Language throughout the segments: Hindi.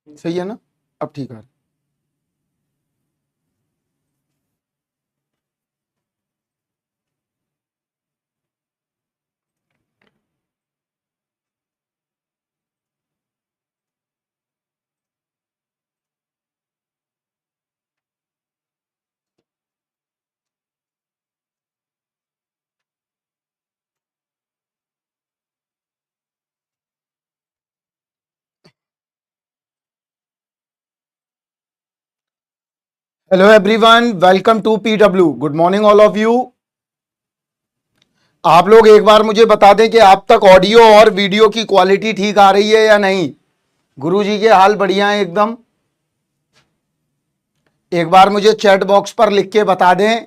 सही है ना? अब ठीक है। Hello everyone, welcome to PW. Good morning all of you. आप लोग एक बार मुझे बता दें कि आप तक ऑडियो और वीडियो की क्वालिटी ठीक आ रही है या नहीं। गुरुजी के हाल बढ़िया है एकदम। एक बार मुझे चैट बॉक्स पर लिख के बता दें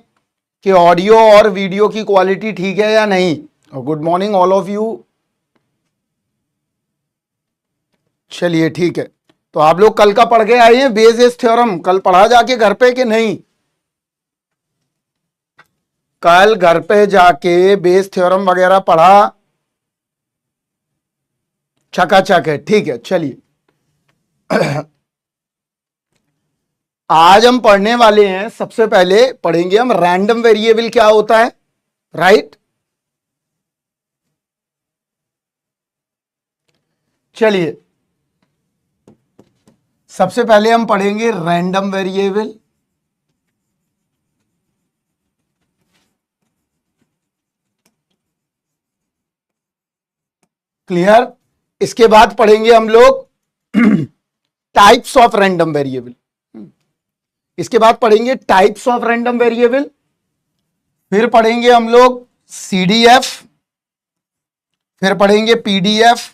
कि ऑडियो और वीडियो की क्वालिटी ठीक है या नहीं। और good morning all of you. चलिए ठीक है। तो आप लोग कल का पढ़ के आए हैं बेसिस थ्योरम? कल पढ़ा जाके घर पे कि नहीं? कल घर पे जाके बेस थ्योरम वगैरह पढ़ा? चकाचक है, ठीक है। चलिए आज हम पढ़ने वाले हैं, सबसे पहले पढ़ेंगे हम रैंडम वेरिएबल क्या होता है, राइट? चलिए सबसे पहले हम पढ़ेंगे रैंडम वेरिएबल। क्लियर? इसके बाद पढ़ेंगे हम लोग टाइप्स ऑफ रैंडम वेरिएबल। इसके बाद पढ़ेंगे टाइप्स ऑफ रैंडम वेरिएबल। फिर पढ़ेंगे हम लोग सीडीएफ, फिर पढ़ेंगे पीडीएफ,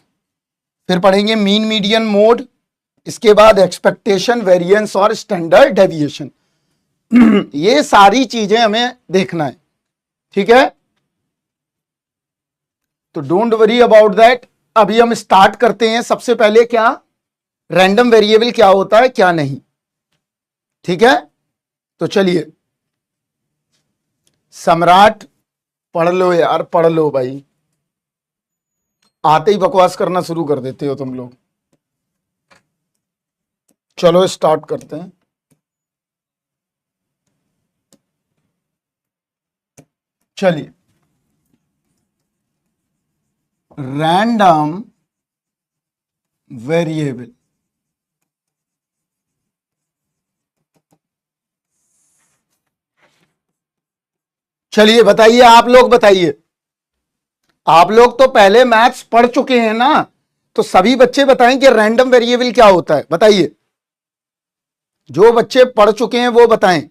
फिर पढ़ेंगे मीन मीडियन मोड। इसके बाद एक्सपेक्टेशन, वेरिएंस और स्टैंडर्ड डेविएशन। ये सारी चीजें हमें देखना है, ठीक है? तो डोंट वरी अबाउट दैट। अभी हम स्टार्ट करते हैं। सबसे पहले क्या रैंडम वेरिएबल क्या होता है, क्या नहीं, ठीक है? तो चलिए सम्राट पढ़ लो यार, पढ़ लो भाई। आते ही बकवास करना शुरू कर देते हो तुम लोग। चलो स्टार्ट करते हैं। चलिए रैंडम वेरिएबल, चलिए बताइए, आप लोग बताइए। आप लोग तो पहले मैथ्स पढ़ चुके हैं ना, तो सभी बच्चे बताएं कि रैंडम वेरिएबल क्या होता है। बताइए, जो बच्चे पढ़ चुके हैं वो बताएं।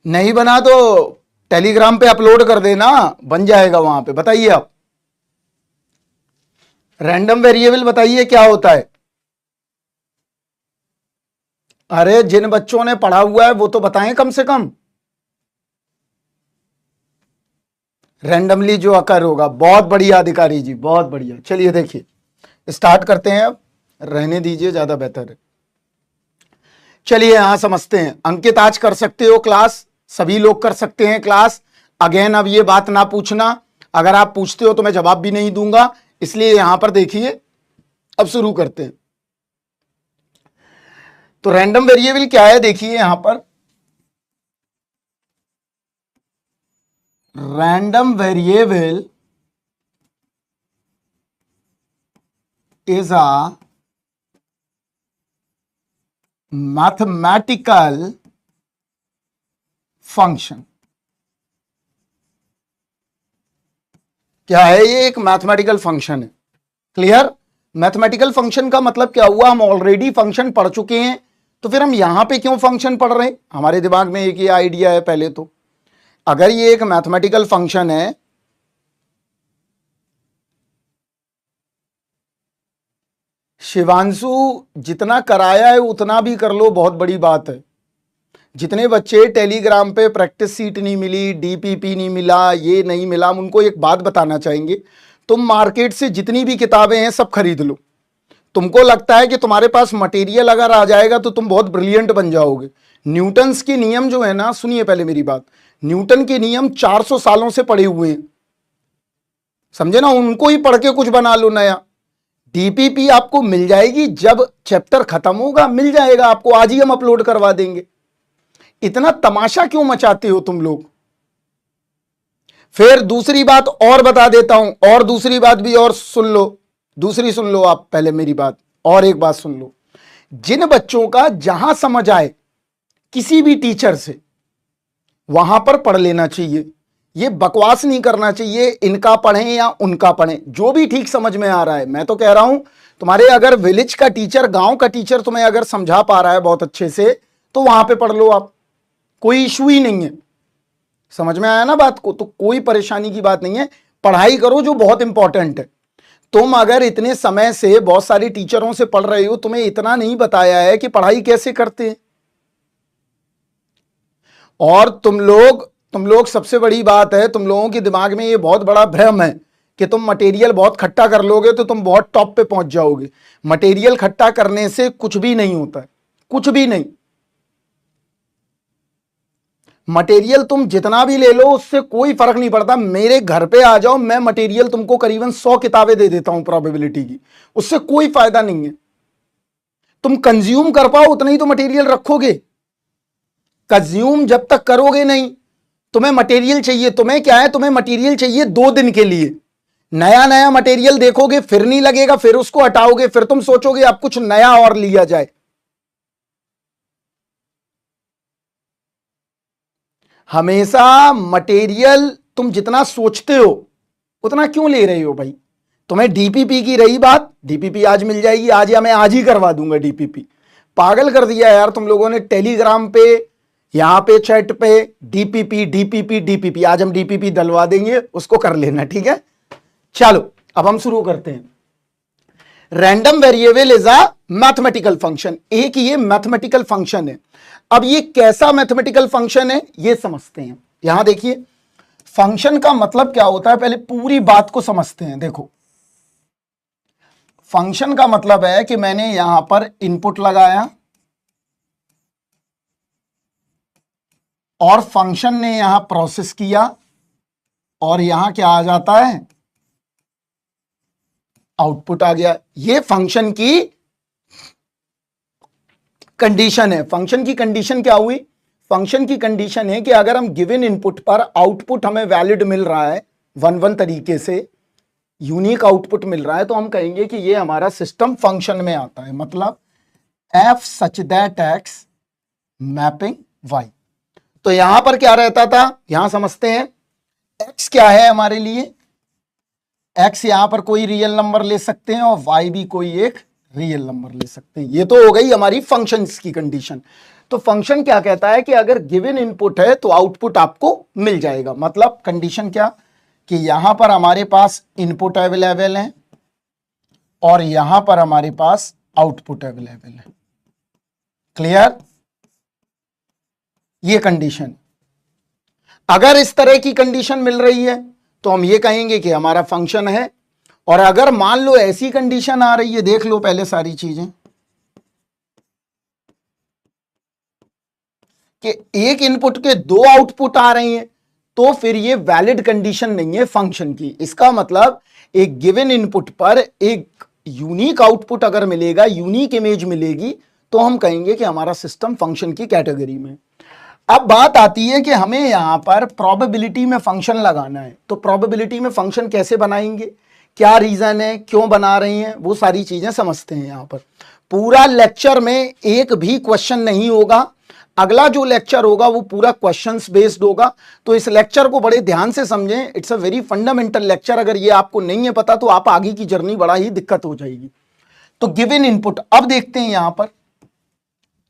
नहीं बना तो टेलीग्राम पे अपलोड कर देना, बन जाएगा वहां पे। बताइए आप, रैंडम वेरिएबल बताइए क्या होता है। अरे जिन बच्चों ने पढ़ा हुआ है वो तो बताएं कम से कम। रैंडमली जो अकर होगा। बहुत बढ़िया अधिकारी जी, बहुत बढ़िया। चलिए देखिए स्टार्ट करते हैं। अब रहने दीजिए, ज्यादा बेहतर है। चलिए यहां समझते हैं। अंकित आज कर सकते हो क्लास, सभी लोग कर सकते हैं क्लास। अगेन अब ये बात ना पूछना, अगर आप पूछते हो तो मैं जवाब भी नहीं दूंगा, इसलिए यहां पर देखिए। अब शुरू करते हैं। तो रैंडम वेरिएबल क्या है, देखिए यहां पर। Random variable is a mathematical function. क्या है ये? एक मैथमेटिकल फंक्शन है। क्लियर? मैथमेटिकल फंक्शन का मतलब क्या हुआ? हम ऑलरेडी फंक्शन पढ़ चुके हैं, तो फिर हम यहां पे क्यों फंक्शन पढ़ रहे हैं? हमारे दिमाग में एक ये आइडिया है पहले तो। अगर ये एक मैथमेटिकल फंक्शन है, शिवांशु जितना कराया है उतना भी कर लो, बहुत बड़ी बात है। जितने बच्चे टेलीग्राम पे प्रैक्टिस सीट नहीं मिली, डीपीपी नहीं मिला, ये नहीं मिला, हम उनको एक बात बताना चाहेंगे। तुम मार्केट से जितनी भी किताबें हैं सब खरीद लो। तुमको लगता है कि तुम्हारे पास मटेरियल अगर आ जाएगा तो तुम बहुत ब्रिलियंट बन जाओगे। न्यूटन्स के नियम जो है ना, सुनिए पहले मेरी बात। न्यूटन के नियम 400 सालों से पड़े हुए हैं। समझे ना, उनको ही पढ़ के कुछ बना लो नया। डीपीपी आपको मिल जाएगी जब चैप्टर खत्म होगा, मिल जाएगा आपको, आज ही हम अपलोड करवा देंगे। इतना तमाशा क्यों मचाते हो तुम लोग। फिर दूसरी बात और बता देता हूं, और दूसरी बात भी और सुन लो, दूसरी सुन लो आप, पहले मेरी बात और एक बात सुन लो। जिन बच्चों का जहां समझ आए किसी भी टीचर से, वहां पर पढ़ लेना चाहिए। ये बकवास नहीं करना चाहिए, इनका पढ़ें या उनका पढ़ें, जो भी ठीक समझ में आ रहा है। मैं तो कह रहा हूं तुम्हारे अगर विलेज का टीचर, गांव का टीचर तुम्हें अगर समझा पा रहा है बहुत अच्छे से, तो वहां पे पढ़ लो आप, कोई इशू ही नहीं है। समझ में आया ना बात को, तो कोई परेशानी की बात नहीं है, पढ़ाई करो जो बहुत इंपॉर्टेंट है। तुम अगर इतने समय से बहुत सारे टीचरों से पढ़ रहे हो, तुम्हें इतना नहीं बताया है कि पढ़ाई कैसे करते हैं। और तुम लोग सबसे बड़ी बात है, तुम लोगों के दिमाग में ये बहुत बड़ा भ्रम है कि तुम मटेरियल बहुत खट्टा कर लोगे तो तुम बहुत टॉप पे पहुंच जाओगे। मटेरियल खट्टा करने से कुछ भी नहीं होता है, कुछ भी नहीं। मटेरियल तुम जितना भी ले लो उससे कोई फर्क नहीं पड़ता। मेरे घर पे आ जाओ, मैं मटेरियल तुमको करीबन 100 किताबें दे देता हूं प्रोबेबिलिटी की, उससे कोई फायदा नहीं है। तुम कंज्यूम कर पाओ उतना ही तो मटेरियल रखोगे। कंज्यूम जब तक करोगे नहीं, तुम्हें मटेरियल चाहिए, तुम्हें क्या है, तुम्हें मटेरियल चाहिए 2 दिन के लिए। नया नया मटेरियल देखोगे फिर नहीं लगेगा, फिर उसको हटाओगे, फिर तुम सोचोगे अब कुछ नया और लिया जाए। हमेशा मटेरियल तुम जितना सोचते हो उतना क्यों ले रहे हो भाई। तुम्हें डीपीपी की रही बात, डीपीपी आज मिल जाएगी, आज या मैं आज ही करवा दूंगा डीपीपी। पागल कर दिया यार तुम लोगों ने, टेलीग्राम पे, यहां पे चैट पे डीपीपी डीपीपी डीपीपी। आज हम डीपीपी डलवा देंगे, उसको कर लेना, ठीक है। चलो अब हम शुरू करते हैं। Random variable is a mathematical function. एक ये मैथमेटिकल फंक्शन है। अब ये कैसा मैथमेटिकल फंक्शन है ये समझते हैं। यहां देखिए, फंक्शन का मतलब क्या होता है, पहले पूरी बात को समझते हैं। देखो, फंक्शन का मतलब है कि मैंने यहां पर इनपुट लगाया और फंक्शन ने यहां प्रोसेस किया और यहां क्या आ जाता है, आउटपुट आ गया। ये फंक्शन की कंडीशन है। फंक्शन की कंडीशन क्या हुई, फंक्शन की कंडीशन है कि अगर हम गिवन इनपुट पर आउटपुट हमें वैलिड मिल रहा है, 1-1 तरीके से यूनिक आउटपुट मिल रहा है, तो हम कहेंगे कि ये हमारा सिस्टम फंक्शन में आता है। मतलब F such that X mapping Y. तो यहां पर क्या रहता था, यहां समझते हैं। एक्स क्या है हमारे लिए, एक्स यहां पर कोई रियल नंबर ले सकते हैं और वाई भी कोई एक रियल नंबर ले सकते हैं। ये तो हो गई हमारी फंक्शंस की कंडीशन। तो फंक्शन क्या कहता है कि अगर गिवन इनपुट है तो आउटपुट आपको मिल जाएगा। मतलब कंडीशन क्या, कि यहां पर हमारे पास इनपुट अवेलेबल है और यहां पर हमारे पास आउटपुट अवेलेबल है। क्लियर, ये कंडीशन। अगर इस तरह की कंडीशन मिल रही है तो हम ये कहेंगे कि हमारा फंक्शन है। और अगर मान लो ऐसी कंडीशन आ रही है, देख लो पहले सारी चीजें, कि एक इनपुट के 2 आउटपुट आ रही हैं, तो फिर ये वैलिड कंडीशन नहीं है फंक्शन की। इसका मतलब एक गिवन इनपुट पर एक यूनिक आउटपुट अगर मिलेगा, यूनिक इमेज मिलेगी, तो हम कहेंगे कि हमारा सिस्टम फंक्शन की कैटेगरी में। अब बात आती है कि हमें यहां पर प्रोबेबिलिटी में फंक्शन लगाना है। तो प्रोबेबिलिटी में फंक्शन कैसे बनाएंगे, क्या रीजन है, क्यों बना रही हैं, वो सारी चीजें समझते हैं। यहां पर पूरा लेक्चर में एक भी क्वेश्चन नहीं होगा, अगला जो लेक्चर होगा वो पूरा क्वेश्चंस बेस्ड होगा। तो इस लेक्चर को बड़े ध्यान से समझें, it's a very fundamental lecture. अगर ये आपको नहीं है पता तो आप आगे की जर्नी बड़ा ही दिक्कत हो जाएगी। तो गिवन इनपुट, अब देखते हैं यहां पर,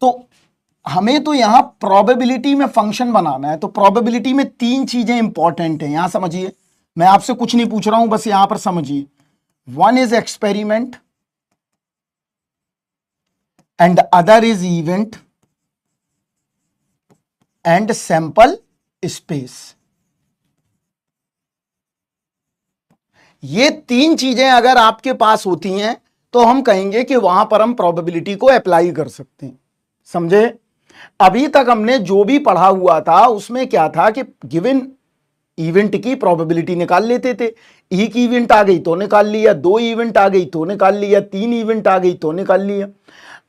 तो हमें तो यहां प्रोबेबिलिटी में फंक्शन बनाना है। तो प्रोबेबिलिटी में 3 चीजें इंपॉर्टेंट हैं, यहां समझिए। मैं आपसे कुछ नहीं पूछ रहा हूं, बस यहां पर समझिए। 1 is experiment and other is event and sample space. ये 3 चीजें अगर आपके पास होती हैं तो हम कहेंगे कि वहां पर हम प्रोबेबिलिटी को अप्लाई कर सकते हैं। समझे, अभी तक हमने जो भी पढ़ा हुआ था उसमें क्या था कि गिवन इवेंट की प्रोबेबिलिटी निकाल लेते थे। एक इवेंट आ गई तो निकाल लिया, 2 इवेंट आ गई तो निकाल लिया, 3 इवेंट आ गई तो निकाल लिया।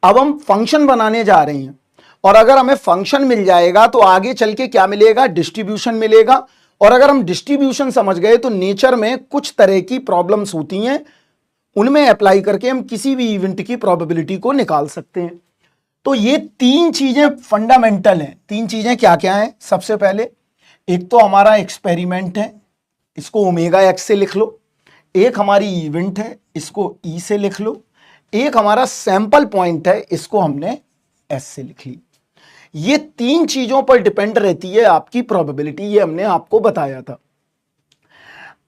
अब हम फंक्शन बनाने जा रहे हैं, और अगर हमें फंक्शन मिल जाएगा तो आगे चल के क्या मिलेगा, डिस्ट्रीब्यूशन मिलेगा। और अगर हम डिस्ट्रीब्यूशन समझ गए तो नेचर में कुछ तरह की प्रॉब्लम्स होती हैं, उनमें अप्लाई करके हम किसी भी इवेंट की प्रोबेबिलिटी को निकाल सकते हैं। तो ये 3 चीजें फंडामेंटल हैं। 3 चीजें क्या क्या हैं? सबसे पहले एक तो हमारा एक्सपेरिमेंट है, इसको ओमेगा एक्स से लिख लो। एक हमारी इवेंट है, इसको ई से लिख लो। एक हमारा सैंपल पॉइंट है, इसको हमने एस से लिख ली। ये 3 चीजों पर डिपेंड रहती है आपकी प्रोबेबिलिटी, ये हमने आपको बताया था।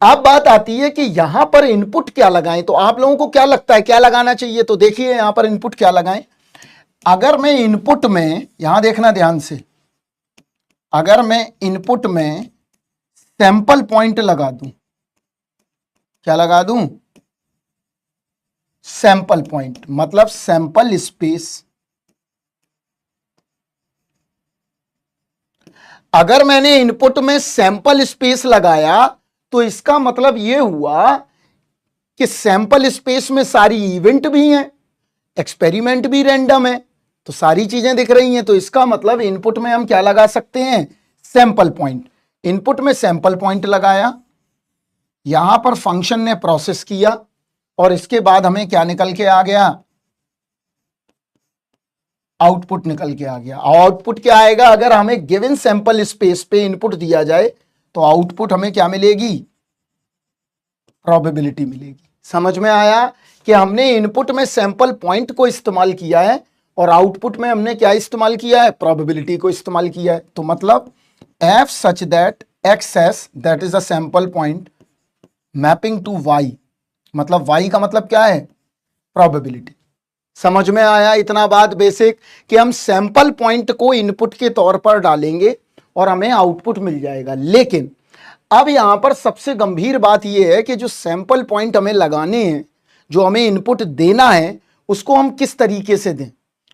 अब बात आती है कि यहां पर इनपुट क्या लगाएं। तो आप लोगों को क्या लगता है क्या लगाना चाहिए? तो देखिए यहां पर इनपुट क्या लगाएं। अगर मैं इनपुट में, यहां देखना ध्यान से, अगर मैं इनपुट में सैंपल पॉइंट लगा दूं, क्या लगा दूं? सैंपल पॉइंट, मतलब सैंपल स्पेस। अगर मैंने इनपुट में सैंपल स्पेस लगाया तो इसका मतलब यह हुआ कि सैंपल स्पेस में सारी इवेंट भी हैं, एक्सपेरिमेंट भी रैंडम है, तो सारी चीजें दिख रही हैं। तो इसका मतलब इनपुट में हम क्या लगा सकते हैं? Sample point. इनपुट में सैंपल पॉइंट लगाया, यहां पर फंक्शन ने प्रोसेस किया, और इसके बाद हमें क्या निकल के आ गया? आउटपुट निकल के आ गया। आउटपुट क्या आएगा? अगर हमें गिवन सैंपल स्पेस पे इनपुट दिया जाए तो आउटपुट हमें क्या मिलेगी? प्रोबेबिलिटी मिलेगी। समझ में आया कि हमने इनपुट में सैंपल पॉइंट को इस्तेमाल किया है और आउटपुट में हमने क्या इस्तेमाल किया है? प्रोबेबिलिटी को इस्तेमाल किया है। तो मतलब f such that xs that is a sample point mapping to y, मतलब y का मतलब क्या है? प्रोबेबिलिटी। समझ में आया इतना बात बेसिक, कि हम सैंपल पॉइंट को इनपुट के तौर पर डालेंगे और हमें आउटपुट मिल जाएगा। लेकिन अब यहां पर सबसे गंभीर बात यह है कि जो सैंपल पॉइंट हमें लगाने हैं, जो हमें इनपुट देना है, उसको हम किस तरीके से दें,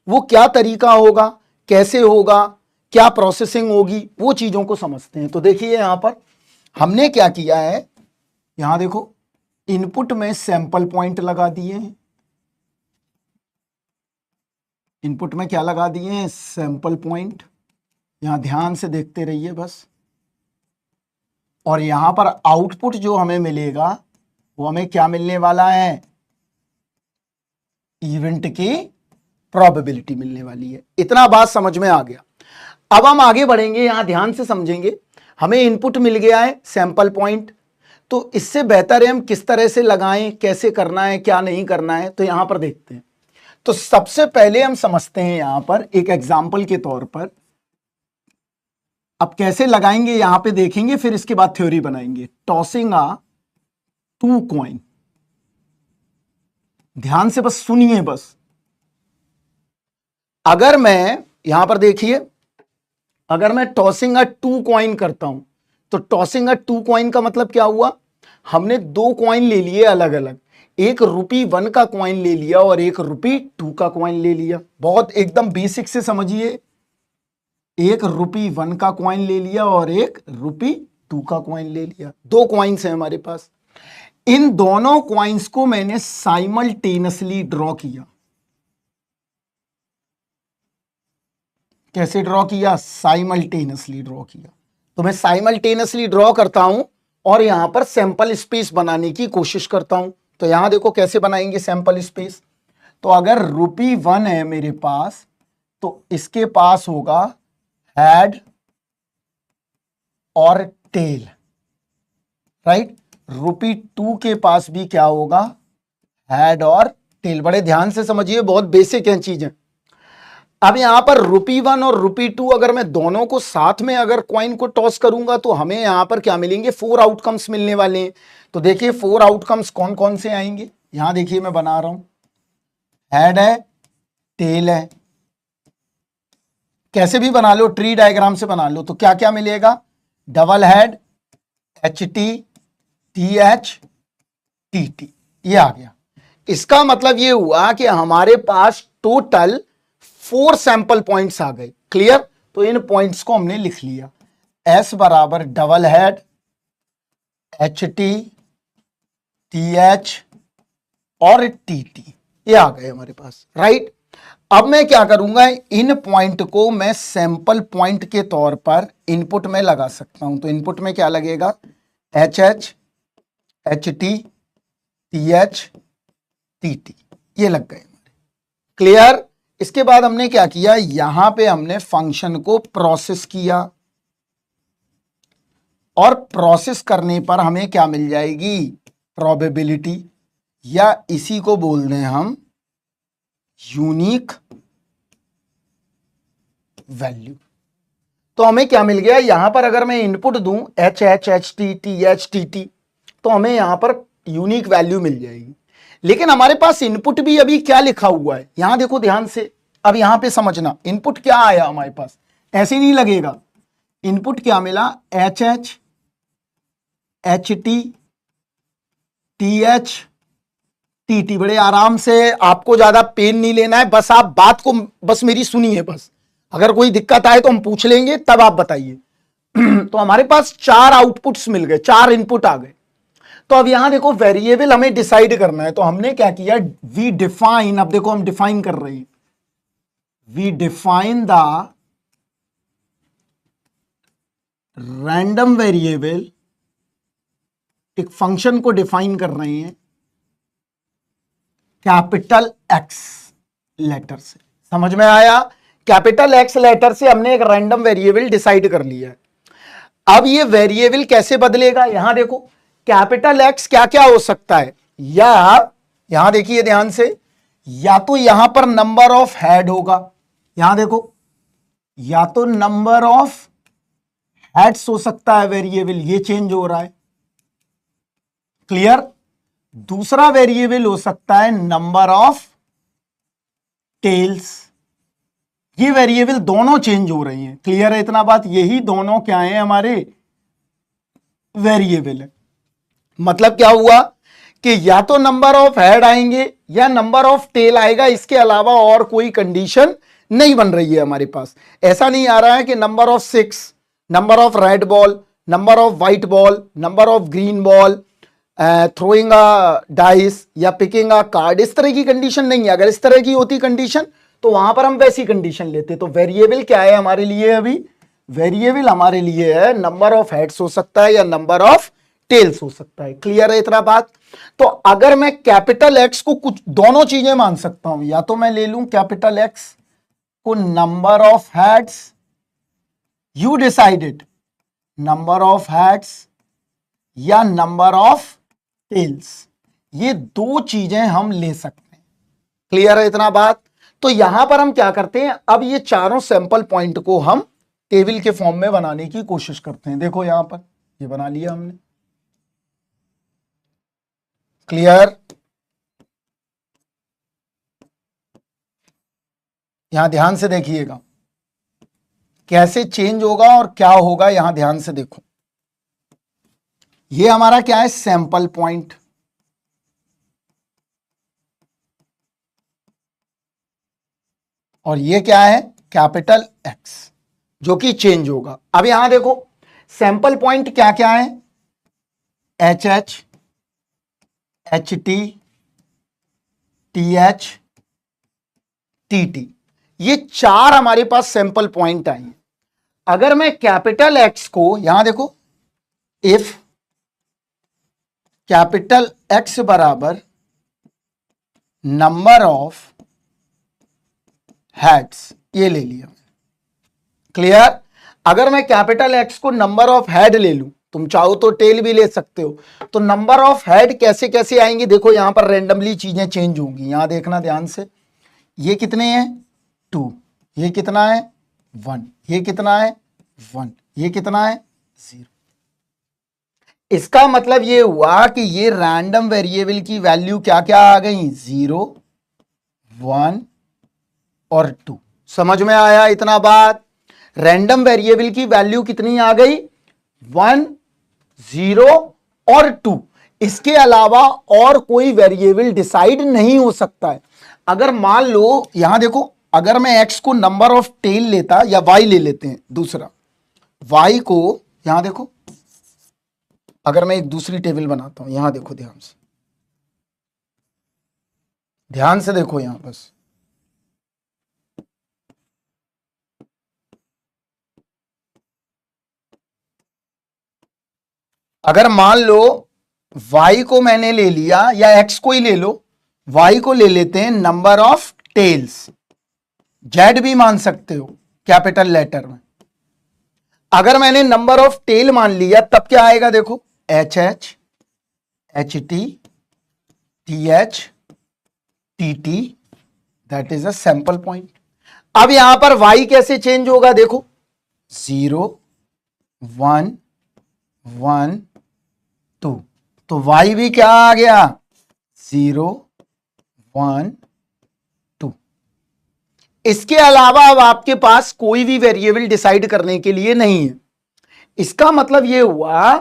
वो क्या तरीका होगा, कैसे होगा, क्या प्रोसेसिंग होगी, वो चीजों को समझते हैं। तो देखिए यहां पर हमने क्या किया है, यहां देखो इनपुट में सैंपल पॉइंट लगा दिए हैं। इनपुट में क्या लगा दिए हैं? Sample point. यहां ध्यान से देखते रहिए बस। और यहां पर आउटपुट जो हमें मिलेगा वो हमें क्या मिलने वाला है? इवेंट की प्रोबेबिलिटी मिलने वाली है। इतना बात समझ में आ गया। अब हम आगे बढ़ेंगे, यहां ध्यान से समझेंगे। हमें इनपुट मिल गया है सैंपल पॉइंट, तो इससे बेहतर है हम किस तरह से लगाएं, कैसे करना है, क्या नहीं करना है। तो यहां पर देखते हैं। तो सबसे पहले हम समझते हैं यहां पर एक एग्जाम्पल के तौर पर। अब कैसे लगाएंगे यहां पे देखेंगे, फिर इसके बाद थ्योरी बनाएंगे। टॉसिंग आ 2 कॉइन, ध्यान से बस सुनिए बस। अगर मैं यहां पर देखिए, अगर मैं टॉसिंग अ 2 कॉइन करता हूं, तो टॉसिंग अ 2 कॉइन का मतलब क्या हुआ? हमने 2 कॉइन ले लिए अलग अलग, एक ₹1 का कॉइन ले लिया और एक ₹2 का कॉइन ले लिया। बहुत एकदम बेसिक से समझिए, एक ₹1 का कॉइन ले लिया और एक ₹2 का कॉइन ले लिया। 2 कॉइन्स हैं हमारे पास। इन दोनों कॉइन्स को मैंने साइमल्टेनियसली ड्रॉ किया। कैसे ड्रॉ किया? साइमल्टेनियसली ड्रॉ किया। तो मैं साइमल्टेनियसली ड्रॉ करता हूं और यहां पर सैंपल स्पेस बनाने की कोशिश करता हूं। तो यहां देखो कैसे बनाएंगे सैंपल स्पेस। तो अगर ₹1 है मेरे पास, तो इसके पास होगा हेड और टेल, राइट। ₹2 के पास भी क्या होगा? हेड और टेल। बड़े ध्यान से समझिए, बहुत बेसिक हैं चीजें। अब यहां पर ₹1 और ₹2 अगर मैं दोनों को साथ में अगर कॉइन को टॉस करूंगा तो हमें यहां पर क्या मिलेंगे? 4 आउटकम्स मिलने वाले हैं। तो देखिए 4 आउटकम्स कौन कौन से आएंगे। यहां देखिए मैं बना रहा हूं, हेड है, टेल है, कैसे भी बना लो, ट्री डायग्राम से बना लो। तो क्या क्या मिलेगा? Double head, HT, TH, TT, ये आ गया। इसका मतलब ये हुआ कि हमारे पास टोटल 4 सैंपल पॉइंट्स आ गए। क्लियर? तो इन पॉइंट्स को हमने लिख लिया। S बराबर डबल हेड HT, TH और TT, ये आ गए हमारे पास, राइट। अब मैं क्या करूंगा, इन पॉइंट को मैं सैंपल पॉइंट के तौर पर इनपुट में लगा सकता हूं। तो इनपुट में क्या लगेगा, HH, HT, TH, TT, ये लग गए, क्लियर। इसके बाद हमने क्या किया, यहां पे हमने फंक्शन को प्रोसेस किया और प्रोसेस करने पर हमें क्या मिल जाएगी, प्रोबेबिलिटी, या इसी को बोल दें हम यूनिक वैल्यू। तो हमें क्या मिल गया, यहां पर अगर मैं इनपुट दूं HH, HT, TH, TT, तो हमें यहां पर यूनिक वैल्यू मिल जाएगी। लेकिन हमारे पास इनपुट भी अभी क्या लिखा हुआ है, यहां देखो ध्यान से, अब यहां पे समझना इनपुट क्या आया हमारे पास, ऐसे नहीं लगेगा। इनपुट क्या मिला, HH, HT, TH, TT। बड़े आराम से, आपको ज्यादा पेन नहीं लेना है, बस आप बात को बस मेरी सुनिए, बस अगर कोई दिक्कत आए तो हम पूछ लेंगे, तब आप बताइए। तो हमारे पास 4 आउटपुट्स मिल गए, 4 इनपुट आ गए। तो अब यहां देखो वेरिएबल हमें डिसाइड करना है, तो हमने क्या किया, वी डिफाइन, अब देखो हम डिफाइन कर रहे हैं, we define the random variable, एक फंक्शन को डिफाइन कर रहे हैं कैपिटल एक्स लेटर से। समझ में आया, कैपिटल एक्स लेटर से हमने एक रैंडम वेरिएबल डिसाइड कर लिया है। अब ये वेरिएबल कैसे बदलेगा, यहां देखो कैपिटल एक्स क्या क्या हो सकता है, या यहां देखिए ध्यान से, या तो यहां पर नंबर ऑफ हेड होगा, यहां देखो, या तो नंबर ऑफ हेड्स हो सकता है वेरिएबल, ये चेंज हो रहा है, क्लियर। दूसरा वेरिएबल हो सकता है नंबर ऑफ टेल्स, ये वेरिएबल दोनों चेंज हो रही हैं, क्लियर है इतना बात, यही दोनों क्या है हमारे वेरिएबल है। मतलब क्या हुआ कि या तो नंबर ऑफ हेड आएंगे या नंबर ऑफ टेल आएगा, इसके अलावा और कोई कंडीशन नहीं बन रही है हमारे पास। ऐसा नहीं आ रहा है कि number of 6, number of red ball, number of white ball, number of green ball, throwing a dice या पिकिंग अ कार्ड, इस तरह की कंडीशन नहीं है। अगर इस तरह की होती कंडीशन तो वहां पर हम वैसी कंडीशन लेते। तो वेरिएबल क्या है हमारे लिए, अभी वेरिएबल हमारे लिए है नंबर ऑफ हेड्स हो सकता है या नंबर ऑफ टेल्स हो सकता है, क्लियर है इतना बात। तो अगर मैं कैपिटल एक्स को कुछ दोनों चीजें मान सकता हूं, या तो मैं ले लूं कैपिटल एक्स को number of heads, you decided, number of heads या नंबर ऑफ टेल्स, ये 2 चीजें हम ले सकते हैं, क्लियर है इतना बात। तो यहां पर हम क्या करते हैं, अब ये चारों सैंपल पॉइंट को हम टेबल के फॉर्म में बनाने की कोशिश करते हैं। देखो यहां पर ये बना लिया हमने, क्लियर। यहां ध्यान से देखिएगा कैसे चेंज होगा और क्या होगा, यहां ध्यान से देखो। ये हमारा क्या है, सैंपल पॉइंट, और ये क्या है, कैपिटल एक्स, जो कि चेंज होगा। अब यहां देखो सैंपल पॉइंट क्या क्या है, H H, H T, T H, T T, ये 4 हमारे पास सैंपल पॉइंट आए। अगर मैं कैपिटल एक्स को, यहां देखो, इफ कैपिटल एक्स बराबर नंबर ऑफ हेड्स, ये ले लिया, क्लियर। अगर मैं कैपिटल एक्स को नंबर ऑफ हेड ले लूं, तुम चाहो तो टेल भी ले सकते हो, तो नंबर ऑफ हेड कैसे कैसे आएंगे, देखो यहां पर रैंडमली चीजें चेंज होंगी। यहां देखना ध्यान से, ये कितने हैं 2, ये कितना है 1, ये कितना है 1, ये कितना है 0। इसका मतलब ये हुआ कि ये रैंडम वेरिएबल की वैल्यू क्या क्या आ गई, 0, 1 और 2। समझ में आया इतना बात, रैंडम वेरिएबल की वैल्यू कितनी आ गई, 1, 0 और 2। इसके अलावा और कोई वेरिएबल डिसाइड नहीं हो सकता है। अगर मान लो यहां देखो, अगर मैं x को नंबर ऑफ टेल लेता, या y ले लेते हैं दूसरा, y को यहां देखो अगर मैं एक दूसरी टेबल बनाता हूं, यहां देखो ध्यान से, ध्यान से देखो यहां बस, अगर मान लो y को मैंने ले लिया, या x को ही ले लो, y को ले लेते हैं नंबर ऑफ टेल्स, z भी मान सकते हो कैपिटल लेटर में। अगर मैंने नंबर ऑफ टेल मान लिया तब क्या आएगा देखो, H H, H T, T H, T T, that is a sample point. अब यहां पर y कैसे चेंज होगा देखो, 0 1 1 2, तो y भी क्या आ गया, 0 1 2। इसके अलावा अब आपके पास कोई भी वेरिएबल डिसाइड करने के लिए नहीं है। इसका मतलब यह हुआ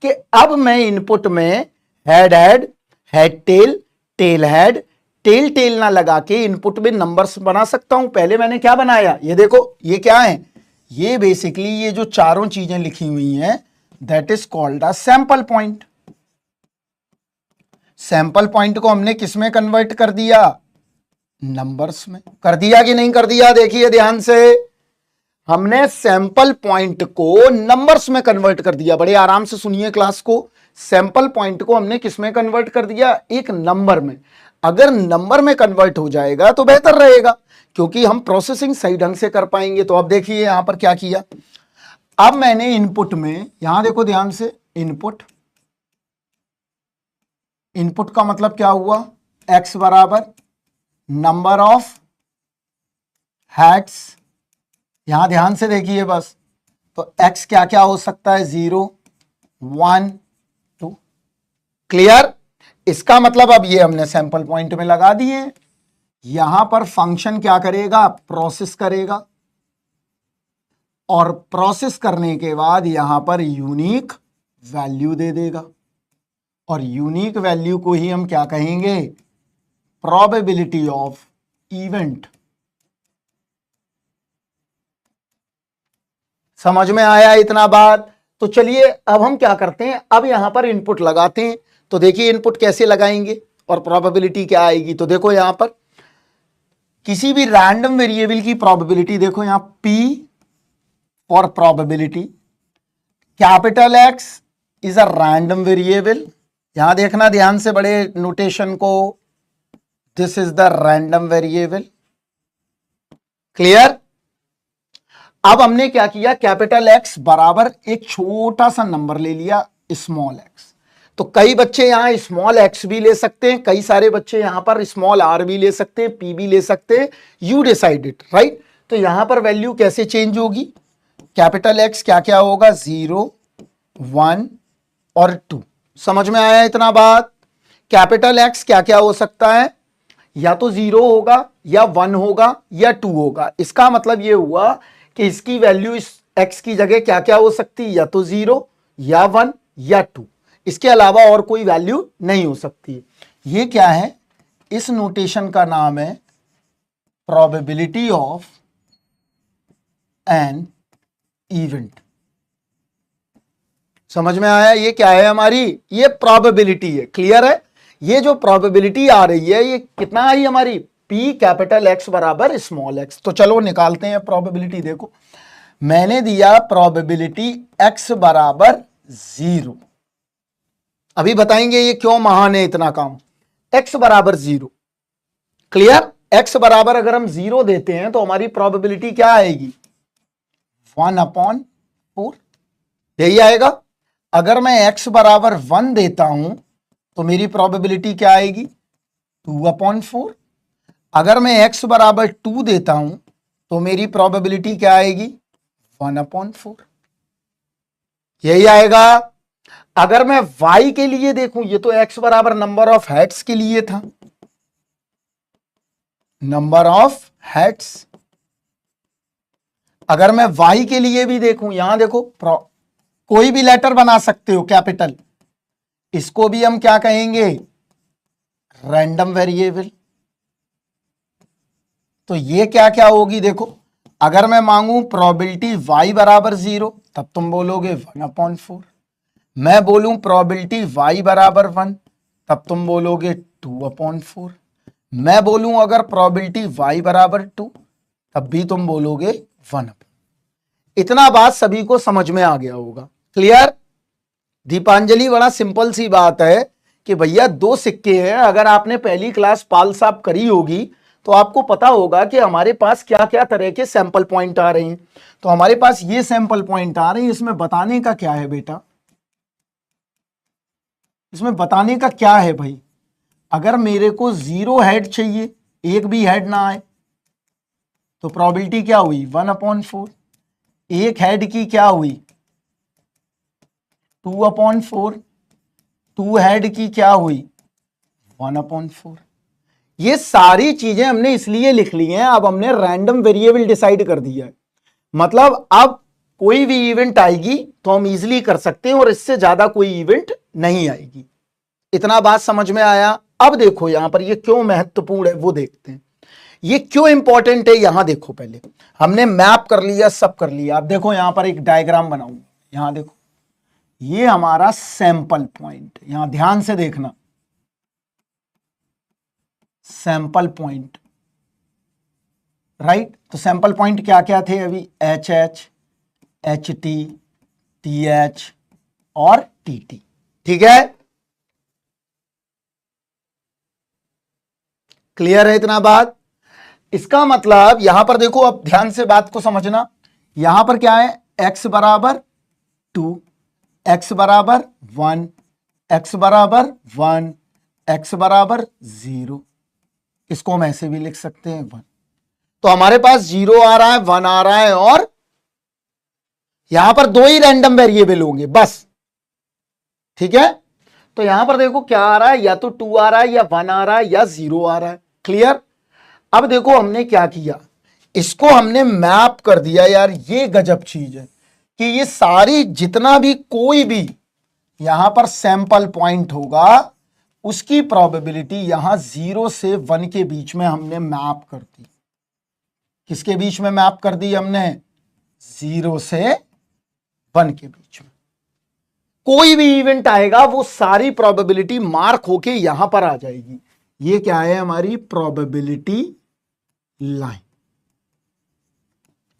कि अब मैं इनपुट में head head, head tail, tail head, tail tail ना लगा के इनपुट में नंबर्स बना सकता हूं। पहले मैंने क्या बनाया, ये देखो, ये क्या है, ये बेसिकली ये जो चारों चीजें लिखी हुई हैं, that is called a sample point. Sample point को हमने किस में कन्वर्ट कर दिया, नंबर्स में। कर दिया कि नहीं कर दिया, देखिए ध्यान से, हमने सैंपल पॉइंट को नंबर्स में कन्वर्ट कर दिया। बड़े आराम से सुनिए क्लास को, सैंपल पॉइंट को हमने किस में कन्वर्ट कर दिया, एक नंबर में। अगर नंबर में कन्वर्ट हो जाएगा तो बेहतर रहेगा, क्योंकि हम प्रोसेसिंग सही ढंग से कर पाएंगे। तो अब देखिए यहां पर क्या किया, अब मैंने इनपुट में, यहां देखो ध्यान से, इनपुट, इनपुट का मतलब क्या हुआ, x बराबर नंबर ऑफ हैट्स, यहां ध्यान से देखिए बस, तो x क्या क्या हो सकता है, 0 1 2। क्लियर। इसका मतलब अब ये हमने सैंपल पॉइंट में लगा दिए। यहां पर फंक्शन क्या करेगा, प्रोसेस करेगा, और प्रोसेस करने के बाद यहां पर यूनिक वैल्यू दे देगा, और यूनिक वैल्यू को ही हम क्या कहेंगे, प्रोबेबिलिटी ऑफ इवेंट। समझ में आया इतना बात। तो चलिए अब हम क्या करते हैं, अब यहां पर इनपुट लगाते हैं। तो देखिए इनपुट कैसे लगाएंगे और प्रोबेबिलिटी क्या आएगी। तो देखो यहां पर किसी भी रैंडम वेरिएबल की प्रोबेबिलिटी, देखो यहां P for probability, capital X is a random variable. यहां देखना ध्यान से बड़े नोटेशन को, this is the random variable. Clear. अब हमने क्या किया, कैपिटल X बराबर एक छोटा सा नंबर ले लिया, स्मॉल x। तो कई बच्चे यहां स्मॉल x भी ले सकते हैं, कई सारे बच्चे यहां पर स्मॉल r भी ले सकते हैं, p भी ले सकते हैं, यू डिसाइड इट, राइट। तो यहां पर वैल्यू कैसे चेंज होगी, कैपिटल X क्या क्या होगा, 0 1 और 2। समझ में आया इतना बात। कैपिटल X क्या क्या हो सकता है, या तो 0 होगा, या 1 होगा, या 2 होगा। इसका मतलब यह हुआ कि इसकी वैल्यू इस x की जगह क्या क्या हो सकती है, या तो 0, या 1, या 2। इसके अलावा और कोई वैल्यू नहीं हो सकती। ये क्या है, इस नोटेशन का नाम है प्रोबेबिलिटी ऑफ एन इवेंट। समझ में आया, ये क्या है हमारी, ये प्रोबेबिलिटी है। क्लियर है। ये जो प्रोबेबिलिटी आ रही है, ये कितना आई हमारी, P कैपिटल X बराबर स्मॉल x। तो चलो निकालते हैं प्रोबेबिलिटी। देखो मैंने दिया प्रोबेबिलिटी x बराबर 0। अभी बताएंगे ये क्यों महान है इतना काम। x बराबर 0। क्लियर। x बराबर अगर हम 0 देते हैं तो हमारी प्रोबेबिलिटी क्या आएगी, 1/4, यही आएगा। अगर मैं x बराबर 1 देता हूं तो मेरी प्रोबेबिलिटी क्या आएगी, 2/4। अगर मैं x बराबर 2 देता हूं तो मेरी प्रोबेबिलिटी क्या आएगी, 1/4, यही आएगा। अगर मैं y के लिए देखूं, ये तो x बराबर नंबर ऑफ हेड्स के लिए था, नंबर ऑफ हेड्स। अगर मैं y के लिए भी देखूं, यहां देखो कोई भी लेटर बना सकते हो कैपिटल, इसको भी हम क्या कहेंगे, रैंडम वेरिएबल। तो ये क्या क्या होगी देखो, अगर मैं मांगू प्रोबेबिलिटी y बराबर 0 तब तुम बोलोगे 1/4। मैं बोलूं प्रोबेबिलिटी y बराबर 1, तब तुम बोलोगे 2/4। मैं बोलूं अगर प्रोबेबिलिटी y बराबर 2, तब भी तुम बोलोगे 1। इतना बात सभी को समझ में आ गया होगा। क्लियर? दीपांजलि, बड़ा सिंपल सी बात है कि भैया दो सिक्के हैं। अगर आपने पहली क्लास पाल साहब करी होगी तो आपको पता होगा कि हमारे पास क्या क्या तरह के सैंपल पॉइंट आ रहे हैं। तो हमारे पास ये सैंपल पॉइंट आ रहे हैं, इसमें बताने का क्या है बेटा? इसमें बताने का क्या है भाई? अगर मेरे को 0 हेड चाहिए, एक भी हेड ना आए, तो प्रोबेबिलिटी क्या हुई? 1/4। एक हेड की क्या हुई? 2/4। 2 हेड की क्या हुई? 1/4। ये सारी चीजें हमने इसलिए लिख ली हैं। अब हमने रैंडम वेरिएबल डिसाइड कर दिया है, मतलब अब कोई भी इवेंट आएगी तो हम इजीली कर सकते हैं और इससे ज्यादा कोई इवेंट नहीं आएगी। इतना बात समझ में आया? अब देखो यहां पर ये क्यों महत्वपूर्ण है वो देखते हैं। ये क्यों इंपॉर्टेंट है यहां देखो। पहले हमने मैप कर लिया, सब कर लिया। अब देखो यहां पर एक डायग्राम बनाऊंगा। यहां देखो, ये हमारा सैंपल पॉइंट, यहां ध्यान से देखना। Sample point, right? तो सैंपल पॉइंट क्या क्या थे अभी? HH, HT, TH और TT। ठीक है? क्लियर है इतना बात? इसका मतलब यहां पर देखो, अब ध्यान से बात को समझना। यहां पर क्या है? x बराबर 2, x बराबर 1, x बराबर 1, x बराबर 0। इसको हम ऐसे भी लिख सकते हैं 1। तो हमारे पास 0 आ रहा है, 1 आ रहा है, और यहां पर दो ही रैंडम वेरिएबल होंगे बस। ठीक है? तो यहां पर देखो क्या आ रहा है, या तो 2 आ रहा है, या 1 आ रहा है, या 0 आ रहा है। क्लियर? अब देखो हमने क्या किया, इसको हमने मैप कर दिया। यार ये गजब चीज है कि ये सारी जितना भी कोई भी यहां पर सैंपल पॉइंट होगा उसकी प्रोबेबिलिटी यहां 0 से 1 के बीच में हमने मैप कर दी। किसके बीच में मैप कर दी हमने? 0 से 1 के बीच में। कोई भी इवेंट आएगा वो सारी प्रोबेबिलिटी मार्क होके यहां पर आ जाएगी। ये क्या है? हमारी प्रोबेबिलिटी लाइन।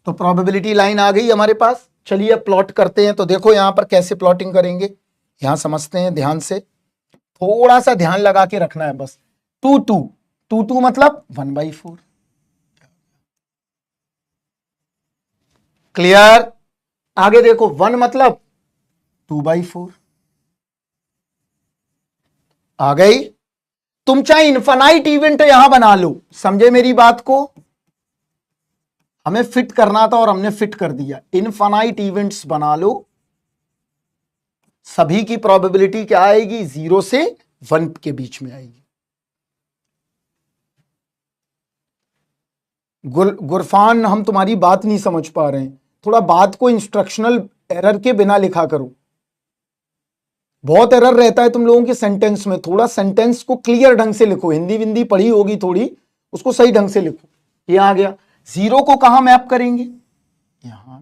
तो प्रोबेबिलिटी लाइन आ गई हमारे पास। चलिए अब प्लॉट करते हैं। तो देखो यहां पर कैसे प्लॉटिंग करेंगे, यहां समझते हैं ध्यान से। थोड़ा सा ध्यान लगा के रखना है बस। 2 2 2 2 मतलब 1/4। क्लियर? आगे देखो 1 मतलब 2/4 आ गई। तुम चाहे इनफाइनाइट इवेंट यहां बना लो, समझे मेरी बात को? हमें फिट करना था और हमने फिट कर दिया। इनफाइनाइट इवेंट्स बना लो, सभी की प्रोबेबिलिटी क्या आएगी? 0 से 1 के बीच में आएगी। गुरफान, हम तुम्हारी बात नहीं समझ पा रहे हैं। थोड़ा बात को इंस्ट्रक्शनल एरर के बिना लिखा करो। बहुत एरर रहता है तुम लोगों के सेंटेंस में। थोड़ा सेंटेंस को क्लियर ढंग से लिखो। हिंदी विंदी पढ़ी होगी थोड़ी, उसको सही ढंग से लिखो। ये आ गया। 0 को कहां मैप करेंगे? यहां।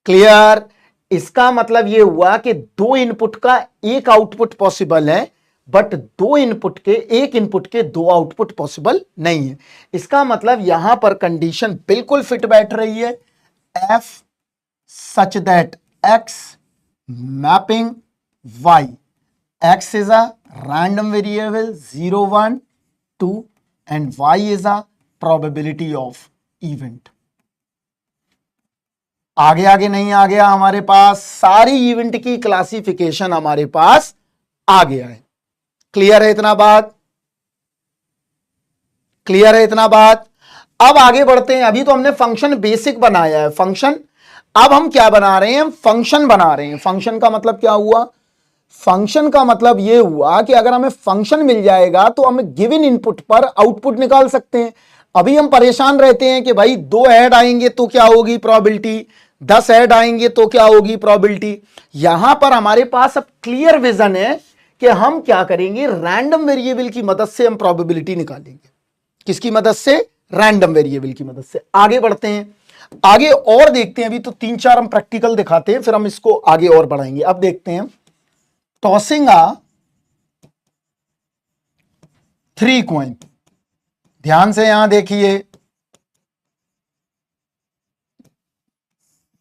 क्लियर? इसका मतलब यह हुआ कि 2 इनपुट का एक आउटपुट पॉसिबल है, बट एक इनपुट के 2 आउटपुट पॉसिबल नहीं है। इसका मतलब यहां पर कंडीशन बिल्कुल फिट बैठ रही है। F such that X mapping Y, X is a random variable 0 1 2 and Y is a probability of event। आगे आगे नहीं आ गया? हमारे पास सारी इवेंट की क्लासिफिकेशन हमारे पास आ गया है। क्लियर है इतना बात? क्लियर है इतना बात? अब आगे बढ़ते हैं। अभी तो हमने फंक्शन बेसिक बनाया है। फंक्शन, अब हम क्या बना रहे हैं? फंक्शन बना रहे हैं। फंक्शन का मतलब क्या हुआ? फंक्शन का मतलब यह हुआ कि अगर हमें फंक्शन मिल जाएगा तो हम गिवन इनपुट पर आउटपुट निकाल सकते हैं। अभी हम परेशान रहते हैं कि भाई 2 ऐड आएंगे तो क्या होगी प्रोबेबिलिटी, 10 ऐड आएंगे तो क्या होगी प्रोबेबिलिटी। यहां पर हमारे पास अब क्लियर विजन है कि हम क्या करेंगे, रैंडम वेरिएबल की मदद से हम प्रोबेबिलिटी निकालेंगे। किसकी मदद से? रैंडम वेरिएबल की मदद से। आगे बढ़ते हैं। आगे और देखते हैं, अभी तो 3-4 हम प्रैक्टिकल दिखाते हैं, फिर हम इसको आगे और बढ़ाएंगे। अब देखते हैं टॉसिंग अ 3 कॉइन। ध्यान से यहां देखिए,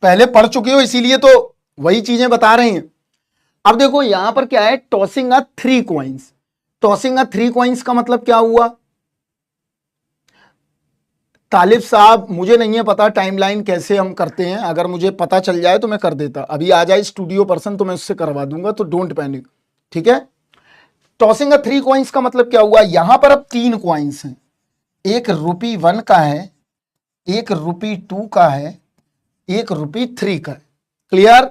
पहले पढ़ चुके हो इसीलिए तो वही चीजें बता रहे हैं। अब देखो यहां पर क्या है, टॉसिंग अ 3 कॉइन्स। टॉसिंग अ 3 कॉइन्स का मतलब क्या हुआ तालिब साहब? मुझे नहीं है पता टाइमलाइन कैसे हम करते हैं, अगर मुझे पता चल जाए तो मैं कर देता। अभी आ जाए स्टूडियो पर्सन तो मैं उससे करवा दूंगा, तो डोंट पैनिक, ठीक है। टॉसिंग अ 3 कॉइन्स का मतलब क्या हुआ, यहां पर अब 3 कॉइन्स हैं, एक ₹1 का है, एक ₹2 का है, एक ₹3 का है। क्लियर?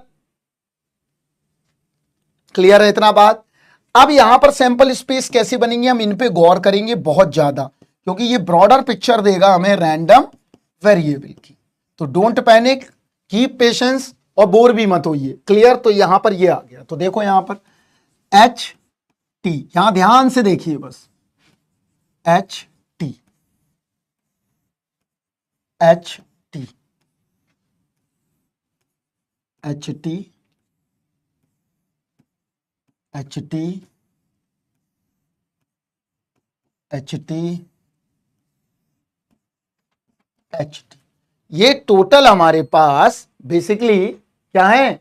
क्लियर है इतना बात? अब यहां पर सैंपल स्पेस कैसे बनेंगे, हम इन पे गौर करेंगे बहुत ज्यादा, क्योंकि ये ब्रॉडर पिक्चर देगा हमें रैंडम वेरिएबल की। तो डोंट पैनिक, कीप पेशेंस और बोर भी मत होइए। क्लियर? तो यहां पर ये आ गया, तो देखो यहां पर एच टी, यहां ध्यान से देखिए बस, H T, H T, H T, H T, H T, H T, ये टोटल हमारे पास बेसिकली क्या है,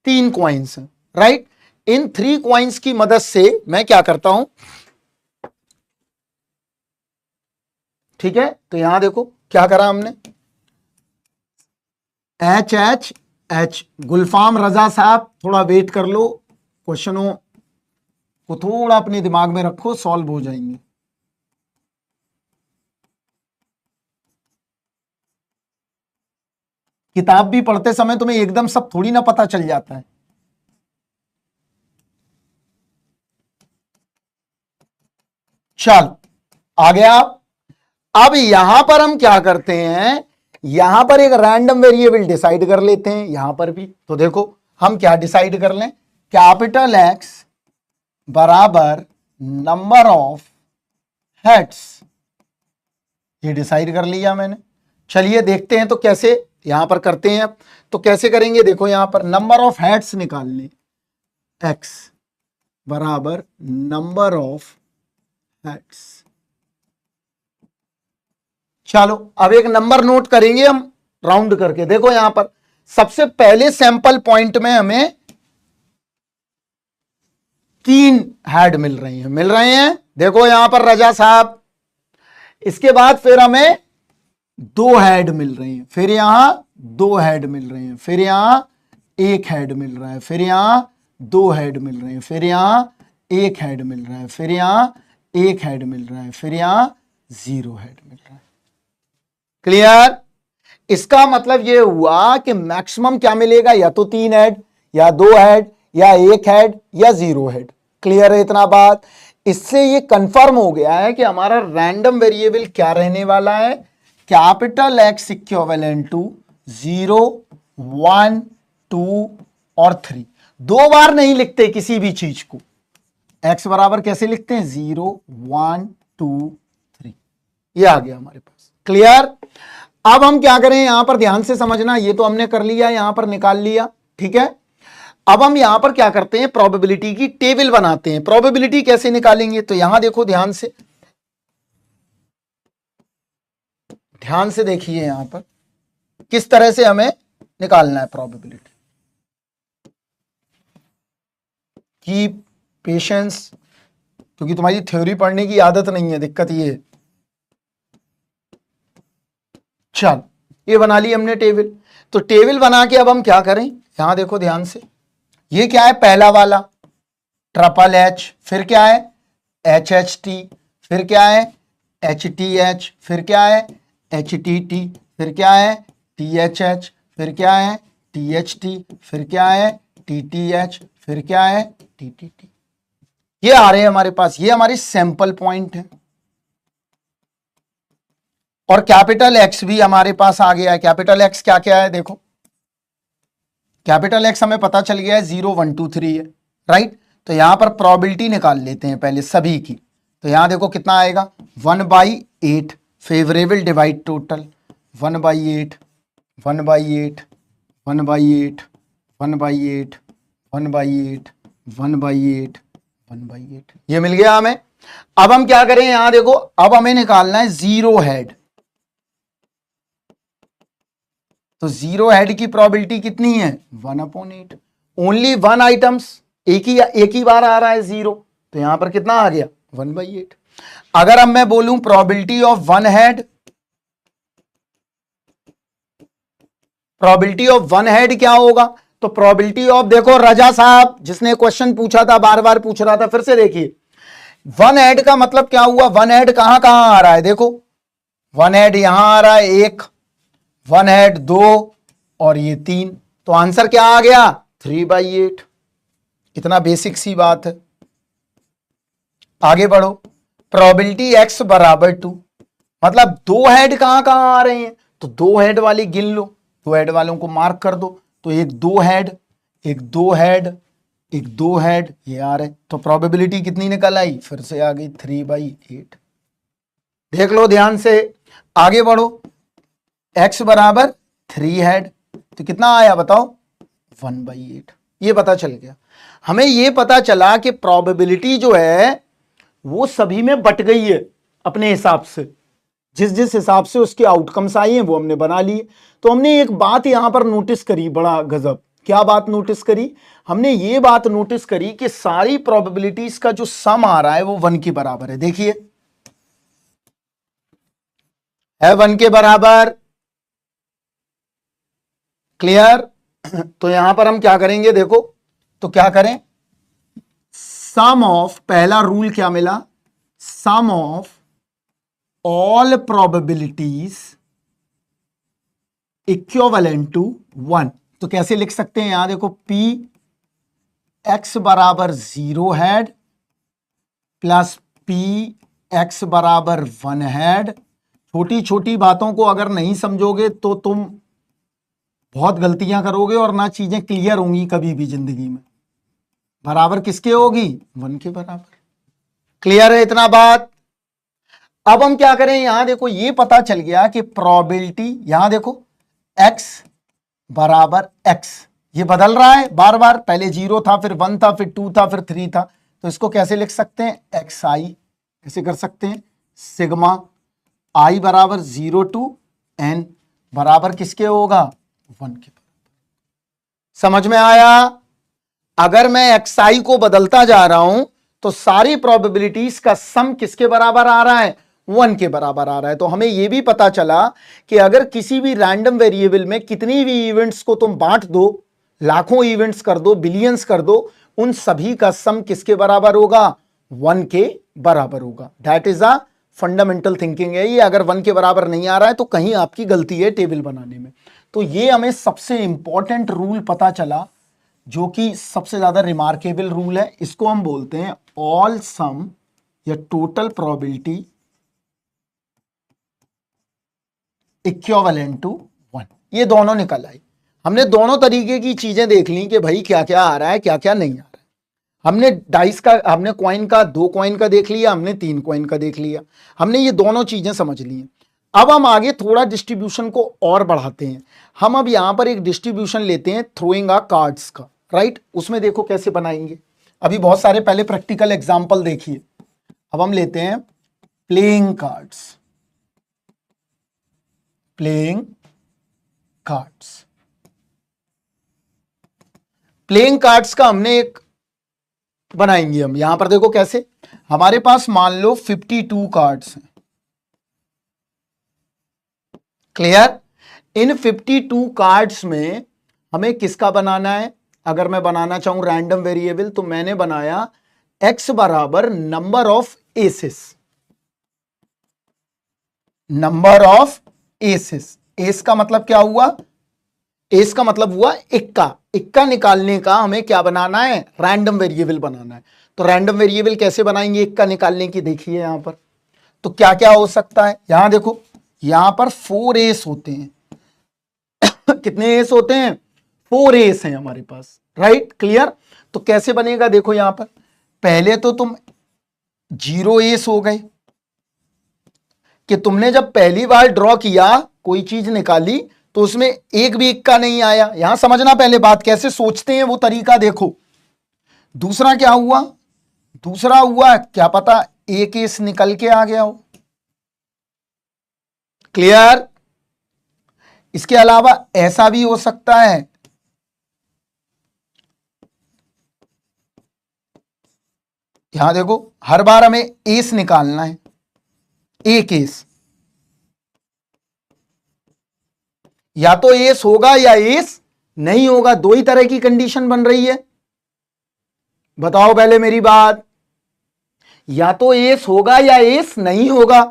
3 कॉइन्स हैं, राइट। इन 3 कॉइन्स की मदद से मैं क्या करता हूं, ठीक है। तो यहां देखो क्या करा हमने, एच एच एच। गुलफाम रजा साहब थोड़ा वेट कर लो, क्वेश्चनों को थोड़ा अपने दिमाग में रखो, सॉल्व हो जाएंगे। किताब भी पढ़ते समय तुम्हें एकदम सब थोड़ी ना पता चल जाता है। चल आ गया। अब यहां पर हम क्या करते हैं, यहां पर एक रैंडम वेरिएबल डिसाइड कर लेते हैं, यहां पर भी। तो देखो हम क्या डिसाइड कर लें, कैपिटल एक्स बराबर नंबर ऑफ हेड्स, ये डिसाइड कर लिया मैंने। चलिए देखते हैं तो कैसे यहां पर करते हैं। अब तो कैसे करेंगे, देखो यहां पर नंबर ऑफ हेड्स निकालने, एक्स बराबर नंबर ऑफ हेड्स। चलो अब एक नंबर नोट करेंगे हम राउंड करके। देखो यहां पर सबसे पहले सैंपल पॉइंट में हमें 3 हेड मिल रहे हैं, देखो यहां पर रजा साहब। इसके बाद फिर हमें 2 हेड मिल रहे हैं, फिर यहां 2 हेड मिल रहे हैं, फिर यहां 1 हेड मिल रहा है, फिर यहां 2 हेड मिल रहे हैं, फिर यहां 1 हेड मिल रहा है, फिर यहां 1 हेड मिल रहा है, फिर यहां 0 हेड मिल रहा है। क्लियर? इसका मतलब यह हुआ कि मैक्सिमम क्या मिलेगा, या तो 3 हेड, या 2 हेड, या 1 हेड, या 0 हेड। क्लियर है इतना बात? इससे ये कंफर्म हो गया है कि हमारा रैंडम वेरिएबल क्या रहने वाला है, कैपिटल एक्स इक्विवेलेंट टू 0, 1, 2 और 3। 2 बार नहीं लिखते किसी भी चीज को। एक्स बराबर कैसे लिखते हैं, 0, 1, 2, 3, ये आ गया हमारे पास। क्लियर? अब हम क्या करें, यहां पर ध्यान से समझना, ये तो हमने कर लिया, यहां पर निकाल लिया, ठीक है। अब हम यहां पर क्या करते हैं, प्रोबेबिलिटी की टेबल बनाते हैं। प्रोबेबिलिटी कैसे निकालेंगे, तो यहां देखो ध्यान से देखिए यहां पर किस तरह से हमें निकालना है प्रोबेबिलिटी की। पेशेंस, क्योंकि तुम्हारी थ्योरी पढ़ने की आदत नहीं है, दिक्कत ये है। चल ये बना ली हमने टेबल। तो टेबल बना के अब हम क्या करें, यहां देखो ध्यान से, ये क्या है, पहला वाला ट्रिपल एच, फिर क्या है एच एच टी, फिर क्या है एच टी एच, फिर क्या है एच टी टी, फिर क्या है टी एच एच, फिर क्या है टी एच टी, फिर क्या है टी टी एच, फिर क्या है टी टी टी। ये आ रहे हैं हमारे पास, ये हमारी सैंपल पॉइंट है। और कैपिटल एक्स भी हमारे पास आ गया है। कैपिटल एक्स क्या क्या है, देखो कैपिटल एक्स हमें पता चल गया है 0, 1, 2, 3 है, राइट। तो यहां पर प्रोबेबिलिटी निकाल लेते हैं पहले सभी की। तो यहां देखो कितना आएगा, 1/8 फेवरेबल डिवाइड टोटल, 1/8 1/8, 1/8, 1/8, 1/8, 1/8, 1/8, ये मिल गया हमें। अब हम क्या करें, यहां देखो, अब हमें निकालना है जीरो हेड। तो जीरो हेड की प्रोबेबिलिटी कितनी है, 1/8। ओनली वन आइटम्स, एक ही बार आ रहा है जीरो, तो यहां पर कितना आ गया, 1/8। अगर अब मैं बोलूं probability of one head, probability of one head क्या होगा, तो प्रोबेबिलिटी ऑफ, देखो रजा साहब जिसने क्वेश्चन पूछा था, बार बार पूछ रहा था, फिर से देखिए, वन हेड का मतलब क्या हुआ, वन हेड कहां कहां आ रहा है, देखो वन हेड यहां आ रहा है एक, वन हेड दो, और ये तीन, तो आंसर क्या आ गया, 3/8। इतना बेसिक सी बात है। आगे बढ़ो, प्रोबेबिलिटी x बराबर 2, मतलब दो हेड कहां कहां आ रहे हैं, तो दो हेड वाले गिन लो, दो हेड वालों को मार्क कर दो, तो एक दो हेड, एक दो हेड, एक दो हेड, ये आ रहे, तो प्रोबेबिलिटी कितनी निकल आई, फिर से आ गई 3/8। देख लो ध्यान से, आगे बढ़ो, x बराबर 3 हेड, तो कितना आया बताओ, 1/8। ये पता चल गया हमें, ये पता चला कि प्रोबेबिलिटी जो है वो सभी में बट गई है अपने हिसाब से, जिस जिस हिसाब से उसके आउटकम्स आई हैं वो हमने बना लिए। तो हमने एक बात यहां पर नोटिस करी, बड़ा गजब, क्या बात नोटिस करी, हमने ये बात नोटिस करी कि सारी प्रोबेबिलिटीज का जो सम आ रहा है वो 1 के बराबर है। देखिए है 1 के बराबर, क्लियर। तो यहां पर हम क्या करेंगे, देखो तो क्या करें, सम ऑफ, पहला रूल क्या मिला, sum of all probabilities equivalent to 1। तो कैसे लिख सकते हैं, यहां देखो, P x बराबर 0 हेड प्लस P x बराबर 1 हेड। छोटी छोटी बातों को अगर नहीं समझोगे तो तुम बहुत गलतियां करोगे और ना चीजें क्लियर होंगी कभी भी जिंदगी में। बराबर किसके होगी, 1 के बराबर। क्लियर है इतना बात। अब हम क्या करें, यहां देखो, ये पता चल गया कि प्रोबेबिलिटी, यहां देखो x बराबर x, ये बदल रहा है बार बार, पहले 0 था, फिर 1 था, फिर 2 था, फिर 3 था, तो इसको कैसे लिख सकते हैं, xi, कैसे कर सकते हैं, सिग्मा i बराबर 0 to n बराबर किसके होगा, 1 के बराबर। समझ में आया। अगर मैं xi को बदलता जा रहा हूं तो सारी प्रोबेबिलिटीज का सम किसके बराबर आ रहा है, 1 के बराबर आ रहा है। तो हमें यह भी पता चला कि अगर किसी भी रैंडम वेरिएबल में कितनी भी इवेंट्स को तुम बांट दो, लाखों इवेंट्स कर दो, बिलियंस कर दो, उन सभी का सम किसके बराबर होगा, 1 के बराबर होगा। That is a fundamental thinking है ये। अगर 1 के बराबर नहीं आ रहा है तो कहीं आपकी गलती है टेबल बनाने में। तो ये हमें सबसे इंपॉर्टेंट रूल पता चला, जो कि सबसे ज्यादा रिमार्केबल रूल है। इसको हम बोलते हैं ऑल सम या टोटल प्रोबेबिलिटी इक्विवेलेंट टू 1। ये दोनों निकल आई। हमने दोनों तरीके की चीजें देख ली कि भाई क्या क्या आ रहा है, क्या क्या नहीं आ रहा है। हमने डाइस का, हमने कॉइन का, 2 कॉइन का देख लिया, हमने 3 कॉइन का देख लिया, हमने ये दोनों चीजें समझ ली हैं। अब हम आगे थोड़ा डिस्ट्रीब्यूशन को और बढ़ाते हैं। हम अब यहां पर एक डिस्ट्रीब्यूशन लेते हैं थ्रोइंग अ कार्ड्स का, राइट। उसमें देखो कैसे बनाएंगे, अभी बहुत सारे पहले प्रैक्टिकल एग्जाम्पल देखिए। अब हम लेते हैं playing cards, playing cards. Playing cards का हमने एक बनाएंगे हम। यहां पर देखो कैसे, हमारे पास मान लो 52 कार्ड्स हैं, क्लियर। इन 52 कार्ड्स में हमें किसका बनाना है, अगर मैं बनाना चाहूं रैंडम वेरिएबल, तो मैंने बनाया x बराबर number of aces, number of aces. Ace का मतलब क्या हुआ, एस का मतलब हुआ इक्का। इक्का निकालने का हमें क्या बनाना है, रैंडम वेरिएबल बनाना है। तो रैंडम वेरिएबल कैसे बनाएंगे इक्का निकालने की, देखिए यहां पर तो क्या क्या हो सकता है। यहां देखो, यहां पर 4 एस होते हैं। कितने एस होते हैं, 4 एस हैं हमारे पास, राइट, क्लियर। तो कैसे बनेगा, देखो यहां पर पहले तो तुम 0 एस हो गए कि तुमने जब पहली बार ड्रॉ किया, कोई चीज निकाली, तो उसमें एक भी इक्का नहीं आया। यहां समझना पहले बात, कैसे सोचते हैं वो तरीका देखो। दूसरा क्या हुआ, दूसरा हुआ क्या पता एक एस निकल के आ गया हो। क्लियर। इसके अलावा ऐसा भी हो सकता है, यहां देखो हर बार हमें एस निकालना है, एक एस, या तो एस होगा या एस नहीं होगा, दो ही तरह की कंडीशन बन रही है। बताओ पहले मेरी बात, या तो एस होगा या एस नहीं होगा।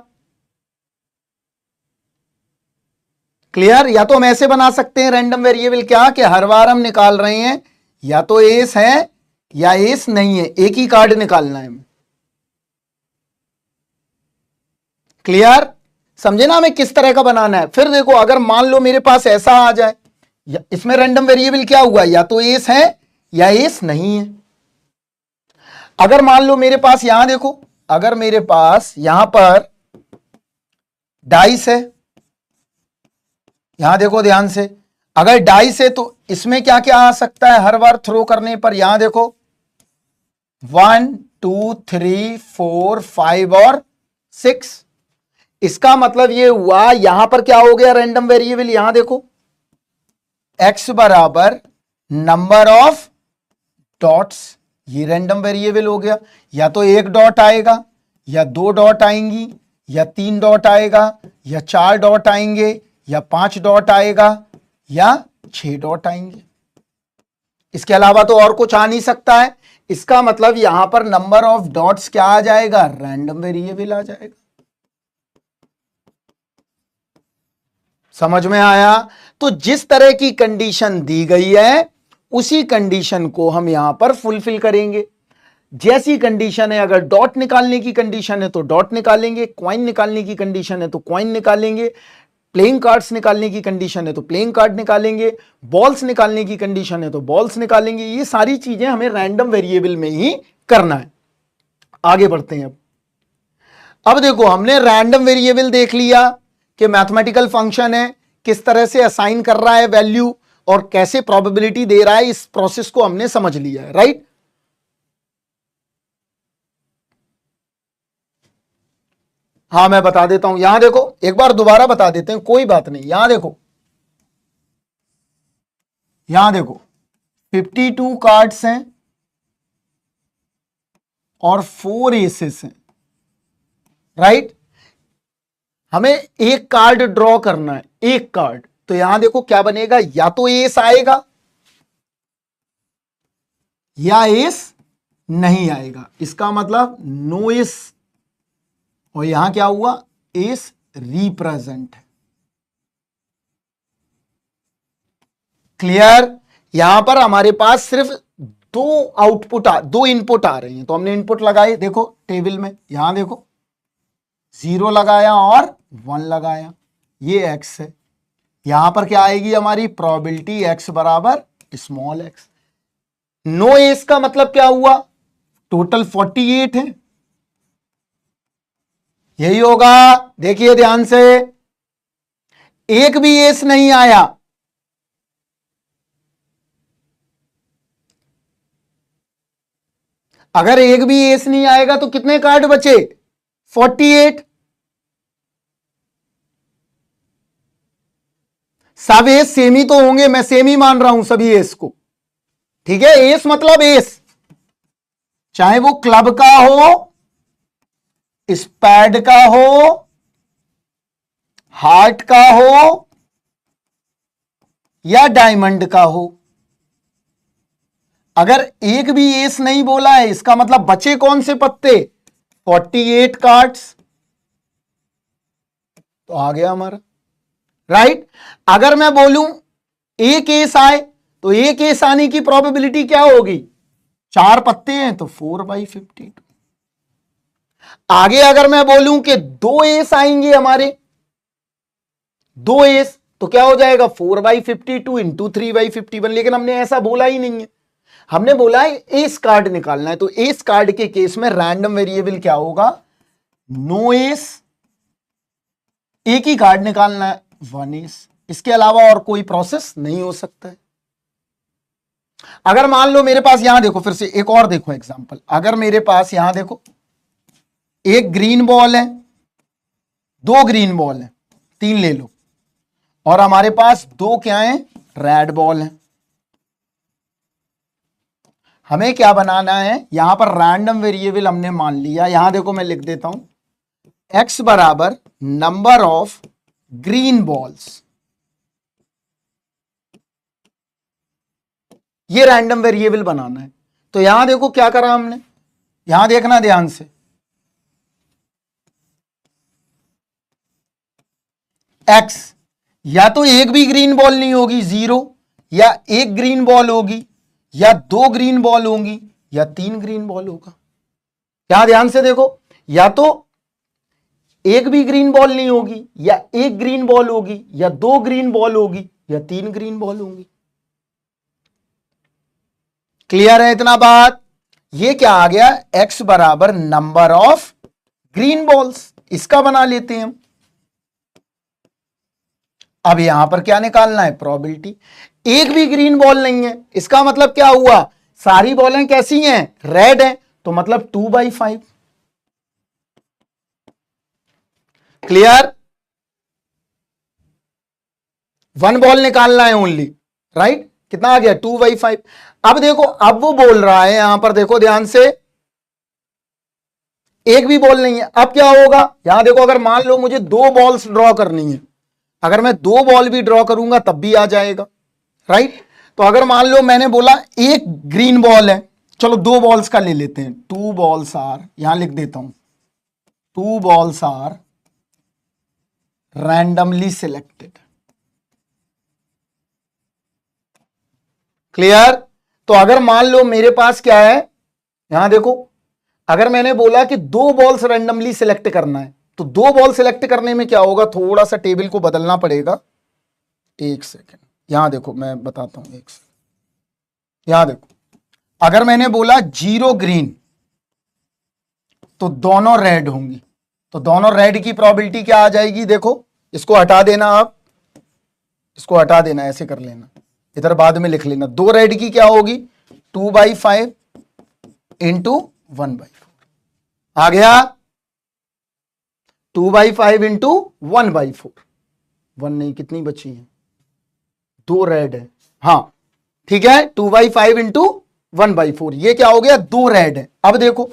क्लियर। या तो हम ऐसे बना सकते हैं रैंडम वेरिएबल क्या, कि हर बार हम निकाल रहे हैं या तो एस है या एस नहीं है, एक ही कार्ड निकालना है हमें। क्लियर। समझे ना हमें किस तरह का बनाना है। फिर देखो अगर मान लो मेरे पास ऐसा आ जाए, इसमें रैंडम वेरिएबल क्या हुआ, या तो एस है या एस नहीं है। अगर मान लो मेरे पास यहां देखो, अगर मेरे पास यहां पर डाइस है, यहां देखो ध्यान से, अगर डाइस है तो इसमें क्या क्या आ सकता है हर बार थ्रो करने पर। यहां देखो 1 2 3 4 5 और 6। इसका मतलब ये हुआ यहां पर क्या हो गया रैंडम वेरिएबल, यहां देखो x बराबर नंबर ऑफ डॉट्स, ये रैंडम वेरिएबल हो गया। या तो एक डॉट आएगा, या दो डॉट आएंगी, या तीन डॉट आएगा, या चार डॉट आएंगे, या 5 डॉट आएगा, या 6 डॉट आएंगे। इसके अलावा तो और कुछ आ नहीं सकता है। इसका मतलब यहां पर नंबर ऑफ डॉट्स क्या आ जाएगा, रैंडम वेरिएबल आ जाएगा। समझ में आया। तो जिस तरह की कंडीशन दी गई है उसी कंडीशन को हम यहां पर फुलफिल करेंगे। जैसी कंडीशन है, अगर डॉट निकालने की कंडीशन है तो डॉट निकालेंगे, कॉइन निकालने की कंडीशन है तो कॉइन निकालेंगे, प्लेइंग कार्ड्स निकालने की कंडीशन है तो प्लेइंग कार्ड निकालेंगे, बॉल्स निकालने की कंडीशन है तो बॉल्स निकालेंगे। ये सारी चीजें हमें रैंडम वेरिएबल में ही करना है। आगे बढ़ते हैं। अब देखो हमने रैंडम वेरिएबल देख लिया कि मैथमेटिकल फंक्शन है, किस तरह से असाइन कर रहा है वैल्यू और कैसे प्रोबेबिलिटी दे रहा है, इस प्रोसेस को हमने समझ लिया है। राइट। हाँ मैं बता देता हूं, यहां देखो एक बार दोबारा बता देते हैं, कोई बात नहीं। यहां देखो, यहां देखो 52 कार्ड्स हैं और 4 एसेस हैं। राइट। हमें एक कार्ड ड्रॉ करना है, एक कार्ड। तो यहां देखो क्या बनेगा, या तो एस आएगा या एस नहीं आएगा। इसका मतलब नो एस, और यहां क्या हुआ, एस रिप्रेजेंट है। क्लियर। यहां पर हमारे पास सिर्फ दो इनपुट आ रहे हैं, तो हमने इनपुट लगाए, देखो टेबल में, यहां देखो 0 लगाया और 1 लगाया, ये x है। यहां पर क्या आएगी हमारी प्रोबेबिलिटी, x बराबर स्मॉल x। नो एस का मतलब क्या हुआ, टोटल 48 है, यही होगा। देखिए ध्यान से, एक भी एस नहीं आया, अगर एक भी एस नहीं आएगा तो कितने कार्ड बचे, 48। सब एस सेम ही तो होंगे, मैं सेम ही मान रहा हूं सभी एस को। ठीक है, एस मतलब एस, चाहे वो क्लब का हो, स्पैड का हो, हार्ट का हो, या डायमंड का हो। अगर एक भी एस नहीं बोला है, इसका मतलब बचे कौन से पत्ते, 48 कार्ड्स, तो आ गया हमारा। राइट। अगर मैं बोलूं एक एस आए, तो एक एस आने की प्रोबेबिलिटी क्या होगी, 4 पत्ते हैं तो 4/52। आगे अगर मैं बोलूं कि 2 एस आएंगे हमारे, 2 एस, तो क्या हो जाएगा 4/52 इंटू 3/51। लेकिन हमने ऐसा बोला ही नहीं है, हमने बोला है एस कार्ड निकालना है। तो एस कार्ड के केस में रैंडम वेरिएबल क्या होगा, नो एस, एक ही कार्ड निकालना है, 1 एस। इसके अलावा और कोई प्रोसेस नहीं हो सकता है। अगर मान लो मेरे पास यहां देखो, फिर से एक और देखो एग्जांपल, अगर मेरे पास यहां देखो एक ग्रीन बॉल है, दो ग्रीन बॉल है, तीन ले लो, और हमारे पास दो क्या है, रेड बॉल है। हमें क्या बनाना है, यहां पर रैंडम वेरिएबल हमने मान लिया, यहां देखो मैं लिख देता हूं x बराबर नंबर ऑफ ग्रीन बॉल्स, ये रैंडम वेरिएबल बनाना है। तो यहां देखो क्या करा हमने, यहां देखना ध्यान से, x या तो एक भी ग्रीन बॉल नहीं होगी 0, या एक ग्रीन बॉल होगी, या दो ग्रीन बॉल होंगी, या तीन ग्रीन बॉल होगा। यहां ध्यान से देखो, या तो एक भी ग्रीन बॉल नहीं होगी, या एक ग्रीन बॉल होगी, या दो ग्रीन बॉल होगी, या तीन ग्रीन बॉल होंगी। क्लियर है इतना बात? ये क्या आ गया, x बराबर नंबर ऑफ ग्रीन बॉल्स, इसका बना लेते हैं हम। अब यहां पर क्या निकालना है, प्रोबेबिलिटी। एक भी ग्रीन बॉल नहीं है, इसका मतलब क्या हुआ, सारी बॉलें कैसी हैं, रेड हैं, तो मतलब 2/5। क्लियर? 1 बॉल निकालना है ओनली, राइट? कितना आ गया, 2/5। अब देखो, अब वो बोल रहा है यहां पर, देखो ध्यान से, एक भी बॉल नहीं है। अब क्या होगा, यहां देखो, अगर मान लो मुझे दो बॉल्स ड्रॉ करनी है, अगर मैं दो बॉल भी ड्रॉ करूंगा तब भी आ जाएगा, राइट? तो अगर मान लो मैंने बोला एक ग्रीन बॉल है, चलो दो बॉल्स का ले लेते हैं, 2 बॉल्स आर, यहां लिख देता हूं 2 balls are randomly selected. Clear? तो अगर मान लो मेरे पास क्या है, यहां देखो, अगर मैंने बोला कि दो बॉल्स रैंडमली सिलेक्ट करना है, तो दो बॉल सिलेक्ट करने में क्या होगा, थोड़ा सा टेबल को बदलना पड़ेगा। एक सेकेंड, यहां देखो मैं बताता हूं, एक सेकेंड, यहां देखो, अगर मैंने बोला 0 ग्रीन, तो दोनों रेड होंगी, तो दोनों रेड की प्रोबेबिलिटी क्या आ जाएगी, देखो, इसको हटा देना, आप इसको हटा देना, ऐसे कर लेना, इधर बाद में लिख लेना, दो रेड की क्या होगी, 2/5 इंटू 1/4 आ गया, 2/5 इंटू 1/4, 1 नहीं, कितनी बची है, दो रेड है, हाँ ठीक है, 2/5 इंटू 1/4, ये क्या हो गया, दो रेड है। अब देखो,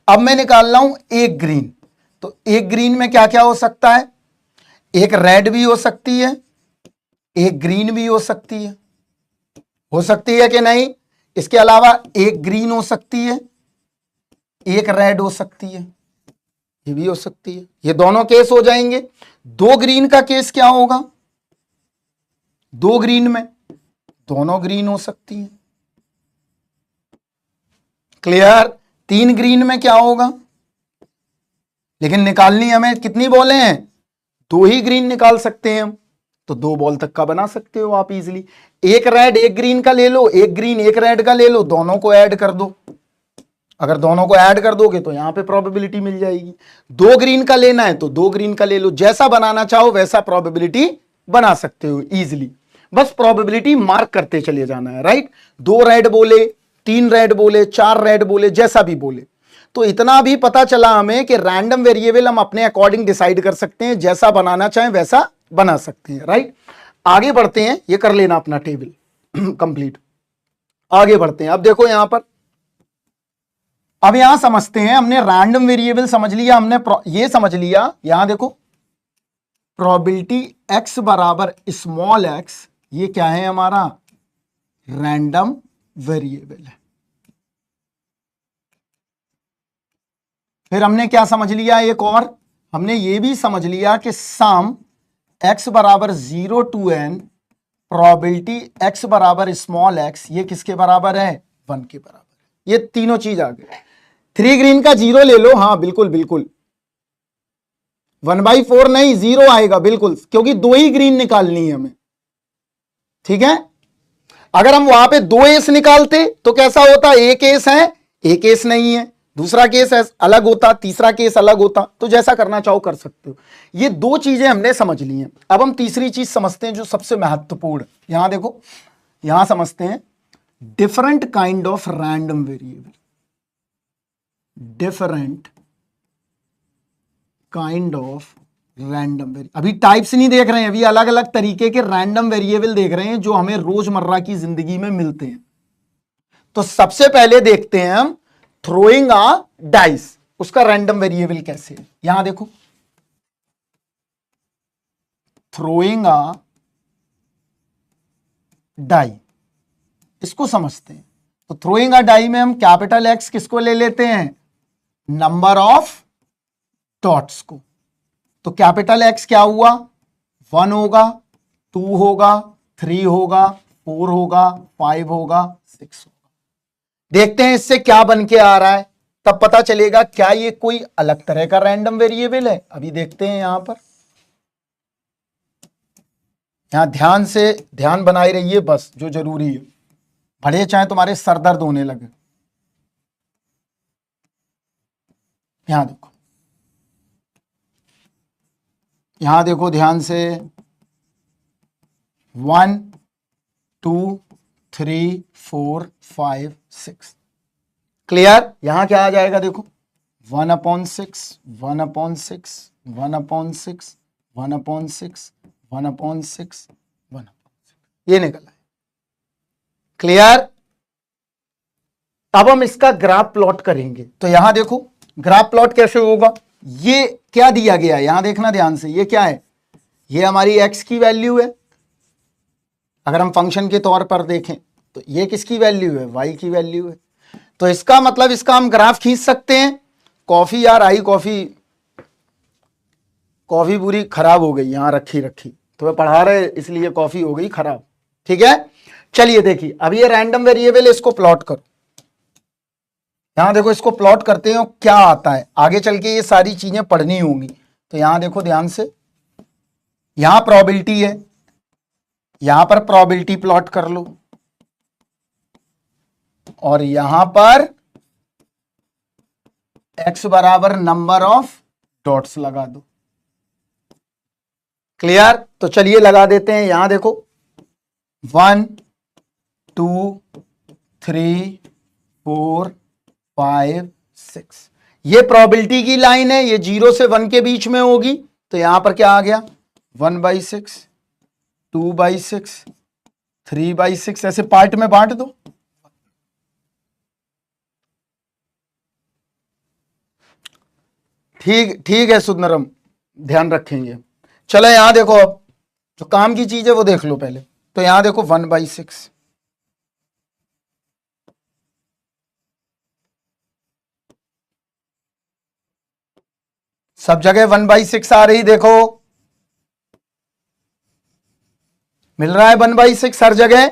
अब मैं निकाल रहा हूं एक ग्रीन, तो एक ग्रीन में क्या क्या हो सकता है, एक रेड भी हो सकती है, एक ग्रीन भी हो सकती है कि नहीं? इसके अलावा एक ग्रीन हो सकती है, एक रेड हो सकती है, ये भी हो सकती है, ये दोनों केस हो जाएंगे। दो ग्रीन का केस क्या होगा, दो ग्रीन में दोनों ग्रीन हो सकती है। क्लियर? तीन ग्रीन में क्या होगा, लेकिन निकालनी हमें कितनी बॉलें हैं, दो ही ग्रीन निकाल सकते हैं हम, तो दो बॉल तक का बना सकते हो आप इजीली। एक रेड एक ग्रीन का ले लो, एक ग्रीन एक रेड का ले लो, दोनों को ऐड कर दो। अगर दोनों को ऐड कर दोगे तो यहां पे प्रोबेबिलिटी मिल जाएगी। दो ग्रीन का लेना है तो दो ग्रीन का ले लो, जैसा बनाना चाहो वैसा प्रोबेबिलिटी बना सकते हो इजीली, बस प्रोबेबिलिटी मार्क करते चले जाना है, राइट? दो रेड बोले, तीन रेड बोले, चार रेड बोले, जैसा भी बोले। तो इतना भी पता चला हमें कि रैंडम वेरिएबल हम अपने अकॉर्डिंग डिसाइड कर सकते हैं, जैसा बनाना चाहें वैसा बना सकते हैं, राइट? आगे बढ़ते हैं, ये कर लेना अपना टेबल कंप्लीट। आगे बढ़ते हैं, अब देखो यहां पर, अब यहां समझते हैं, हमने रैंडम वेरिएबल समझ लिया, हमने ये समझ लिया, यहां देखो प्रोबेबिलिटी x बराबर स्मॉल x, ये क्या है हमारा, रैंडम वेरिएबल है। फिर हमने क्या समझ लिया, एक और हमने ये भी समझ लिया कि सम x बराबर 0 to n, प्रोबेबिलिटी x बराबर स्मॉल x, ये किसके बराबर है, 1 के बराबर है। ये तीनों चीज आ गई। 3 ग्रीन का 0 ले लो, हाँ बिल्कुल बिल्कुल, 1/4 नहीं, 0 आएगा बिल्कुल, क्योंकि दो ही ग्रीन निकालनी है हमें, ठीक है? अगर हम वहां पे दो एस निकालते तो कैसा होता, एक एस है एक एस नहीं है, दूसरा केस अलग होता, तीसरा केस अलग होता। तो जैसा करना चाहो कर सकते हो। ये दो चीजें हमने समझ ली हैं। अब हम तीसरी चीज समझते हैं जो सबसे महत्वपूर्ण। यहां देखो, यहां समझते हैं different kind of random variable. Different kind of random variable. अभी टाइप्स नहीं देख रहे हैं, अभी अलग अलग तरीके के रैंडम वेरिएबल देख रहे हैं जो हमें रोजमर्रा की जिंदगी में मिलते हैं। तो सबसे पहले देखते हैं हम थ्रोइंग अ डाइस, उसका रैंडम वेरिएबल कैसे है। यहां देखो, थ्रोइंग अ डाई, इसको समझते हैं। तो थ्रोइंग अ डाई में हम कैपिटल एक्स किसको ले लेते हैं, नंबर ऑफ डॉट्स को। तो कैपिटल एक्स क्या हुआ, 1 होगा, 2 होगा, 3 होगा, 4 होगा, 5 होगा, 6 होगा। देखते हैं इससे क्या बन के आ रहा है, तब पता चलेगा क्या ये कोई अलग तरह का रैंडम वेरिएबल है। अभी देखते हैं यहां पर, यहां ध्यान से ध्यान बनाए रहिए बस, जो जरूरी है, भले चाहे तुम्हारे सर दर्द होने लगे। यहां देखो, यहां देखो ध्यान से, 1 2 3 4 5 6। क्लियर। यहां क्या आ जाएगा देखो, 1/6 1/6 1/6 1/6 1/6 1/6, ये निकला है। क्लियर। अब हम इसका ग्राफ प्लॉट करेंगे। तो यहां देखो ग्राफ प्लॉट कैसे होगा, ये क्या दिया गया है, यहां देखना ध्यान से, ये क्या है, ये हमारी x की वैल्यू है। अगर हम फंक्शन के तौर पर देखें तो ये किसकी वैल्यू है, y की वैल्यू है। तो इसका मतलब इसका हम ग्राफ खींच सकते हैं। कॉफी यार आई, कॉफी पूरी खराब हो गई, यहां रखी तो मैं पढ़ा रहे इसलिए कॉफी हो गई खराब। ठीक है, चलिए देखिए, अब ये रैंडम वेरिएबल, इसको प्लॉट करो। यहां देखो, इसको प्लॉट करते हो क्या आता है, आगे चल के ये सारी चीजें पढ़नी होंगी। तो यहां देखो ध्यान से, यहां प्रोबेबिलिटी है, यहां पर प्रोबेबिलिटी प्लॉट कर लो, और यहां पर x बराबर नंबर ऑफ डॉट्स लगा दो। क्लियर। तो चलिए लगा देते हैं। यहां देखो 1 2 3 4 5 6, ये प्रोबेबिलिटी की लाइन है, ये 0 से 1 के बीच में होगी। तो यहां पर क्या आ गया, 1/6 2/6 3/6, ऐसे पार्ट में बांट दो। ठीक है सुंदरम, ध्यान रखेंगे। चलो यहां देखो, अब जो काम की चीज है वो देख लो पहले। तो यहां देखो 1/6, सब जगह 1/6 आ रही, देखो मिल रहा है 1/6 हर जगह।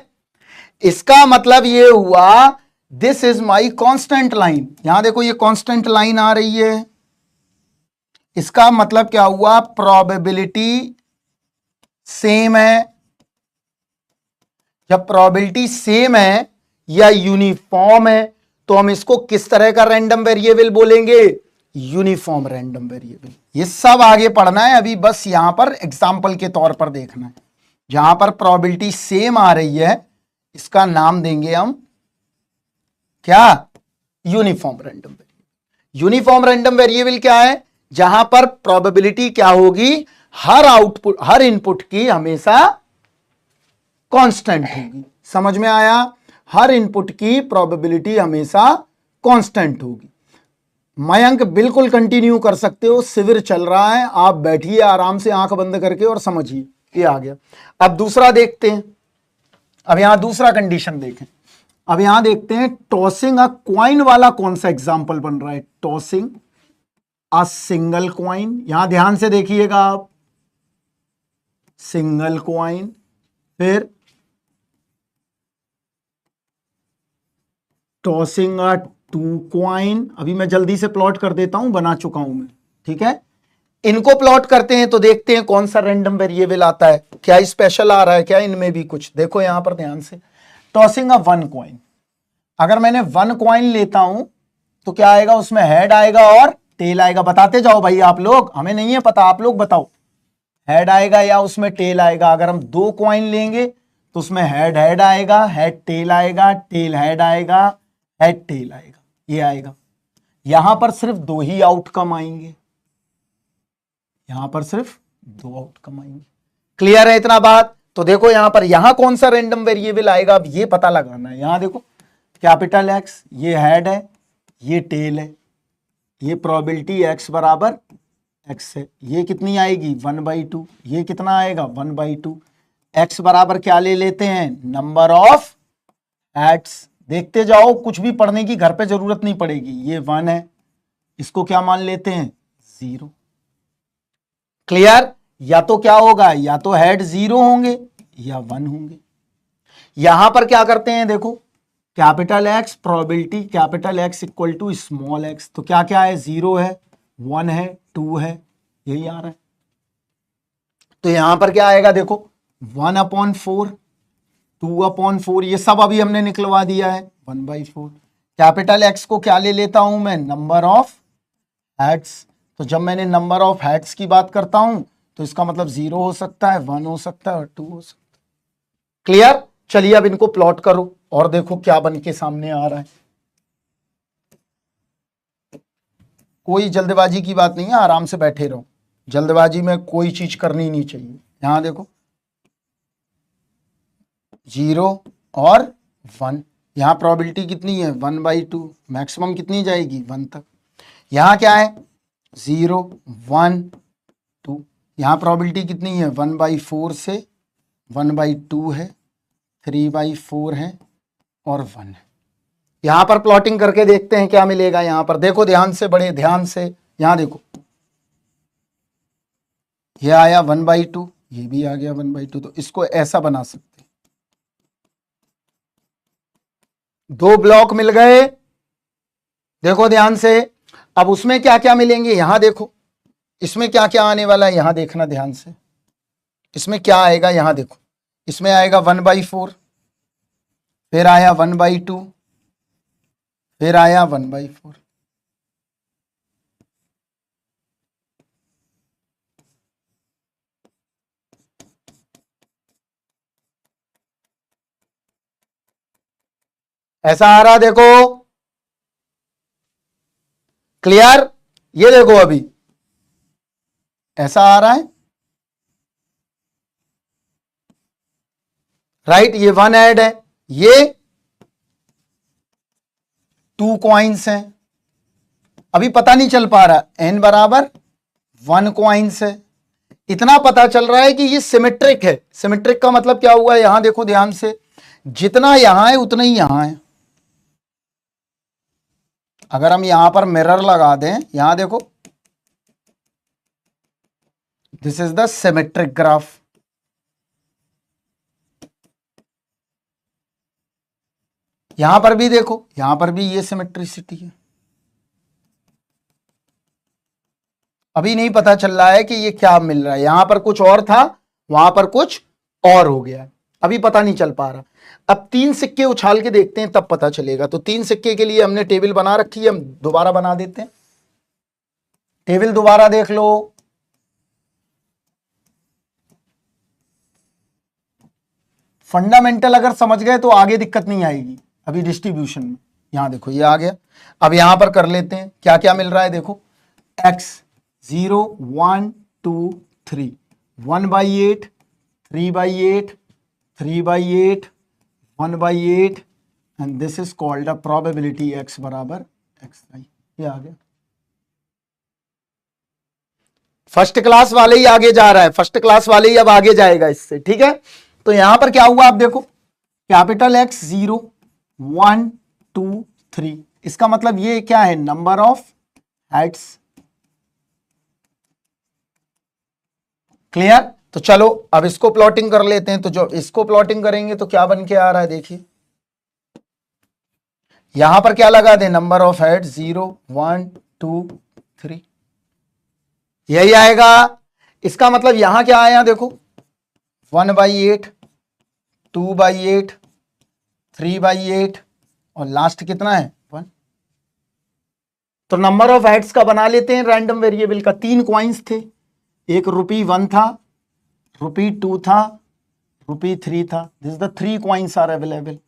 इसका मतलब ये हुआ this is my constant line. यहां देखो ये कांस्टेंट लाइन आ रही है, इसका मतलब क्या हुआ, प्रोबेबिलिटी सेम है। जब प्रोबेबिलिटी सेम है या यूनिफॉर्म है तो हम इसको किस तरह का रैंडम वेरिएबल बोलेंगे, यूनिफॉर्म रैंडम वेरिएबल। ये सब आगे पढ़ना है, अभी बस यहां पर एग्जांपल के तौर पर देखना है। जहां पर प्रोबेबिलिटी सेम आ रही है इसका नाम देंगे हम क्या, uniform random variable. Uniform random variable क्या है, जहां पर प्रोबेबिलिटी क्या होगी, हर आउटपुट हर इनपुट की हमेशा कांस्टेंट होगी। समझ में आया, हर इनपुट की प्रोबेबिलिटी हमेशा कांस्टेंट होगी। मयंक बिल्कुल कंटिन्यू कर सकते हो, शिविर चल रहा है, आप बैठिए आराम से आंख बंद करके और समझिए। ये आ गया। अब दूसरा देखते हैं। अब यहां दूसरा कंडीशन देखें। अब यहां देखते हैं टॉसिंग अ क्वाइन वाला कौन सा एग्जांपल बन रहा है, टॉसिंग अ सिंगल क्वाइन। यहां ध्यान से देखिएगा आप, सिंगल क्वाइन, फिर टॉसिंग अ 2 क्वाइन। अभी मैं जल्दी से प्लॉट कर देता हूं, बना चुका हूं मैं, ठीक है। इनको प्लॉट करते हैं तो देखते हैं कौन सा रैंडम वेरिएबल आता है, क्या स्पेशल आ रहा है क्या इनमें भी कुछ। देखो यहां पर ध्यान से, टॉसिंग अ 1 क्वाइन। अगर मैंने 1 क्वाइन लेता हूं तो क्या आएगा उसमें, हेड आएगा और टेल आएगा। बताते जाओ भाई आप लोग, हमें नहीं है पता, आप लोग बताओ हेड आएगा या उसमें टेल आएगा। अगर हम दो कॉइन लेंगे तो उसमें हेड हेड आएगा, हेड टेल आएगा, टेल हेड आएगा, हेड टेल आएगा, ये आएगा। यहां पर सिर्फ दो ही आउटकम आएंगे, यहां पर सिर्फ दो आउटकम आएंगे। क्लियर है इतना बात? तो देखो यहां पर, यहां कौन सा रैंडम वेरिएबल आएगा अब ये पता लगाना है। यहां देखो कैपिटल एक्स, ये हेड है, ये टेल है, ये प्रोबेबिलिटी एक्स बराबर एक्स है, ये कितनी आएगी 1/2, ये कितना आएगा 1/2। एक्स बराबर क्या ले लेते हैं, नंबर ऑफ हेड्स। देखते जाओ, कुछ भी पढ़ने की घर पे जरूरत नहीं पड़ेगी। ये 1 है, इसको क्या मान लेते हैं 0। क्लियर? या तो क्या होगा, या तो हेड 0 होंगे या 1 होंगे। यहां पर क्या करते हैं देखो, capital X probability capital X equal to small X, तो क्या क्या है, 0 है, 1 है, 2 है, यही आ रहा है। तो यहां पर क्या आएगा देखो, 1/4, 2/4, ये सब अभी हमने निकलवा दिया है, 1/4। कैपिटल एक्स को क्या ले लेता हूं मैं, नंबर ऑफ हेड्स। तो जब मैंने नंबर ऑफ हेड्स की बात करता हूं तो इसका मतलब 0 हो सकता है, 1 हो सकता है और 2 हो सकता है। क्लियर? चलिए अब इनको प्लॉट करो और देखो क्या बन के सामने आ रहा है। कोई जल्दबाजी की बात नहीं है, आराम से बैठे रहो, जल्दबाजी में कोई चीज करनी नहीं चाहिए। यहां देखो 0 और 1, यहां प्रोबेबिलिटी कितनी है 1/2, मैक्सिमम कितनी जाएगी 1 तक। यहां क्या है 0 1 2, यहां प्रोबेबिलिटी कितनी है 1/4 से 1/2 है, 3/4 है और 1 है। यहां पर प्लॉटिंग करके देखते हैं क्या मिलेगा। यहां पर देखो ध्यान से, बड़े ध्यान से, यहां देखो ये आया 1/2, ये भी आ गया 1/2, तो इसको ऐसा बना सकते हैं। दो ब्लॉक मिल गए, देखो ध्यान से। अब उसमें क्या क्या मिलेंगे, यहां देखो इसमें क्या क्या आने वाला है, यहां देखना ध्यान से। इसमें क्या आएगा, यहां देखो, इसमें आएगा 1/4, फिर आया 1/2, फिर आया 1/4। ऐसा आ रहा देखो, क्लियर? ये देखो अभी ऐसा आ रहा है, राइट? ये 1 ऐड है, ये 2 कॉइन्स हैं। अभी पता नहीं चल पा रहा, n बराबर 1 कॉइन्स है। इतना पता चल रहा है कि ये सिमेट्रिक है। सिमेट्रिक का मतलब क्या हुआ, यहां देखो ध्यान से, जितना यहां है उतना ही यहां है। अगर हम यहां पर मिरर लगा दें, यहां देखो, this is the symmetric graph. यहां पर भी देखो, यहां पर भी ये सिमेट्रिसिटी है। अभी नहीं पता चल रहा है कि ये क्या मिल रहा है, यहां पर कुछ और था, वहां पर कुछ और हो गया, अभी पता नहीं चल पा रहा। अब 3 सिक्के उछाल के देखते हैं तब पता चलेगा। तो 3 सिक्के के लिए हमने टेबल बना रखी है, हम दोबारा बना देते हैं। टेबल दोबारा देख लो, फंडामेंटल अगर समझ गए तो आगे दिक्कत नहीं आएगी। अभी डिस्ट्रीब्यूशन में यहां देखो ये आ गया। अब यहां पर कर लेते हैं क्या क्या मिल रहा है, देखो x 0 1 2 3, 1/8, 3/8, 3/8, 1/8 and this is called a probability x बराबर xi। ये आ गया। फर्स्ट क्लास वाले ही आगे जा रहा है, फर्स्ट क्लास वाले ही अब आगे जाएगा इससे, ठीक है? तो यहां पर क्या हुआ आप देखो, कैपिटल एक्स 0 1 2 3, इसका मतलब ये क्या है, नंबर ऑफ हेड्स। क्लियर? तो चलो अब इसको प्लॉटिंग कर लेते हैं। तो जो इसको प्लॉटिंग करेंगे तो क्या बन के आ रहा है, देखिए यहां पर क्या लगा दे, नंबर ऑफ हेड 0 1 2 3, यही आएगा। इसका मतलब यहां क्या आया देखो, 1/8, 2/8, 3/8 और लास्ट कितना है 1। तो नंबर ऑफ हेड्स का बना लेते हैं रैंडम वेरिएबल का। 3 कॉइन्स थे, एक ₹1 था, ₹2 था, ₹3 था। This the 3 coins are available.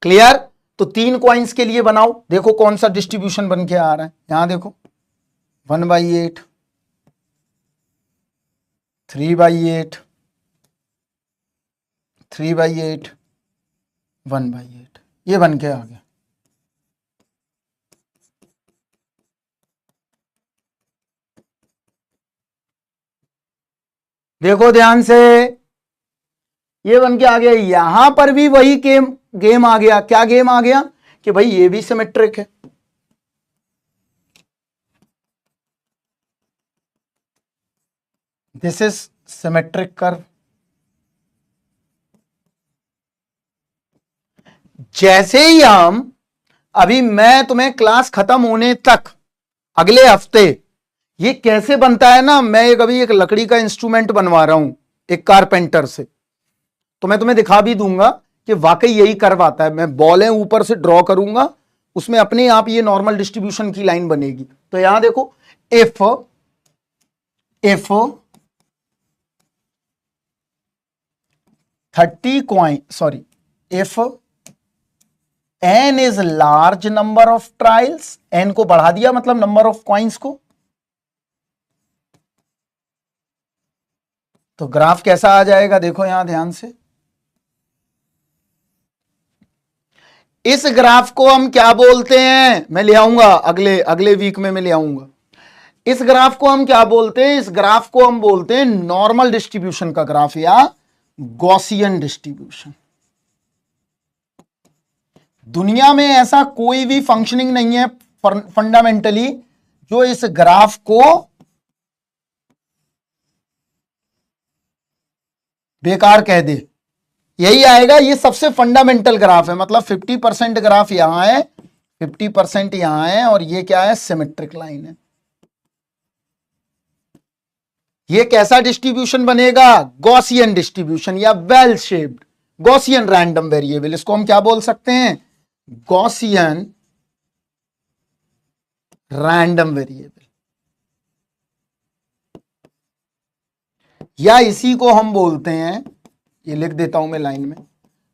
Clear? तो 3 कॉइन्स के लिए बनाओ, देखो कौन सा डिस्ट्रीब्यूशन बन के आ रहा है। यहां देखो 1/8, 3/8, 3/8, 1/8, ये बन के आ गया। देखो ध्यान से, ये बन के आ गया। यहां पर भी वही गेम आ गया। क्या गेम आ गया कि भाई ये भी सिमेट्रिक है, दिस इज सिमेट्रिक कर्व। जैसे ही हम, अभी मैं तुम्हें क्लास खत्म होने तक अगले हफ्ते, ये कैसे बनता है ना, मैं अभी एक लकड़ी का इंस्ट्रूमेंट बनवा रहा हूं एक कारपेंटर से, तो मैं तुम्हें दिखा भी दूंगा कि वाकई यही कर्व आता है। मैं बॉलें ऊपर से ड्रॉ करूंगा, उसमें अपने आप ये नॉर्मल डिस्ट्रीब्यूशन की लाइन बनेगी। तो यहां देखो, if 30 coin, sorry, if n is large number of trials, n को बढ़ा दिया मतलब नंबर ऑफ कॉइन्स को, तो ग्राफ कैसा आ जाएगा देखो यहां ध्यान से। इस ग्राफ को हम क्या बोलते हैं, मैं ले आऊंगा अगले अगले वीक में मैं ले आऊंगा। इस ग्राफ को हम क्या बोलते हैं, इस ग्राफ को हम बोलते हैं नॉर्मल डिस्ट्रीब्यूशन का ग्राफ या गॉसियन डिस्ट्रीब्यूशन। दुनिया में ऐसा कोई भी फंक्शनिंग नहीं है फंडामेंटली जो इस ग्राफ को बेकार कह दे। यही आएगा, ये सबसे फंडामेंटल ग्राफ है, मतलब 50% ग्राफ यहां है, 50% यहां है, और ये क्या है, सिमेट्रिक लाइन है। ये कैसा डिस्ट्रीब्यूशन बनेगा, गॉसियन डिस्ट्रीब्यूशन या well shaped Gaussian random variable. इसको हम क्या बोल सकते हैं, गॉसियन रैंडम वेरिएबल, या इसी को हम बोलते हैं, ये लिख देता हूं मैं लाइन में,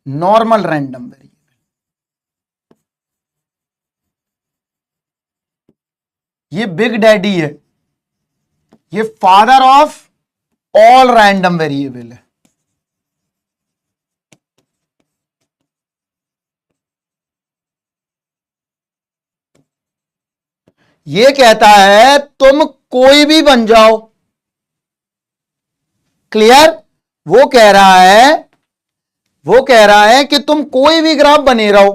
नॉर्मल रैंडम वेरिएबल। ये बिग डैडी है, ये father of all random variable है। ये कहता है तुम कोई भी बन जाओ। क्लियर? वो कह रहा है कि तुम कोई भी ग्राफ बने रहो,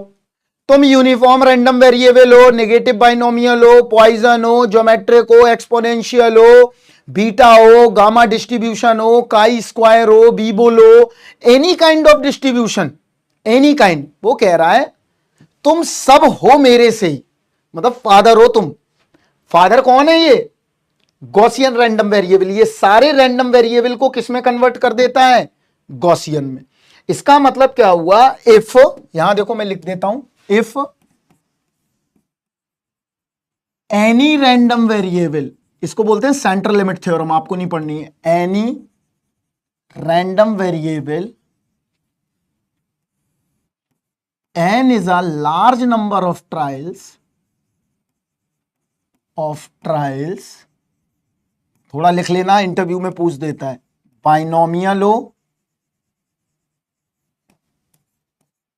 तुम यूनिफॉर्म रैंडम वेरिएबल हो, नेगेटिव बाइनोमियल हो, पॉइजन हो, ज्योमेट्रिक हो, एक्सपोनेंशियल हो, बीटा हो, गामा डिस्ट्रीब्यूशन हो, काई स्क्वायर हो, बीबोल हो, any kind of distribution, any kind. वो कह रहा है तुम सब हो मेरे से ही, मतलब फादर हो तुम। फादर कौन है, ये गॉसियन रैंडम वेरिएबल। ये सारे रैंडम वेरिएबल को किस में कन्वर्ट कर देता है, गॉसियन में। इसका मतलब क्या हुआ, इफ, यहां देखो मैं लिख देता हूं, इफ एनी रैंडम वेरिएबल, इसको बोलते हैं सेंट्रल लिमिट थ्योरम, आपको नहीं पढ़नी है। Any random variable n is a large number of trials, थोड़ा लिख लेना, इंटरव्यू में पूछ देता है। बाइनोमियल हो,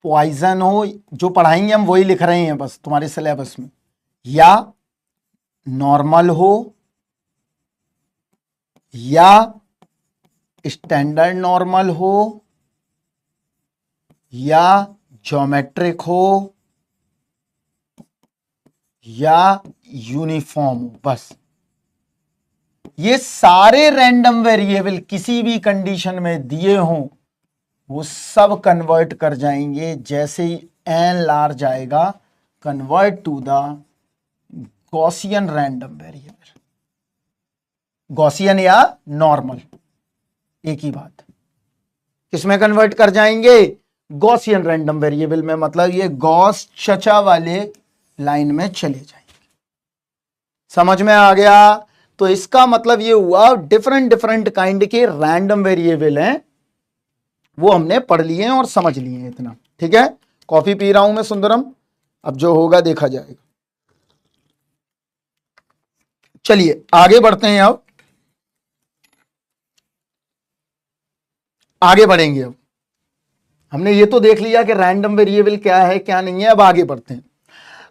पॉइजन हो, जो पढ़ाएंगे हम वही लिख रहे हैं बस तुम्हारे सिलेबस में, या नॉर्मल हो, या स्टैंडर्ड नॉर्मल हो, या ज्योमेट्रिक हो, या यूनिफॉर्म हो, बस। ये सारे रैंडम वेरिएबल किसी भी कंडीशन में दिए हों, वो सब कन्वर्ट कर जाएंगे जैसे ही n लार्ज आएगा, convert to the Gaussian random variable, Gaussian या नॉर्मल, एक ही बात। किसमें कन्वर्ट कर जाएंगे, गॉसियन रैंडम वेरिएबल में। मतलब ये गॉस चचा वाले लाइन में चले जाएंगे। समझ में आ गया? तो इसका मतलब ये हुआ डिफरेंट डिफरेंट काइंड के रैंडम वेरिएबल हैं, वो हमने पढ़ लिए हैं और समझ लिए हैं इतना। ठीक है, कॉफी पी रहा हूं मैं सुंदरम, अब जो होगा देखा जाएगा। चलिए आगे बढ़ते हैं, अब आगे बढ़ेंगे। अब हमने ये तो देख लिया कि रैंडम वेरिएबल क्या है क्या नहीं है, अब आगे बढ़ते हैं।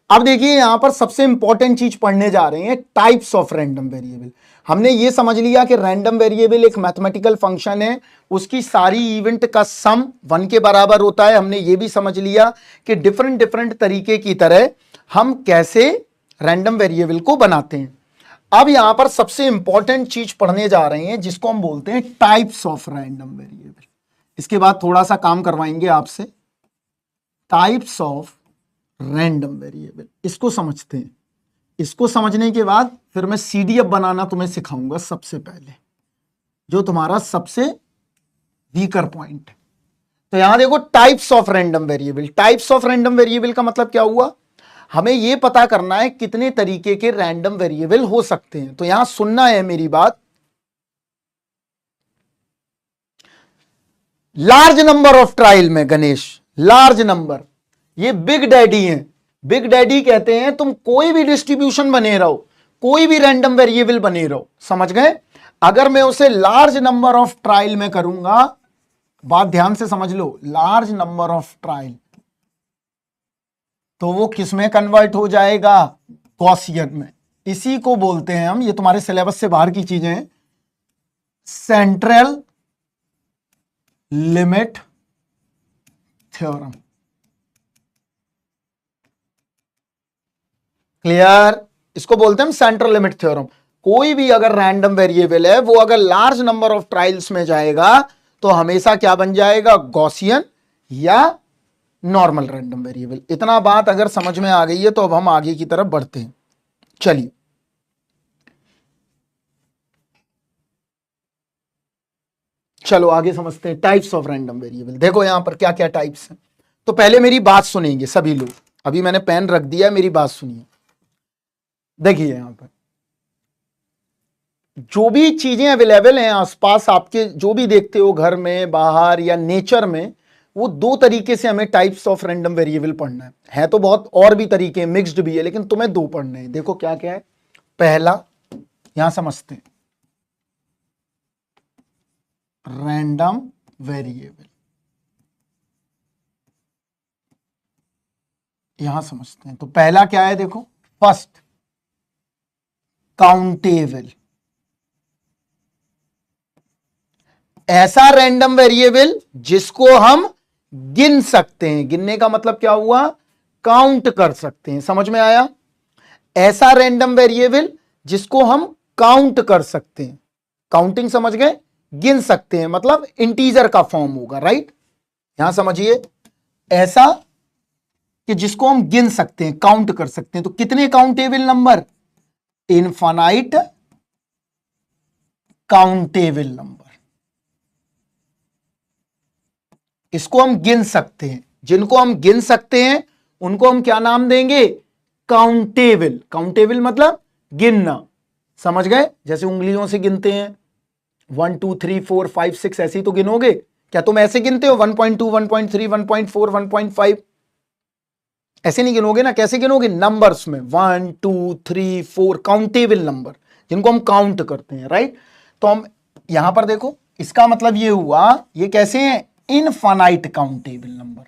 अब देखिए यहां पर सबसे इंपॉर्टेंट चीज पढ़ने जा रहे हैं, टाइप्स ऑफ रैंडम वेरिएबल। हमने ये समझ लिया कि रैंडम वेरिएबल एक मैथमेटिकल फंक्शन है, उसकी सारी इवेंट का सम 1 के बराबर होता है। हमने ये भी समझ लिया कि डिफरेंट डिफरेंट तरीके की तरह हम कैसे रैंडम वेरिएबल को बनाते हैं। अब यहां पर सबसे इंपॉर्टेंट चीज पढ़ने जा रहे हैं जिसको हम बोलते हैं टाइप्स ऑफ रैंडम वेरिएबल। इसके बाद थोड़ा सा काम करवाएंगे आपसे, टाइप्स ऑफ रैंडम वेरिएबल, इसको समझते हैं। इसको समझने के बाद फिर मैं सीडीएफ बनाना तुम्हें सिखाऊंगा सबसे पहले, जो तुम्हारा सबसे वीकर पॉइंट है। तो यहां देखो types of random variable. Types of random variable का मतलब क्या हुआ, हमें यह पता करना है कितने तरीके के रैंडम वेरिएबल हो सकते हैं। तो यहां सुनना है मेरी बात, लार्ज नंबर ऑफ ट्रायल में गणेश, लार्ज नंबर, ये बिग डैडी हैं। बिग डैडी कहते हैं तुम कोई भी डिस्ट्रीब्यूशन बने रहो, कोई भी रैंडम वेरिएबल बने रहो, समझ गए? अगर मैं उसे लार्ज नंबर ऑफ ट्रायल में करूंगा, बात ध्यान से समझ लो, लार्ज नंबर ऑफ ट्रायल, तो वो किस में कन्वर्ट हो जाएगा? गॉसियन में। इसी को बोलते हैं हम, ये तुम्हारे सिलेबस से बाहर की चीजें हैं, सेंट्रल लिमिट थ्योरम। क्लियर? इसको बोलते हैं हम सेंट्रल लिमिट थ्योरम। कोई भी अगर रैंडम वेरिएबल है, वो अगर लार्ज नंबर ऑफ ट्रायल्स में जाएगा तो हमेशा क्या बन जाएगा? गॉसियन या नॉर्मल रैंडम वेरिएबल। इतना बात अगर समझ में आ गई है तो अब हम आगे की तरफ बढ़ते हैं। चलिए चलो आगे समझते हैं टाइप्स ऑफ रैंडम वेरिएबल। देखो यहां पर क्या क्या टाइप्स हैं। तो पहले मेरी बात सुनेंगे सभी लोग, अभी मैंने पेन रख दिया, मेरी बात सुनिए। देखिए यहां पर जो भी चीजें अवेलेबल हैं आसपास आपके, जो भी देखते हो घर में, बाहर या नेचर में, वो दो तरीके से हमें टाइप्स ऑफ रैंडम वेरिएबल पढ़ना है तो बहुत और भी तरीके, मिक्स्ड भी है, लेकिन तुम्हें दो पढ़ने हैं। देखो क्या क्या है। पहला यहां समझते हैं, रैंडम वेरिएबल, यहां समझते हैं। तो पहला क्या है, देखो फर्स्ट काउंटेबल, ऐसा रैंडम वेरिएबल जिसको हम गिन सकते हैं। गिनने का मतलब क्या हुआ? काउंट कर सकते हैं। समझ में आया? ऐसा रैंडम वेरिएबल जिसको हम काउंट कर सकते हैं। काउंटिंग समझ गए? गिन सकते हैं मतलब इंटीजर का फॉर्म होगा, राइट? यहां समझिए, ऐसा कि जिसको हम गिन सकते हैं, काउंट कर सकते हैं। तो कितने countable number? Infinite countable number, इसको हम गिन सकते हैं। जिनको हम गिन सकते हैं उनको हम क्या नाम देंगे? काउंटेबल। काउंटेबल मतलब गिनना, समझ गए? जैसे उंगलियों से गिनते हैं 1 2 3 4 5 6, ऐसे ही तो गिनोगे। क्या तुम ऐसे गिनते हो 1.2 1.3 1.4 1.5? ऐसे नहीं गिनोगे ना। कैसे गिनोगे? नंबर्स में 1 2 3 4, काउंटेबल नंबर जिनको हम काउंट करते हैं, राइट? तो हम यहां पर देखो, इसका मतलब ये हुआ, ये कैसे हैं? Infinite countable number.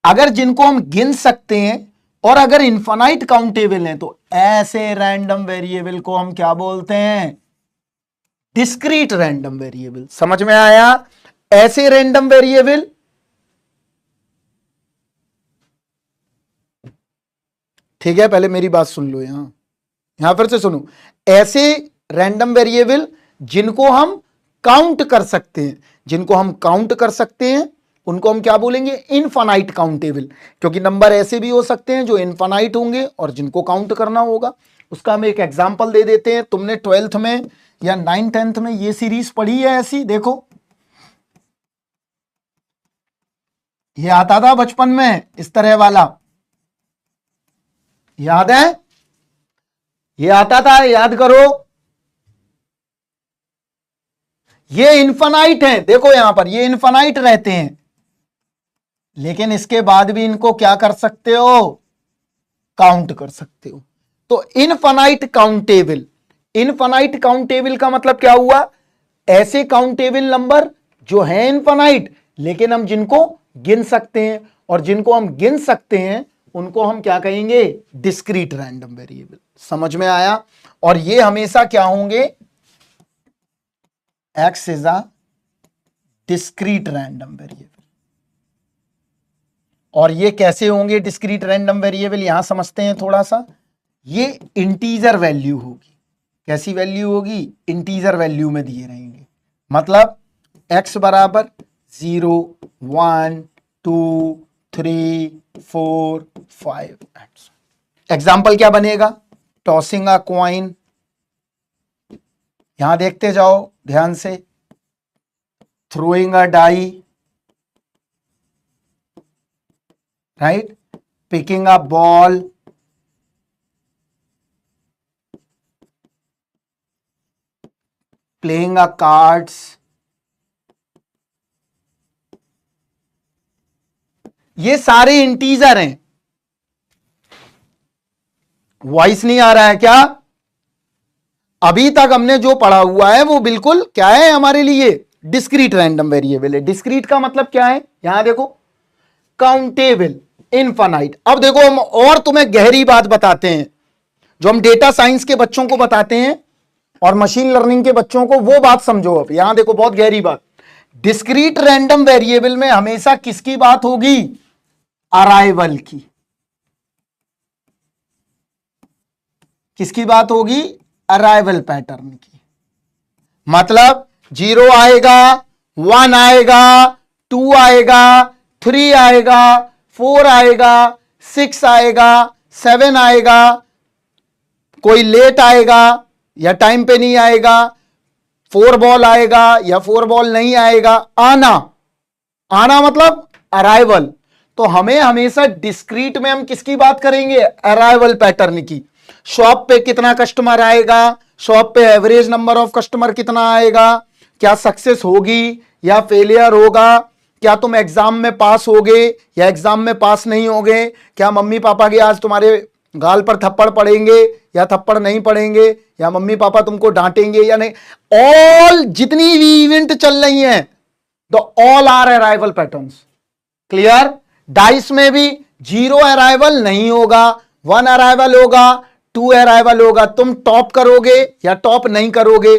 अगर जिनको हम गिन सकते हैं और अगर इनफाइनाइट काउंटेबल हैं, तो ऐसे रैंडम वेरिएबल को हम क्या बोलते हैं? Discrete random variable. समझ में आया? ऐसे रैंडम वेरिएबल, ठीक है, पहले मेरी बात सुन लो। यहां फिर से सुनो, ऐसे रैंडम वेरिएबल जिनको हम काउंट कर सकते हैं, जिनको हम काउंट कर सकते हैं उनको हम क्या बोलेंगे? Infinite countable. क्योंकि नंबर ऐसे भी हो सकते हैं जो इनफाइनाइट होंगे और जिनको काउंट करना होगा। उसका हम एक एग्जांपल दे देते हैं। तुमने 12th में या 9th 10th में ये सीरीज पढ़ी है ऐसी, देखो ये आता था बचपन में इस तरह वाला, याद है? ये आता था, याद करो। ये इन्फिनाइट है, देखो यहां पर ये इन्फिनाइट रहते हैं, लेकिन इसके बाद भी इनको क्या कर सकते हो? काउंट कर सकते हो। तो इनफाइनाइट काउंटेबल, इनफाइनाइट काउंटेबल का मतलब क्या हुआ? ऐसे काउंटेबल नंबर जो है इनफाइनाइट, लेकिन हम जिनको गिन सकते हैं, और जिनको हम गिन सकते हैं उनको हम क्या कहेंगे? Discrete random variable. समझ में आया? और ये हमेशा क्या होंगे? X is a discrete random variable. और ये कैसे होंगे डिस्क्रीट रैंडम वेरिएबल? यहां समझते हैं थोड़ा सा। ये इंटीजर वैल्यू होगी। कैसी वैल्यू होगी? इंटीजर वैल्यू में दिए रहेंगे। मतलब x बराबर 0, 1, 2, 3, 4, 5। एग्जाम्पल क्या बनेगा? टॉसिंग अ कॉइन, यहां देखते जाओ ध्यान से। Throwing a die, right? Picking a ball, playing a cards, ये सारे इंटीजर हैं। वॉइस नहीं आ रहा है क्या? अभी तक हमने जो पढ़ा हुआ है वो बिल्कुल क्या है हमारे लिए? डिस्क्रीट रैंडम वेरिएबल है। डिस्क्रीट का मतलब क्या है? यहां देखो, काउंटेबल, इनफाइनाइट। अब देखो हम और तुम्हें गहरी बात बताते हैं, जो हम डेटा साइंस के बच्चों को बताते हैं और मशीन लर्निंग के बच्चों को, वो बात समझो। अब यहां देखो बहुत गहरी बात। डिस्क्रीट रैंडम वेरिएबल में हमेशा किसकी बात होगी? अराइवल की। किसकी बात होगी? अराइवल पैटर्न की। मतलब 0 आएगा, 1 आएगा, 2 आएगा, 3 आएगा, 4 आएगा, 6 आएगा, 7 आएगा, कोई लेट आएगा या टाइम पे नहीं आएगा, 4 बॉल आएगा या 4 बॉल नहीं आएगा। आना, आना मतलब अराइवल। तो हमें हमेशा डिस्क्रीट में हम किसकी बात करेंगे? अराइवल पैटर्न की। शॉप पे कितना कस्टमर आएगा, शॉप पे एवरेज नंबर ऑफ कस्टमर कितना आएगा, क्या सक्सेस होगी या फेलियर होगा, क्या तुम एग्जाम में पास होगे या एग्जाम में पास नहीं होगे, क्या मम्मी पापा के आज तुम्हारे गाल पर थप्पड़ पड़ेंगे या थप्पड़ नहीं पड़ेंगे, या मम्मी पापा तुमको डांटेंगे या नहीं। ऑल जितनी भी इवेंट चल रही हैं, the all are arrival patterns. Clear? Dice में भी 0 अराइवल नहीं होगा, 1 अराइवल होगा, 2 अराइवल होगा। तुम टॉप करोगे या टॉप नहीं करोगे,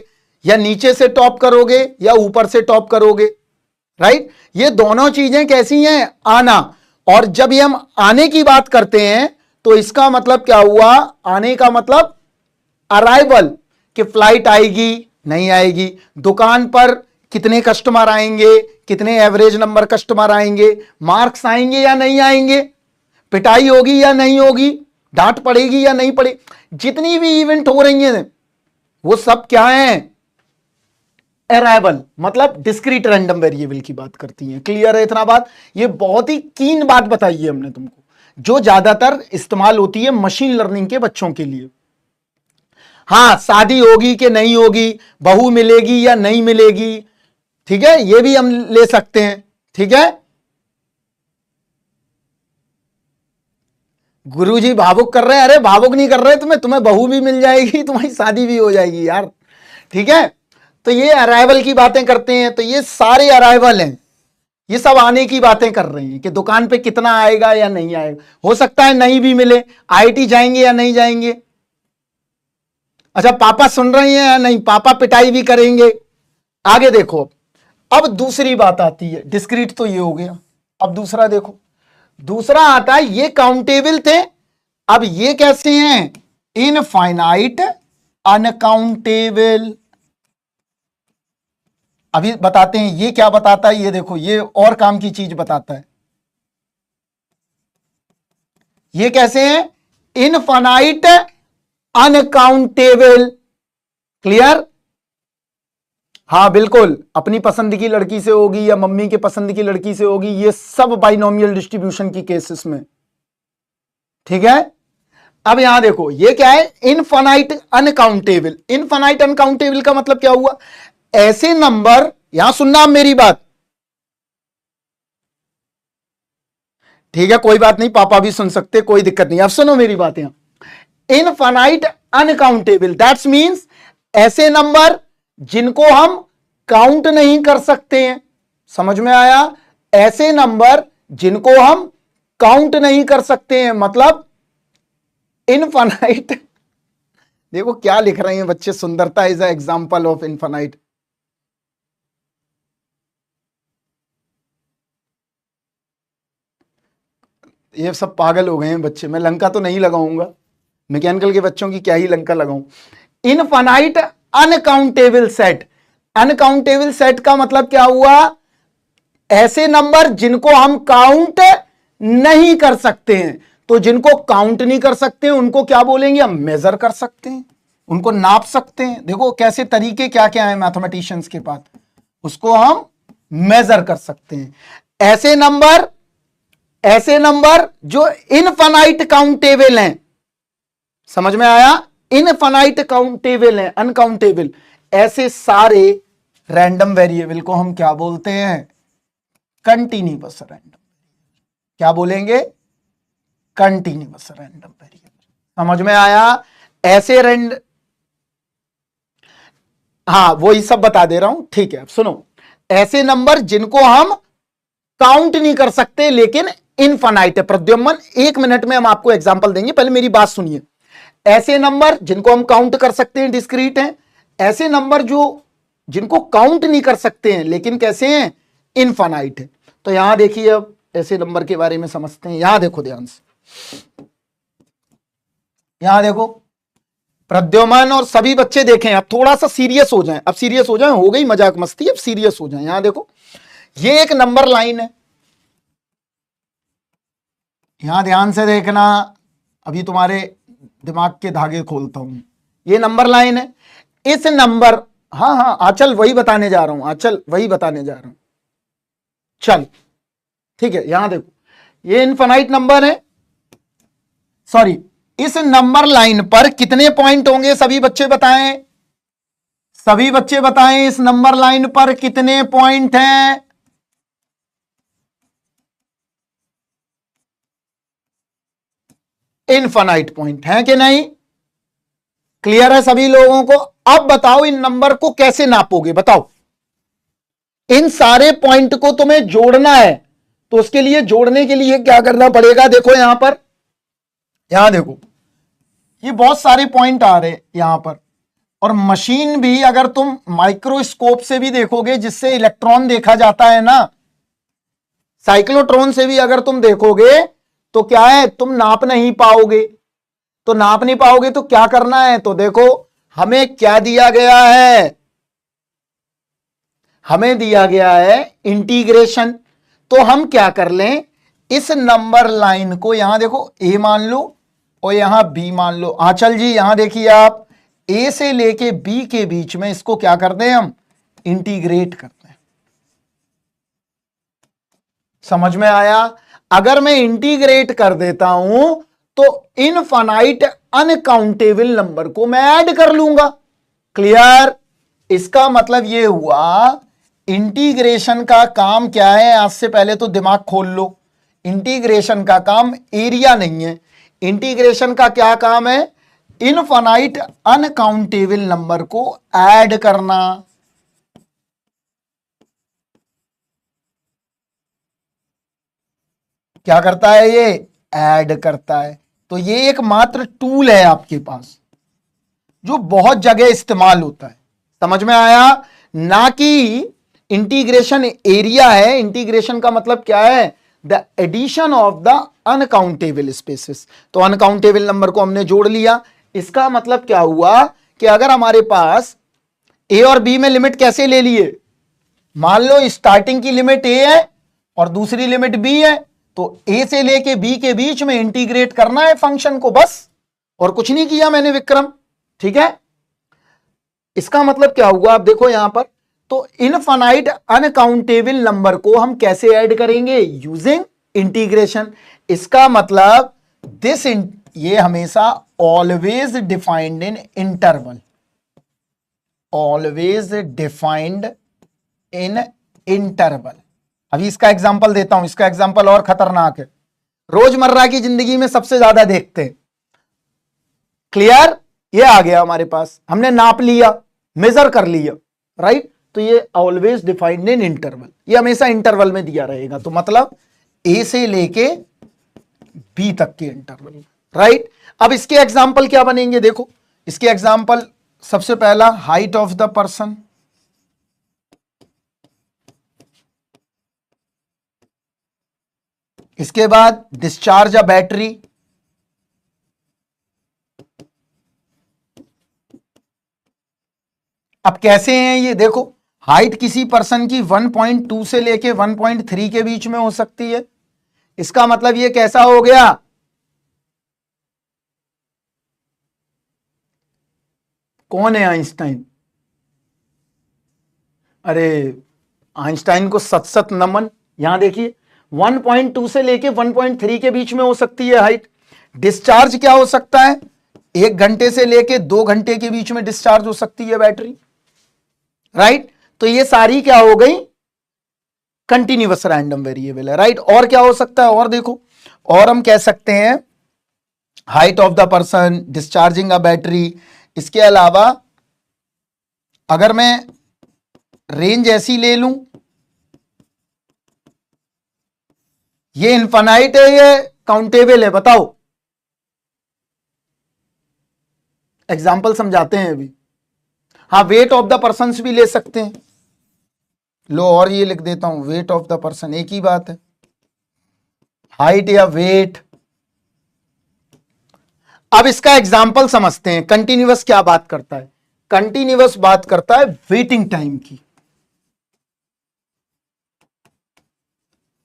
या नीचे से टॉप करोगे या ऊपर से टॉप करोगे, राइट? ये दोनों चीजें कैसी हैं? आना। और जब ये हम आने की बात करते हैं तो इसका मतलब क्या हुआ? आने का मतलब अराइवल, कि फ्लाइट आएगी नहीं आएगी, दुकान पर कितने कस्टमर आएंगे, कितने एवरेज नंबर कस्टमर आएंगे, मार्क्स आएंगे या नहीं आएंगे, पिटाई होगी या नहीं होगी, डांट पड़ेगी या नहीं पड़ेगी। जितनी भी इवेंट हो रही हैं वो सब क्या है? अराइवल, मतलब डिस्क्रीट रैंडम वेरिएबल की बात करती हैं। क्लियर है इतना बात? ये बहुत ही कीन बात बताई है हमने तुमको, जो ज्यादातर इस्तेमाल होती है मशीन लर्निंग के बच्चों के लिए। हां, शादी होगी कि नहीं होगी, बहू मिलेगी या नहीं मिलेगी, ठीक है, ये भी हम ले सकते हैं। ठीक है, गुरुजी भावुक कर रहे हैं। अरे भावुक नहीं कर रहे, तुम्हें बहू भी मिल जाएगी, तुम्हारी शादी भी हो जाएगी यार। ठीक है, तो ये अराइवल की बातें करते हैं। तो ये सारे अराइवल हैं, ये सब आने की बातें कर रहे हैं कि दुकान पे कितना आएगा या नहीं आएगा। हो सकता है नहीं भी मिले, आईटी जाएंगे या नहीं जाएंगे। अच्छा, पापा सुन रहे हैं या नहीं, पापा पिटाई भी करेंगे। आगे देखो, अब दूसरी बात आती है। डिस्क्रीट तो ये हो गया, अब दूसरा देखो। दूसरा आता है, ये काउंटेबल थे, अब ये कैसे हैं? Infinite uncountable. अभी बताते हैं ये क्या बताता है। ये देखो, ये और काम की चीज बताता है। ये कैसे हैं? Infinite uncountable. क्लियर? हाँ बिल्कुल, अपनी पसंद की लड़की से होगी या मम्मी के पसंद की लड़की से होगी, ये सब बाइनोमियल डिस्ट्रीब्यूशन की केसेस में। ठीक है, अब यहां देखो ये क्या है, इनफाइनाइट अनकाउंटेबल। इनफाइनाइट अनकाउंटेबल का मतलब क्या हुआ, ऐसे नंबर, यहां सुनना आप मेरी बात, ठीक है कोई बात नहीं, पापा भी सुन सकते, कोई दिक्कत नहीं, अब सुनो मेरी बात। यहां इनफाइनाइट अनकाउंटेबल दैट्स मींस ऐसे नंबर जिनको हम काउंट नहीं कर सकते हैं। समझ में आया, ऐसे नंबर जिनको हम काउंट नहीं कर सकते हैं, मतलब इनफाइनाइट देखो क्या लिख रहे हैं बच्चे, सुंदरता is a example of infinite. ये सब पागल हो गए हैं बच्चे, मैं लंका तो नहीं लगाऊंगा, मैकेनिकल के बच्चों की क्या ही लंका लगाऊं। Infinite uncountable set, uncountable set का मतलब क्या हुआ, ऐसे नंबर जिनको हम काउंट नहीं कर सकते हैं। तो जिनको काउंट नहीं कर सकते हैं उनको क्या बोलेंगे, हम मेजर कर सकते हैं, उनको नाप सकते हैं। देखो कैसे तरीके क्या क्या है मैथमेटिशियंस के पास, उसको हम मेजर कर सकते हैं। ऐसे नंबर जो इनफाइनाइट काउंटेबल हैं, समझ में आया, इनफाइनाइट काउंटेबल हैं, अनकाउंटेबल, ऐसे सारे रैंडम वेरिएबल को हम क्या बोलते हैं, कंटिन्यूअस रैंडम। क्या बोलेंगे, कंटिन्यूअस रैंडम वेरिएबल। समझ में आया, ऐसे हाँ वही सब बता दे रहा हूं, ठीक है। अब सुनो, ऐसे नंबर जिनको हम काउंट नहीं कर सकते लेकिन इनफाइनाइट है। प्रद्युम्न 1 मिनट में हम आपको एग्जांपल देंगे, पहले मेरी बात सुनिए। ऐसे नंबर जिनको हम काउंट कर सकते हैं, डिस्क्रीट हैं। ऐसे नंबर जो जिनको काउंट नहीं कर सकते हैं लेकिन कैसे हैं, इनफाइनाइट है। तो यहां देखिए, अब ऐसे नंबर के बारे में समझते हैं। यहां देखो ध्यान से, यहां देखो प्रद्युम्न और सभी बच्चे देखें, अब थोड़ा सा सीरियस हो जाएं, अब सीरियस हो जाएं, हो गई मजाक मस्ती, अब सीरियस हो जाएं। यहां देखो, ये एक नंबर लाइन है, यहां ध्यान से देखना, अभी तुम्हारे दिमाग के धागे खोलता हूं। ये नंबर लाइन है, इस नंबर, हाँ हाँ आचल वही बताने जा रहा हूं, आचल वही बताने जा रहा हूं, चल ठीक है। यहां देखो, ये इनफाइनाइट नंबर है, सॉरी, इस नंबर लाइन पर कितने पॉइंट होंगे, सभी बच्चे बताएं, सभी बच्चे बताएं, इस नंबर लाइन पर कितने पॉइंट हैं, इनफाइनाइट पॉइंट है कि नहीं, क्लियर है सभी लोगों को। अब बताओ इन नंबर को कैसे नापोगे, बताओ। इन सारे पॉइंट को तुम्हें जोड़ना है, तो उसके लिए जोड़ने के लिए क्या करना पड़ेगा, देखो यहां पर, यहां देखो ये बहुत सारे पॉइंट आ रहे हैं यहां पर, और मशीन भी अगर तुम माइक्रोस्कोप से भी देखोगे, जिससे इलेक्ट्रॉन देखा जाता है ना, साइक्लोट्रॉन से भी अगर तुम देखोगे तो क्या है, तुम नाप नहीं पाओगे। तो नाप नहीं पाओगे तो क्या करना है, तो देखो हमें क्या दिया गया है, हमें दिया गया है इंटीग्रेशन। तो हम क्या कर लें, इस नंबर लाइन को यहां देखो ए मान लो और यहां बी मान लो। आंचल जी यहां देखिए आप, ए से लेके बी के बीच में इसको क्या कर दें, हम इंटीग्रेट करते हैं। समझ में आया, अगर मैं इंटीग्रेट कर देता हूं तो इनफाइनाइट अनकाउंटेबल नंबर को मैं ऐड कर लूंगा। क्लियर, इसका मतलब यह हुआ, इंटीग्रेशन का काम क्या है, आज से पहले तो दिमाग खोल लो। इंटीग्रेशन का काम एरिया नहीं है, इंटीग्रेशन का क्या काम है, इनफाइनाइट अनकाउंटेबल नंबर को ऐड करना। क्या करता है ये, ऐड करता है। तो ये एक मात्र टूल है आपके पास जो बहुत जगह इस्तेमाल होता है। समझ में आया, ना कि इंटीग्रेशन एरिया है। इंटीग्रेशन का मतलब क्या है, the addition of the uncountable spaces. तो अनकाउंटेबल नंबर को हमने जोड़ लिया। इसका मतलब क्या हुआ कि अगर हमारे पास ए और बी में लिमिट कैसे ले लिए, मान लो स्टार्टिंग की लिमिट ए है और दूसरी लिमिट बी है, तो ए से लेके बी के बीच में इंटीग्रेट करना है फंक्शन को, बस, और कुछ नहीं किया मैंने विक्रम, ठीक है। इसका मतलब क्या हुआ, आप देखो यहां पर, तो इनफाइनाइट अनकाउंटेबल नंबर को हम कैसे ऐड करेंगे, यूजिंग इंटीग्रेशन। इसका मतलब ये हमेशा always defined in interval, always defined in interval. अभी इसका एग्जांपल देता हूं, इसका एग्जांपल और खतरनाक है, रोजमर्रा की जिंदगी में सबसे ज्यादा देखते हैं। क्लियर? ये आ गया हमारे पास, हमने नाप लिया, मेजर कर लिया, राइट? तो ये ऑलवेज डिफाइंड इन इंटरवल, ये हमेशा इंटरवल में दिया रहेगा, तो मतलब ए से लेके बी तक के इंटरवल, राइट? अब इसके एग्जाम्पल क्या बनेंगे, देखो इसके एग्जाम्पल, सबसे पहला हाइट ऑफ द पर्सन, इसके बाद डिस्चार्ज अ बैटरी, अब कैसे हैं ये देखो, हाइट किसी पर्सन की 1.2 से लेके 1.3 के बीच में हो सकती है, इसका मतलब ये कैसा हो गया, कौन है आइंस्टाइन? अरे आइंस्टाइन को सत सत नमन। यहां देखिए 1.2 से लेके 1.3 के बीच में हो सकती है हाइट। डिस्चार्ज क्या हो सकता है, 1 घंटे से लेके 2 घंटे के बीच में डिस्चार्ज हो सकती है बैटरी, राइट? तो ये सारी क्या हो गई, कंटिन्यूअस रैंडम वेरिएबल है, राइट? और क्या हो सकता है, और देखो, और हम कह सकते हैं height of the person, discharging a battery. इसके अलावा अगर मैं रेंज ऐसी ले लूं, ये इनफाइनाइट है, ये काउंटेबल है, बताओ? एग्जाम्पल समझाते हैं अभी। हाँ, वेट ऑफ द पर्सन भी ले सकते हैं, लो और ये लिख देता हूं, वेट ऑफ द पर्सन, एक ही बात है, हाइट या वेट। अब इसका एग्जाम्पल समझते हैं। कंटिन्यूअस क्या बात करता है, कंटिन्यूअस बात करता है वेटिंग टाइम की।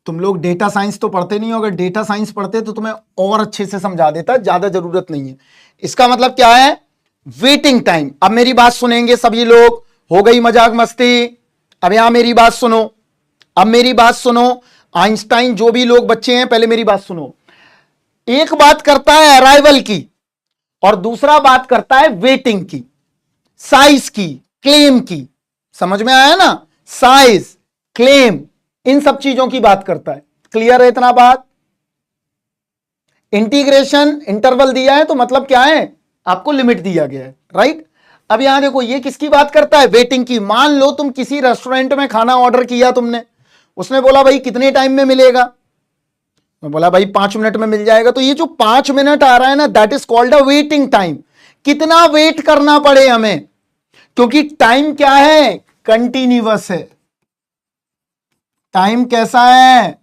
तुम लोग डेटा साइंस तो पढ़ते नहीं हो, अगर डेटा साइंस पढ़ते तो तुम्हें और अच्छे से समझा देता, ज्यादा जरूरत नहीं है। इसका मतलब क्या है, वेटिंग टाइम। अब मेरी बात सुनेंगे सभी लोग, हो गई मजाक मस्ती, अब यहां मेरी बात सुनो, अब मेरी बात सुनो, आइंस्टाइन जो भी लोग बच्चे हैं पहले मेरी बात सुनो। एक बात करता है अराइवल की और दूसरा बात करता है वेटिंग की, साइज की, क्लेम की। समझ में आया ना, साइज, क्लेम, इन सब चीजों की बात करता है। क्लियर है इतना बात? इंटीग्रेशन इंटरवल दिया है तो मतलब क्या है, आपको लिमिट दिया गया है, राइट? अब यहां देखो, ये किसकी बात करता है, वेटिंग की। मान लो तुम किसी रेस्टोरेंट में खाना ऑर्डर किया तुमने, उसने बोला भाई कितने टाइम में मिलेगा, मैं बोला भाई 5 मिनट में मिल जाएगा। तो ये जो 5 मिनट आ रहा है ना, that is called a waiting time. कितना वेट करना पड़े हमें, क्योंकि टाइम क्या है, कंटिन्यूअस है। टाइम कैसा है,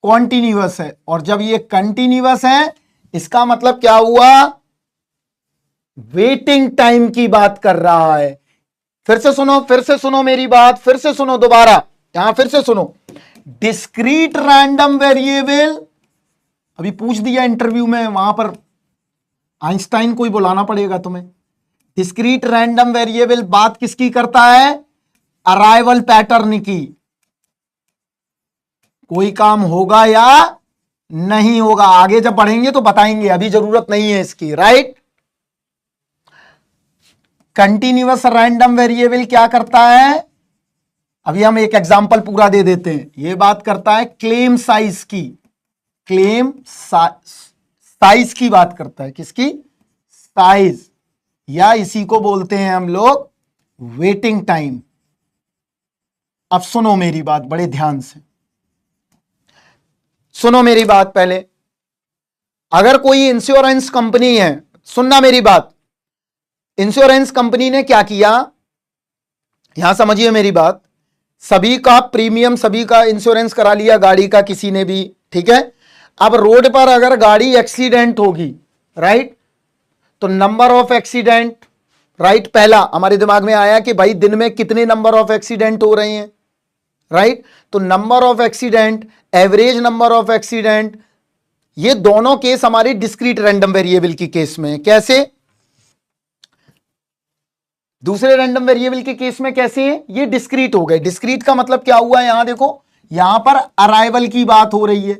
कॉन्टिन्यूअस है। और जब ये कंटिन्यूअस है, इसका मतलब क्या हुआ, वेटिंग टाइम की बात कर रहा है। फिर से सुनो, फिर से सुनो मेरी बात, फिर से सुनो दोबारा, यहां फिर से सुनो। डिस्क्रीट रैंडम वेरिएबल, अभी पूछ दिया इंटरव्यू में, वहां पर आइंस्टाइन को ही बुलाना पड़ेगा तुम्हें। डिस्क्रीट रैंडम वेरिएबल बात किसकी करता है, अराइवल पैटर्न की। कोई काम होगा या नहीं होगा, आगे जब पढ़ेंगे तो बताएंगे, अभी जरूरत नहीं है इसकी, राइट? कंटिन्यूअस रैंडम वेरिएबल क्या करता है, अभी हम एक एग्जांपल पूरा दे देते हैं। ये बात करता है क्लेम साइज की, क्लेम साइज की बात करता है, किसकी, साइज, या इसी को बोलते हैं हम लोग वेटिंग टाइम। अब सुनो मेरी बात बड़े ध्यान से, सुनो मेरी बात पहले। अगर कोई इंश्योरेंस कंपनी है, सुनना मेरी बात, इंश्योरेंस कंपनी ने क्या किया, यहां समझिए मेरी बात, सभी का प्रीमियम, सभी का इंश्योरेंस करा लिया गाड़ी का, किसी ने भी, ठीक है? अब रोड पर अगर गाड़ी एक्सीडेंट होगी, राइट, तो नंबर ऑफ एक्सीडेंट, राइट, पहला हमारे दिमाग में आया कि भाई दिन में कितने नंबर ऑफ एक्सीडेंट हो रहे हैं, राइट? तो number of accident, average number of accident, ये दोनों केस हमारे डिस्क्रीट रैंडम वेरिएबल की केस में। कैसे, दूसरे रैंडम वेरिएबल के केस में कैसे है, ये डिस्क्रीट हो गए। डिस्क्रीट का मतलब क्या हुआ, यहां देखो, यहां पर अराइवल की बात हो रही है।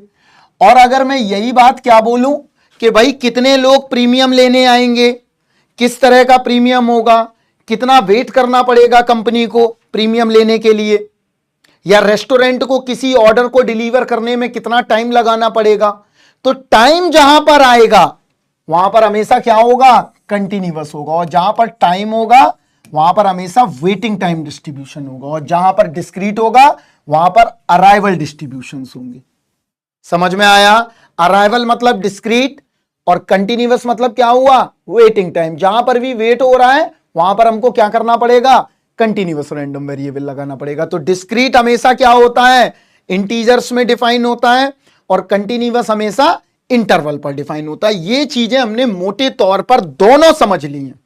और अगर मैं यही बात क्या बोलूं कि भाई कितने लोग प्रीमियम लेने आएंगे, किस तरह का प्रीमियम होगा, कितना वेट करना पड़ेगा कंपनी को प्रीमियम लेने के लिए, या रेस्टोरेंट को किसी ऑर्डर को डिलीवर करने में कितना टाइम लगाना पड़ेगा। तो टाइम जहां पर आएगा वहां पर हमेशा क्या होगा, कंटिन्यूअस होगा, और जहां पर टाइम होगा वहां पर हमेशा वेटिंग टाइम डिस्ट्रीब्यूशन होगा, और जहां पर डिस्क्रीट होगा वहां पर अराइवल डिस्ट्रीब्यूशंस होंगे। समझ में आया? अराइवल मतलब डिस्क्रीट और कंटिन्यूअस मतलब क्या हुआ, वेटिंग टाइम। जहां पर भी वेट हो रहा है वहां पर हमको क्या करना पड़ेगा, कंटिन्यूअस रैंडम वेरिएबल लगाना पड़ेगा। तो डिस्क्रीट हमेशा क्या होता है, इंटीजर्स में डिफाइन होता है, और कंटिन्यूअस हमेशा इंटरवल पर डिफाइन होता है। ये चीजें हमने मोटे तौर पर दोनों समझ ली हैं,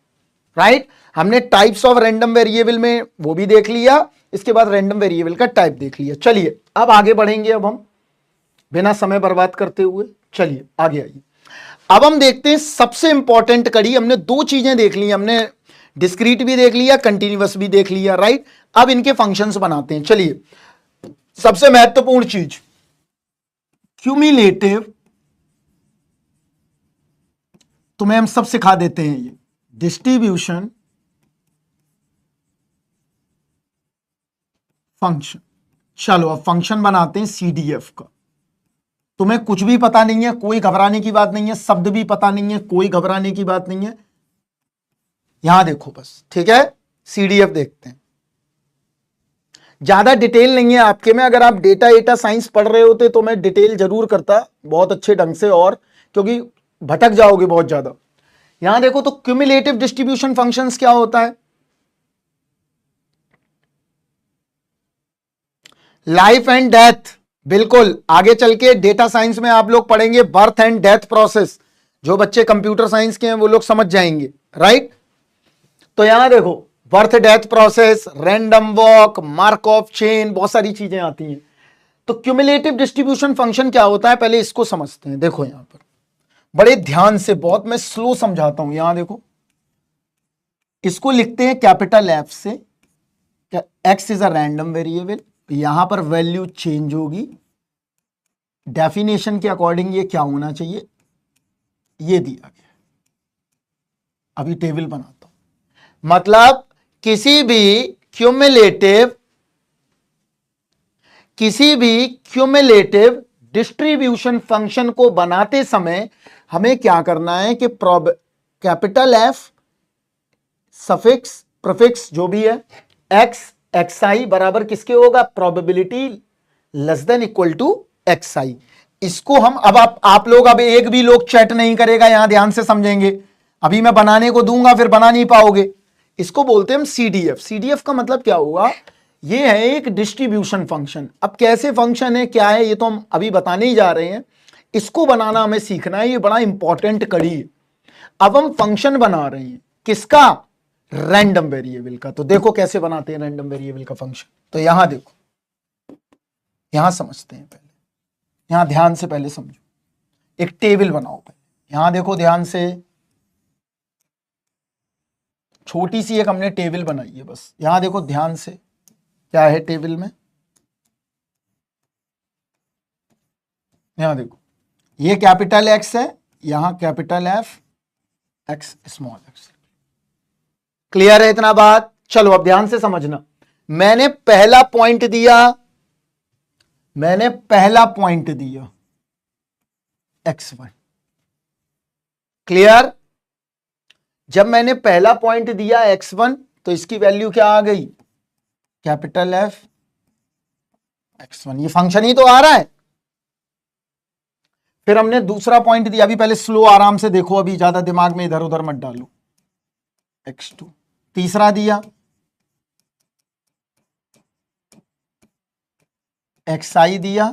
राइट। हमने टाइप्स ऑफ रैंडम वेरिएबल में वो भी देख लिया, इसके बाद रैंडम वेरिएबल का टाइप देख लिया। चलिए अब आगे बढ़ेंगे, अब हम बिना समय बर्बाद करते हुए चलिए आगे आइए। अब हम देखते हैं सबसे इंपॉर्टेंट कड़ी। हमने दो चीजें देख ली, हमने डिस्क्रीट भी देख लिया, कंटिन्यूअस भी देख लिया, राइट। अब इनके फंक्शंस बनाते हैं। चलिए सबसे महत्वपूर्ण चीज क्यूमुलेटिव, तुम्हें हम सब सिखा देते हैं ये डिस्ट्रीब्यूशन फंक्शन। चलो अब फंक्शन बनाते हैं सीडीएफ का। तुम्हें कुछ भी पता नहीं है, कोई घबराने की बात नहीं है, शब्द भी पता नहीं है, कोई घबराने की बात नहीं है। यहां देखो बस, ठीक है। सीडीएफ देखते हैं, ज्यादा डिटेल नहीं है आपके में। अगर आप डेटा साइंस पढ़ रहे होते तो मैं डिटेल जरूर करता बहुत अच्छे ढंग से, और क्योंकि भटक जाओगे बहुत ज्यादा। यहां देखो तो क्यूमुलेटिव डिस्ट्रीब्यूशन फंक्शंस क्या होता है, लाइफ एंड डेथ। बिल्कुल आगे चल के डेटा साइंस में आप लोग पढ़ेंगे बर्थ एंड डेथ प्रोसेस। जो बच्चे कंप्यूटर साइंस के हैं वो लोग समझ जाएंगे, राइट। तो यहां देखो birth death process, random walk, Markov chain, बहुत सारी चीजें आती हैं। तो क्यूमुलेटिव डिस्ट्रीब्यूशन फंक्शन क्या होता है, पहले इसको समझते हैं। देखो यहां पर बड़े ध्यान से, बहुत मैं स्लो समझाता हूं। यहां देखो इसको लिखते हैं कैपिटल एफ से, x is a random variable. यहां पर वैल्यू चेंज होगी, डेफिनेशन के अकॉर्डिंग ये क्या होना चाहिए, ये दिया गया। अभी टेबल बनाता हूं। मतलब किसी भी क्यूमुलेटिव डिस्ट्रीब्यूशन फंक्शन को बनाते समय हमें क्या करना है कि कैपिटल एफ सफिक्स प्रीफिक्स जो भी है, एक्स एक्सआई बराबर किसके होगा, probability less than equal to XI. इसको हम अब आप लोग, अब एक भी लोग चैट नहीं करेगा, यहां ध्यान से समझेंगे। अभी मैं बनाने को दूंगा फिर बना नहीं पाओगे। इसको बोलते हैं हम सीडीएफ। सीडीएफ का मतलब क्या हुआ, ये है एक डिस्ट्रीब्यूशन फंक्शन। अब कैसे फंक्शन है, क्या है, ये तो हम अभी बताने ही जा रहे हैं। इसको बनाना हमें सीखना है, ये बड़ा इंपॉर्टेंट कड़ी है। अब हम फंक्शन बना रहे हैं किसका, रैंडम वेरिएबल का। तो देखो कैसे बनाते हैं रैंडम वेरिएबल का फंक्शन। तो यहां देखो, यहां समझते हैं पहले, यहां ध्यान से पहले समझो। एक टेबल बनाओ पहले, यहां देखो ध्यान से, छोटी सी एक हमने टेबल बनाई है बस। यहां देखो ध्यान से क्या है टेबल में, यहां देखो ये कैपिटल एक्स है, यहां capital F, x small x. Clear है इतना बात? चलो अब ध्यान से समझना। मैंने पहला पॉइंट दिया x1। क्लियर? जब मैंने पहला पॉइंट दिया x1 तो इसकी वैल्यू क्या आ गई, कैपिटल एफ x1। ये फंक्शन ही तो आ रहा है। फिर हमने दूसरा पॉइंट दिया, अभी पहले स्लो आराम से देखो, अभी ज्यादा दिमाग में इधर उधर मत डालो, x2। तीसरा दिया xi दिया,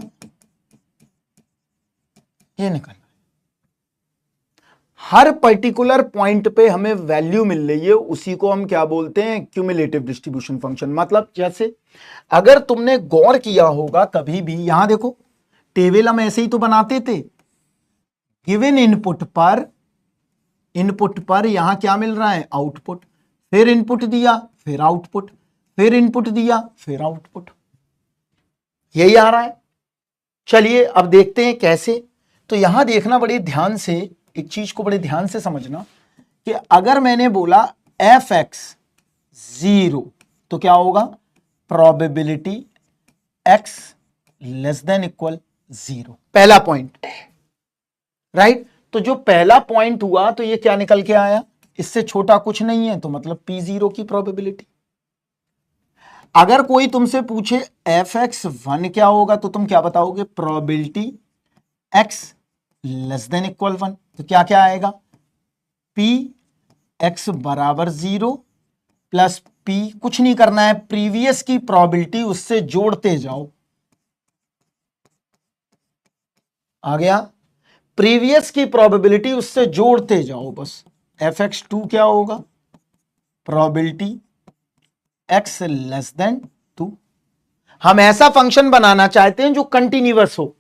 ये निकल। हर पर्टिकुलर पॉइंट पे हमें वैल्यू मिल रही है, उसी को हम क्या बोलते हैं, क्यूमुलेटिव डिस्ट्रीब्यूशन फंक्शन। मतलब जैसे अगर तुमने गौर किया होगा कभी भी, यहां देखो टेबल हम ऐसे ही तो बनाते थे। गिवन इनपुट पर यहां क्या मिल रहा है, आउटपुट। फिर इनपुट दिया, फिर आउटपुट, फिर इनपुट दिया, फिर आउटपुट, यही आ रहा है। चलिए अब देखते हैं कैसे। तो यहां देखना बड़े ध्यान से, एक चीज को बड़े ध्यान से समझना कि अगर मैंने बोला एफ एक्स 0 तो क्या होगा, probability X less than equal 0, पहला पॉइंट, राइट। तो जो पहला पॉइंट हुआ तो ये क्या निकल के आया, इससे छोटा कुछ नहीं है, तो मतलब P0 की प्रोबेबिलिटी। अगर कोई तुमसे पूछे एफ एक्स 1 क्या होगा तो तुम क्या बताओगे, probability X less than equal 1, तो क्या क्या आएगा, P एक्स बराबर 0 प्लस P, कुछ नहीं करना है, प्रीवियस की प्रोबेबिलिटी उससे जोड़ते जाओ, आ गया, प्रीवियस की प्रोबेबिलिटी उससे जोड़ते जाओ बस। एफ एक्स 2 क्या होगा, प्रोबेबिलिटी एक्स लेस देन 2। हम ऐसा फंक्शन बनाना चाहते हैं जो कंटिन्यूअस हो,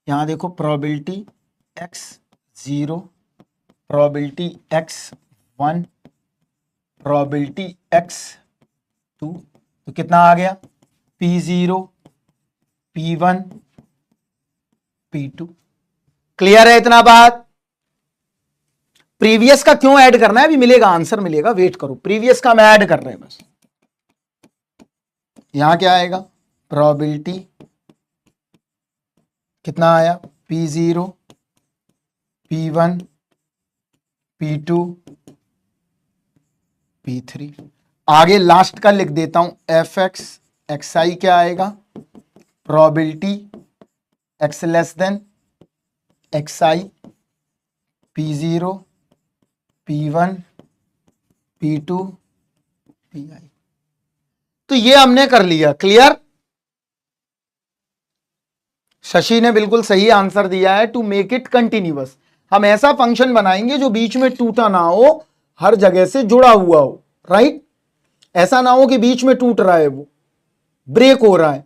यहां देखो probability x 0, probability x 1, probability x 2, तो कितना आ गया, P0, P1, P2। क्लियर है इतना बात। प्रीवियस का क्यों ऐड करना है, अभी मिलेगा आंसर मिलेगा, वेट करो, प्रीवियस का हम ऐड कर रहे हैं बस। यहां क्या आएगा, प्रोबेबिलिटी कितना आया, P0, P1, P2, P3। आगे लास्ट का लिख देता हूं, एफ एक्स एक्स आई क्या आएगा, probability X less than X I, P0, P1, P2, Pi। तो ये हमने कर लिया, क्लियर। शशि ने बिल्कुल सही आंसर दिया है, टू मेक इट कंटिन्यूअस। हम ऐसा फंक्शन बनाएंगे जो बीच में टूटा ना हो, हर जगह से जुड़ा हुआ हो, राइट। ऐसा ना हो कि बीच में टूट रहा है, वो ब्रेक हो रहा है,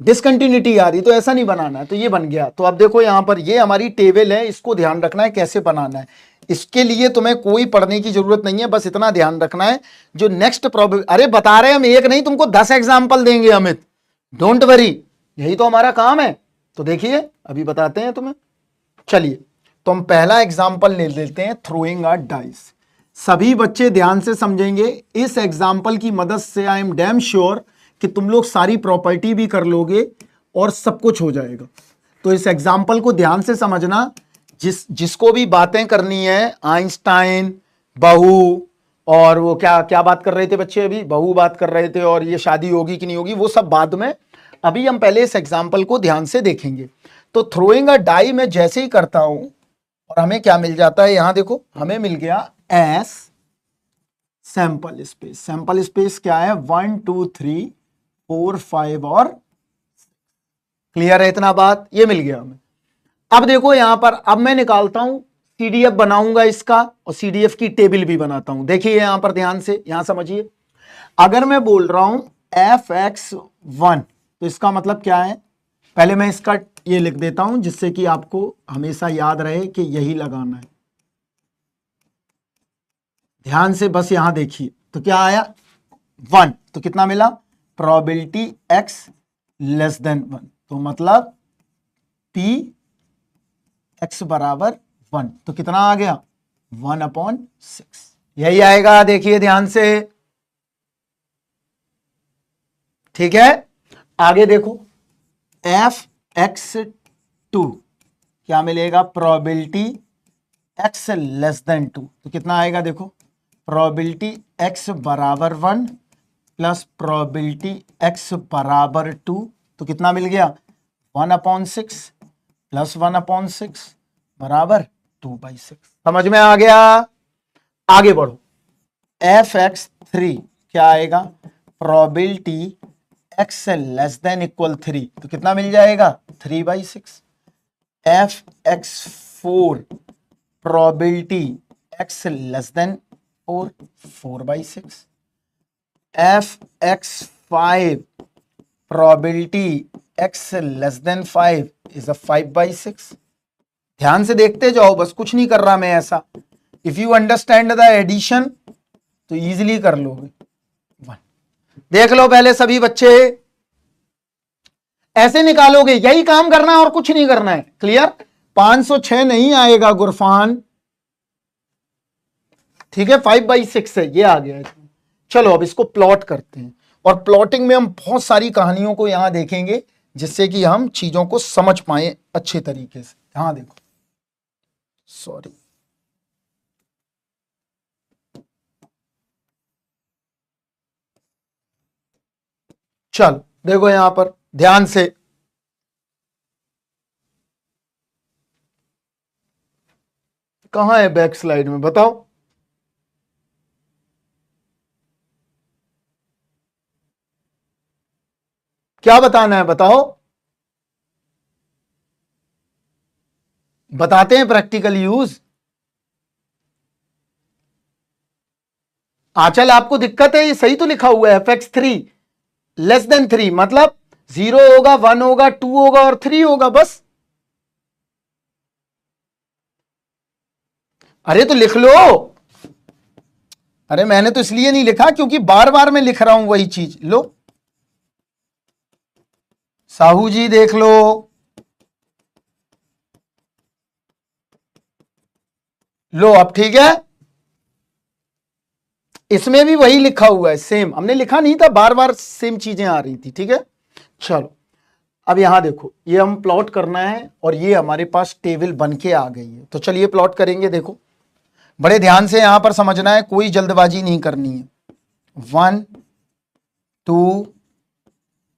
डिसकंटिन्यूटी आ रही, तो ऐसा नहीं बनाना है। तो ये बन गया। तो अब देखो यहां पर ये हमारी टेबल है, इसको ध्यान रखना है कैसे बनाना है। इसके लिए तुम्हें कोई पढ़ने की जरूरत नहीं है, बस इतना ध्यान रखना है जो नेक्स्ट प्रॉब्लम, अरे बता रहे हैं हम एक नहीं तुमको 10 एग्जाम्पल देंगे अमित, डोंट वरी, यही तो हमारा काम है। तो देखिए अभी बताते हैं तुम्हें। चलिए तो हम पहला एग्जाम्पल ले लेते हैं, थ्रोइंग अ डाइस। सभी बच्चे ध्यान से समझेंगे, इस एग्जाम्पल की मदद से आई एम डैम श्योर कि तुम लोग सारी प्रॉपर्टी भी कर लोगे और सब कुछ हो जाएगा। तो इस एग्जाम्पल को ध्यान से समझना, जिसको भी बातें करनी है, आइंस्टाइन, बहू, और वो क्या क्या बात कर रहे थे बच्चे, अभी बहू बात कर रहे थे, और ये शादी होगी कि नहीं होगी वो सब बाद में, अभी हम पहले इस एग्जाम्पल को ध्यान से देखेंगे। तो थ्रोइंग अ डाई में जैसे ही करता हूं और हमें क्या मिल जाता है, यहां देखो हमें मिल गया S sample space. Sample space क्या है, 1 2 3 4 5 और, क्लियर है इतना बात, ये मिल गया हमें। अब देखो यहां पर, अब मैं निकालता हूं सीडीएफ बनाऊंगा इसका, और सीडीएफ की टेबल भी बनाता हूं। देखिए यहां पर ध्यान से, यहां समझिए, अगर मैं बोल रहा हूं एफ एक्स 1 तो इसका मतलब क्या है, पहले मैं इसका ये लिख देता हूं जिससे कि आपको हमेशा याद रहे कि यही लगाना है। ध्यान से बस यहां देखिए, तो क्या आया 1, तो कितना मिला, प्रोबेबिलिटी एक्स लेस देन 1, तो मतलब P एक्स बराबर 1, तो कितना आ गया 1/6, यही आएगा। देखिए ध्यान से, ठीक है। आगे देखो एफ एक्स 2 क्या मिलेगा, प्रोबेबिलिटी एक्स लेस देन 2, तो कितना आएगा, देखो प्रोबेबिलिटी एक्स बराबर 1 प्लस प्रोबेबिलिटी एक्स बराबर 2, तो कितना मिल गया 1/6 प्लस 1/6 बराबर 2/6। समझ में आ गया। आगे बढ़ो, एफ एक्स 3 क्या आएगा, probability X less than equal 3, तो कितना मिल जाएगा 3/6। F x 4 probability X less then 4/6। F x 5 probability X less then 5 is 5/6। ध्यान से देखते जाओ, बस कुछ नहीं कर रहा मैं ऐसा। If you understand the addition तो इजीली कर लोगे। 1 देख लो पहले सभी बच्चे, ऐसे निकालोगे, यही काम करना है और कुछ नहीं करना है, क्लियर। 506 नहीं आएगा गुरफान, ठीक है, 5/6 है, ये आ गया है। चलो अब इसको प्लॉट करते हैं, और प्लॉटिंग में हम बहुत सारी कहानियों को यहां देखेंगे जिससे कि हम चीजों को समझ पाए अच्छे तरीके से। यहां देखो, सॉरी, चलो देखो यहां पर ध्यान से, कहां है बैक स्लाइड में बताओ, क्या बताना है बताओ, बताते हैं प्रैक्टिकल यूज। आंचल आपको दिक्कत है, ये सही तो लिखा हुआ है fx3 लेस देन 3, मतलब 0 होगा, 1 होगा, 2 होगा और 3 होगा बस। अरे तो लिख लो। अरे मैंने तो इसलिए नहीं लिखा क्योंकि बार बार मैं लिख रहा हूं वही चीज। लो साहू जी देख लो, लो अब ठीक है, इसमें भी वही लिखा हुआ है सेम, हमने लिखा नहीं था, बार बार सेम चीजें आ रही थी, ठीक है। चलो अब यहां देखो, ये हम प्लॉट करना है और ये हमारे पास टेबल बन के आ गई है, तो चलिए प्लॉट करेंगे। देखो बड़े ध्यान से यहां पर समझना है, कोई जल्दबाजी नहीं करनी है। 1 2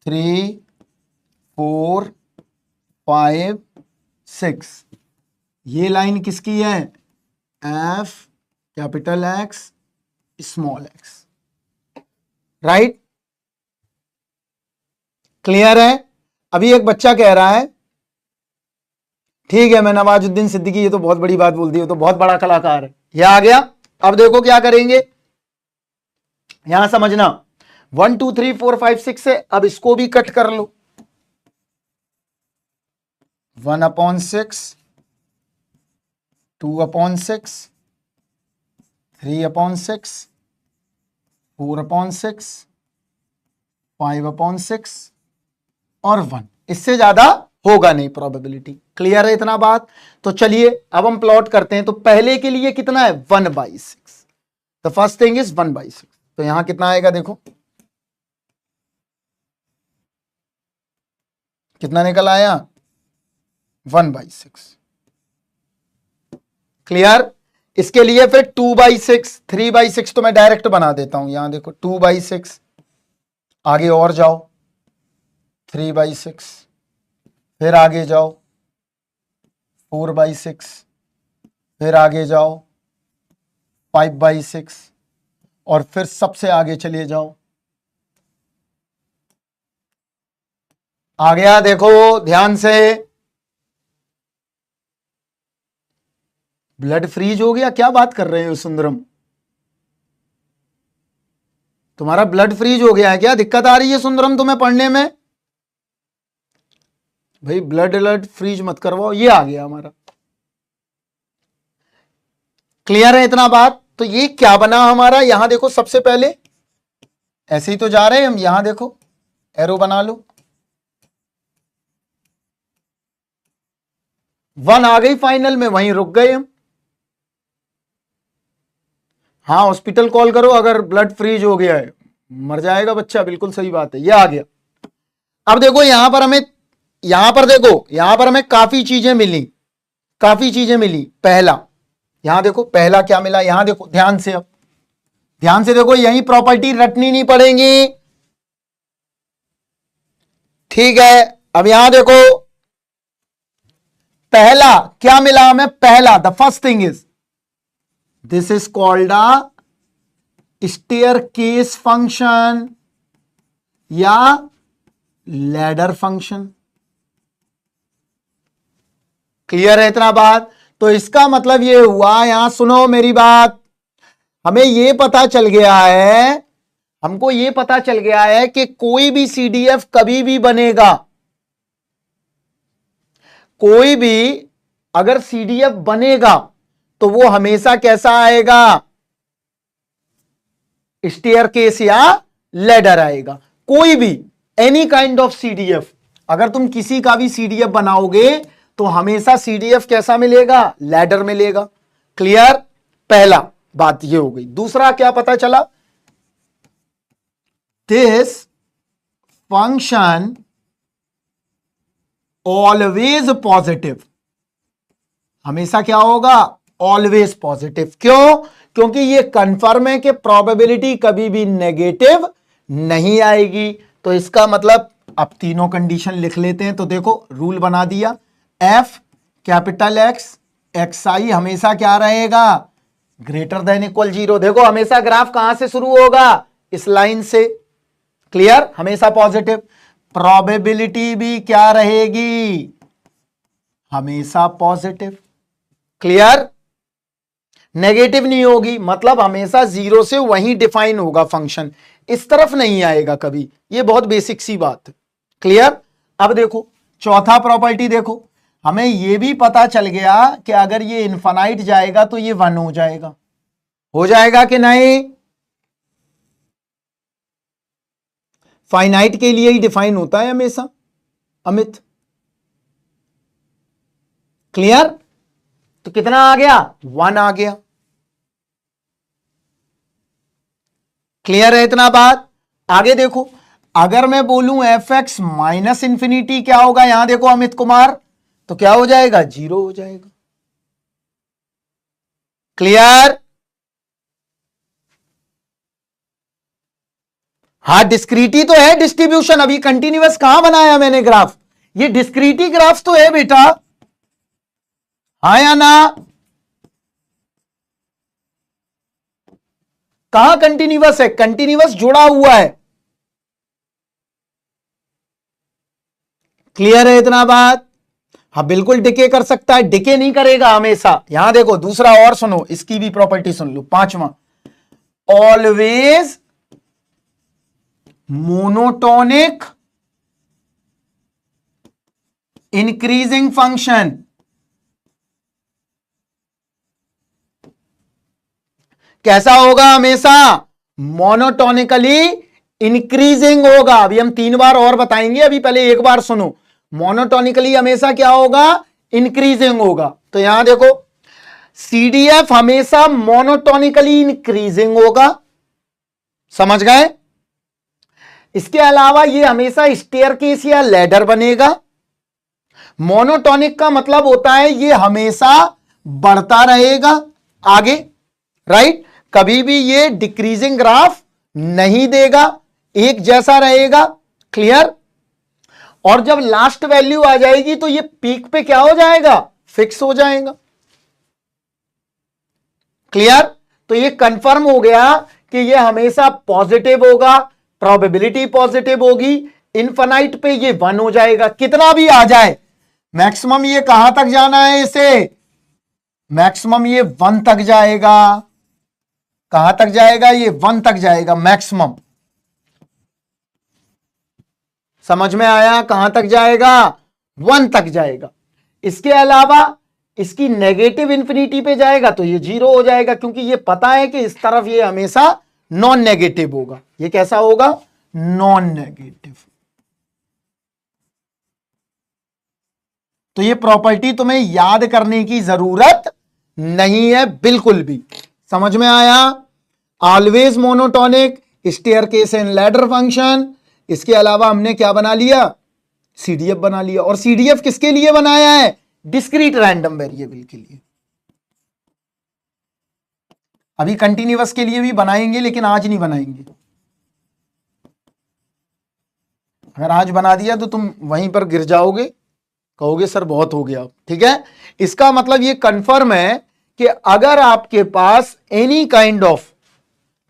3 4 5 6, ये लाइन किसकी है, F capital x small x, right, clear है। अभी एक बच्चा कह रहा है, ठीक है मैं नवाजुद्दीन सिद्दीकी, ये तो बहुत बड़ी बात बोल दी, ये तो बहुत बड़ा कलाकार है, ये आ गया। अब देखो क्या करेंगे, यहां समझना 1 2 3 4 5 6 है, अब इसको भी कट कर लो, 1/6 2/6 3/6 4/6 5/6 और 1, इससे ज्यादा होगा नहीं प्रोबेबिलिटी। क्लियर है इतना बात। तो चलिए अब हम प्लॉट करते हैं। तो पहले के लिए कितना है 1/6, द फर्स्ट थिंग इज 1/6, तो यहां कितना आएगा देखो, कितना निकल आया 1/6। क्लियर। इसके लिए फिर 2/6 3/6 तो मैं डायरेक्ट बना देता हूं, यहां देखो 2/6, आगे और जाओ 3/6, फिर आगे जाओ 4/6, फिर आगे जाओ 5/6 और फिर सबसे आगे चले जाओ। आ गया देखो ध्यान से, ब्लड फ्रीज हो गया, क्या बात कर रहे हो सुंदरम, तुम्हारा ब्लड फ्रीज हो गया है क्या, दिक्कत आ रही है सुंदरम तुम्हें पढ़ने में, भाई ब्लड फ्रीज मत करवाओ। ये आ गया हमारा, क्लियर है इतना बात। तो ये क्या बना हमारा, यहां देखो सबसे पहले ऐसे ही तो जा रहे हैं हम, यहां देखो एरो बना लो, 1 आ गई फाइनल में, वहीं रुक गए हम। हाँ हॉस्पिटल कॉल करो अगर ब्लड फ्रीज हो गया है, मर जाएगा बच्चा, बिल्कुल सही बात है। ये आ गया। अब देखो यहां पर हमें, यहां पर देखो, यहां पर हमें काफी चीजें मिली, काफी चीजें मिली। पहला यहां देखो, पहला क्या मिला, यहां देखो ध्यान से, अब ध्यान से देखो, यही प्रॉपर्टी रटनी नहीं पड़ेगी, ठीक है। अब यहां देखो पहला क्या मिला हमें, पहला the first thing is this is called a staircase function या लैडर फंक्शन। क्लियर है इतना बात। तो इसका मतलब ये हुआ, यहां सुनो मेरी बात, हमें ये पता चल गया है, हमको ये पता चल गया है कि कोई भी सीडीएफ कभी भी बनेगा, कोई भी अगर सीडीएफ बनेगा तो वो हमेशा कैसा आएगा, स्टेयरकेस या लैडर आएगा। कोई भी एनी काइंड ऑफ सीडीएफ, अगर तुम किसी का भी सीडीएफ बनाओगे तो हमेशा CDF कैसा मिलेगा? लैडर मिलेगा। क्लियर? पहला बात ये हो गई। दूसरा क्या पता चला? This function always positive. हमेशा क्या होगा? Always positive. क्यों? क्योंकि ये कंफर्म है कि प्रोबेबिलिटी कभी भी नेगेटिव नहीं आएगी। तो इसका मतलब अब तीनों कंडीशन लिख लेते हैं। तो देखो रूल बना दिया, एफ कैपिटल एक्स एक्स आई हमेशा क्या रहेगा? Greater than equal 0। देखो हमेशा ग्राफ कहां से शुरू होगा? इस लाइन से। क्लियर? हमेशा पॉजिटिव। प्रोबेबिलिटी भी क्या रहेगी? हमेशा पॉजिटिव। क्लियर? नेगेटिव नहीं होगी, मतलब हमेशा 0 से वहीं डिफाइन होगा फंक्शन, इस तरफ नहीं आएगा कभी। ये बहुत बेसिक सी बात है। क्लियर? अब देखो चौथा प्रॉपर्टी, देखो हमें यह भी पता चल गया कि अगर ये इनफाइनाइट जाएगा तो ये 1 हो जाएगा कि नहीं? फाइनाइट के लिए ही डिफाइन होता है हमेशा अमित। क्लियर? तो कितना आ गया? 1 आ गया। क्लियर है इतना बात? आगे देखो, अगर मैं बोलूं एफ एक्स माइनस इंफिनिटी क्या होगा? यहां देखो अमित कुमार, तो क्या हो जाएगा? 0 हो जाएगा। क्लियर? हाँ डिस्क्रीटी तो है डिस्ट्रीब्यूशन, अभी कंटिन्यूअस कहां बनाया मैंने ग्राफ? ये डिस्क्रीटी ग्राफ तो है बेटा, हाँ या ना? कहां कंटिन्यूअस है? कंटिन्यूअस जुड़ा हुआ है। क्लियर है इतना बात? हाँ बिल्कुल डिके कर सकता है, डिके नहीं करेगा हमेशा। यहां देखो दूसरा और सुनो, इसकी भी प्रॉपर्टी सुन लो, पांचवा, ऑलवेज मोनोटोनिक इंक्रीजिंग फंक्शन। कैसा होगा? हमेशा मोनोटोनिकली इंक्रीजिंग होगा। अभी हम 3 बार और बताएंगे, अभी पहले एक बार सुनो। मोनोटोनिकली हमेशा क्या होगा? इंक्रीजिंग होगा। तो यहां देखो CDF हमेशा मोनोटोनिकली इंक्रीजिंग होगा, समझ गए? इसके अलावा ये हमेशा स्टेयरकेस या लैडर बनेगा। मोनोटोनिक का मतलब होता है ये हमेशा बढ़ता रहेगा आगे, राइट? कभी भी ये डिक्रीजिंग ग्राफ नहीं देगा, एक जैसा रहेगा। क्लियर? और जब लास्ट वैल्यू आ जाएगी तो ये पीक पे क्या हो जाएगा? फिक्स हो जाएगा। क्लियर? तो ये कंफर्म हो गया कि ये हमेशा पॉजिटिव होगा, प्रोबेबिलिटी पॉजिटिव होगी, इनफाइनाइट पे ये 1 हो जाएगा। कितना भी आ जाए, मैक्सिमम ये कहां तक जाना है? इसे मैक्सिमम ये 1 तक जाएगा। कहां तक जाएगा? ये 1 तक जाएगा मैक्सिमम। समझ में आया? कहां तक जाएगा? 1 तक जाएगा। इसके अलावा इसकी नेगेटिव इंफिनिटी पे जाएगा तो ये 0 हो जाएगा, क्योंकि ये पता है कि इस तरफ ये हमेशा नॉन नेगेटिव होगा। ये कैसा होगा? Non negative. तो ये प्रॉपर्टी तुम्हें याद करने की जरूरत नहीं है बिल्कुल भी। समझ में आया? Always monotonic, staircase and ladder function. इसके अलावा हमने क्या बना लिया? CDF बना लिया। और CDF किसके लिए बनाया है? डिस्क्रीट रैंडम वेरिएबल के लिए। अभी कंटिन्यूअस के लिए भी बनाएंगे, लेकिन आज नहीं बनाएंगे। अगर आज बना दिया तो तुम वहीं पर गिर जाओगे, कहोगे सर बहुत हो गया। ठीक है? इसका मतलब ये कंफर्म है कि अगर आपके पास any kind of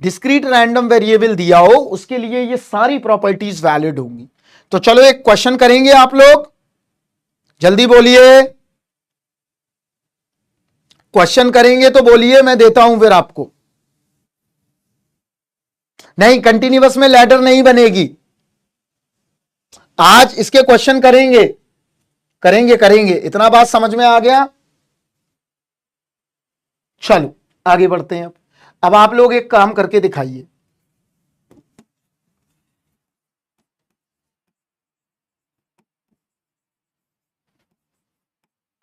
discrete random variable दिया हो, उसके लिए ये सारी प्रॉपर्टीज वैलिड होंगी। तो चलो एक क्वेश्चन करेंगे आप लोग, जल्दी बोलिए। क्वेश्चन करेंगे तो बोलिए, मैं देता हूं फिर आपको। नहीं, कंटिन्यूअस में लैडर नहीं बनेगी। आज इसके क्वेश्चन करेंगे करेंगे करेंगे। इतना बात समझ में आ गया? चलो आगे बढ़ते हैं। अब आप लोग एक काम करके दिखाइए।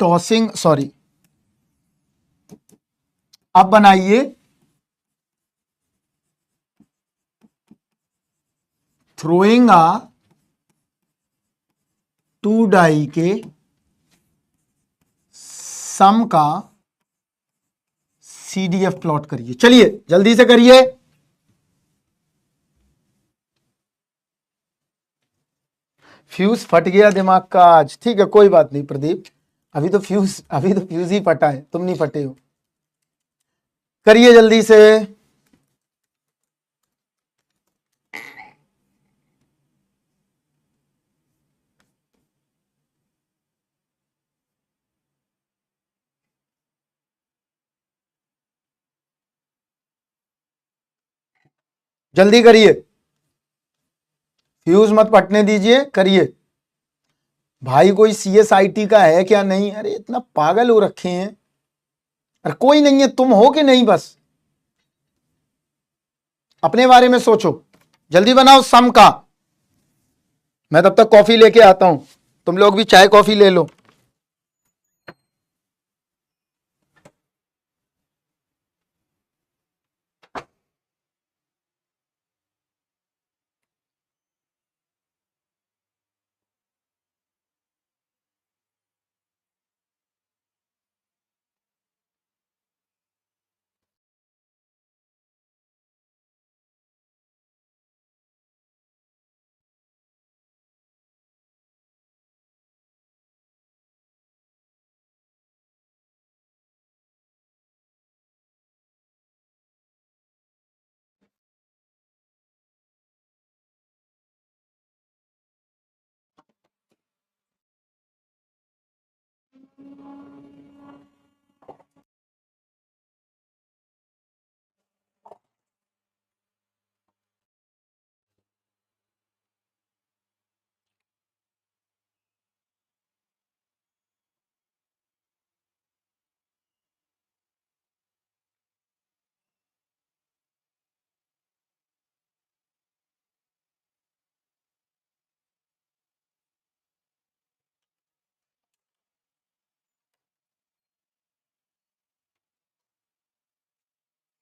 टॉसिंग, सॉरी, अब बनाइए थ्रोइंग अ टू डाई के सम का CDF प्लॉट करिए। चलिए जल्दी से करिए। फ्यूज फट गया दिमाग का आज, ठीक है कोई बात नहीं प्रदीप, अभी तो फ्यूज ही फटा है, तुम नहीं फटे हो। करिए जल्दी से। जल्दी करिए, फ्यूज मत फटने दीजिए, करिए। भाई कोई CSIT का है क्या? नहीं, अरे इतना पागल हो रखे हैं। अरे कोई नहीं है, तुम हो कि नहीं, बस अपने बारे में सोचो। जल्दी बनाओ सम का। मैं तब तक कॉफी लेके आता हूं, तुम लोग भी चाय कॉफी ले लो।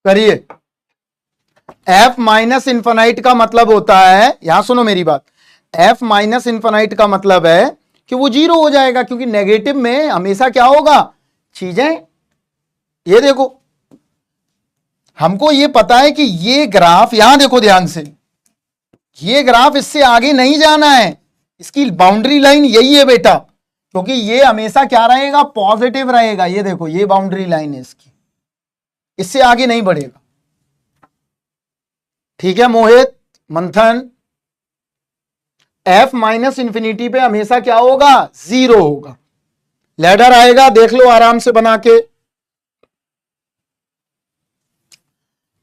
करिए। F माइनस इन्फानाइट का मतलब होता है, यहां सुनो मेरी बात, F माइनस इन्फानाइट का मतलब है कि वो जीरो हो जाएगा, क्योंकि नेगेटिव में हमेशा क्या होगा, चीजें, ये देखो हमको ये पता है कि ये ग्राफ, यहां देखो ध्यान से, ये ग्राफ इससे आगे नहीं जाना है, इसकी बाउंड्री लाइन यही है बेटा, क्योंकि ये हमेशा क्या रहेगा, पॉजिटिव रहेगा। ये देखो ये बाउंड्री लाइन है इसकी, इससे आगे नहीं बढ़ेगा। ठीक है मोहित, मंथन, F माइनस इंफिनिटी पे हमेशा क्या होगा, जीरो होगा। लैडर आएगा, देख लो आराम से बना के।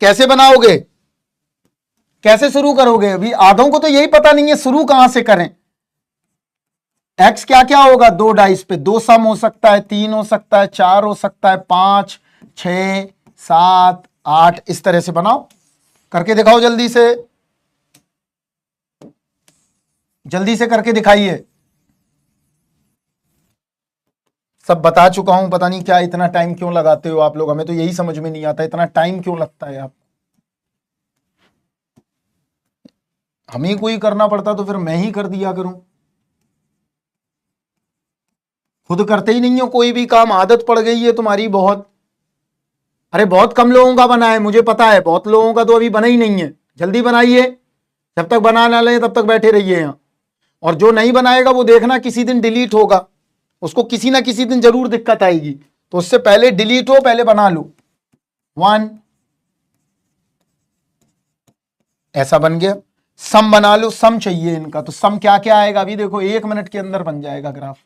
कैसे बनाओगे, कैसे शुरू करोगे? अभी आधों को तो यही पता नहीं है शुरू कहां से करें। एक्स क्या क्या होगा, दो डाइस पे, दो सम हो सकता है, 3 हो सकता है, 4 हो सकता है, 5, 6, 7, 8, इस तरह से बनाओ। करके दिखाओ जल्दी से, जल्दी से करके दिखाइए। सब बता चुका हूं, पता नहीं क्या इतना टाइम क्यों लगाते हो आप लोग, हमें तो यही समझ में नहीं आता इतना टाइम क्यों लगता है। आप हम ही कोई करना पड़ता तो फिर मैं ही कर दिया करूं, खुद करते ही नहीं हो कोई भी काम, आदत पड़ गई है तुम्हारी बहुत। अरे बहुत कम लोगों का बना है, मुझे पता है, बहुत लोगों का तो अभी बना ही नहीं है। जल्दी बनाइए, जब तक बना ना ले तब तक बैठे रहिए यहां। और जो नहीं बनाएगा वो देखना किसी दिन डिलीट होगा, उसको किसी ना किसी दिन जरूर दिक्कत आएगी, तो उससे पहले डिलीट हो, पहले बना लो। 1 ऐसा बन गया। सम बना लो, सम चाहिए इनका, तो सम क्या क्या आएगा अभी देखो, 1 मिनट के अंदर बन जाएगा ग्राफ।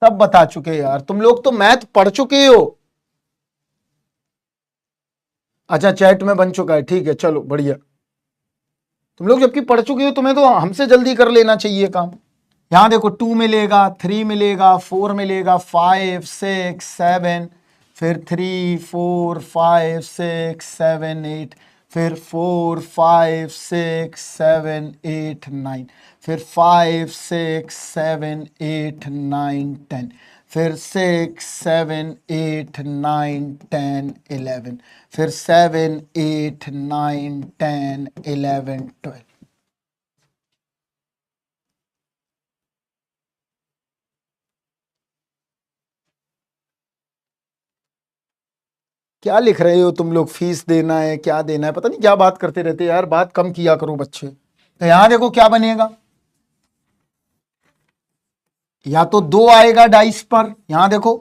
सब बता चुके यार, तुम लोग तो मैथ पढ़ चुके हो। अच्छा चैट में बन चुका है, ठीक है चलो बढ़िया। तुम लोग जबकि पढ़ चुके हो, तुम्हें तो हमसे जल्दी कर लेना चाहिए काम। यहां देखो 2 मिलेगा, 3 मिलेगा, 4 मिलेगा, 5, 6, 7, फिर 3 4 5 6 7 8, फिर 4 5 6 7 8 9, फिर 5 6 7 8 9 10, फिर 6 7 8 9 10 11, फिर 7 8 9 10 11 12। क्या लिख रहे हो तुम लोग? फीस देना है, क्या देना है, पता नहीं क्या बात करते रहते यार। बात कम किया करो बच्चे। तो यहां देखो क्या बनेगा, या तो 2 आएगा डाइस पर, यहां देखो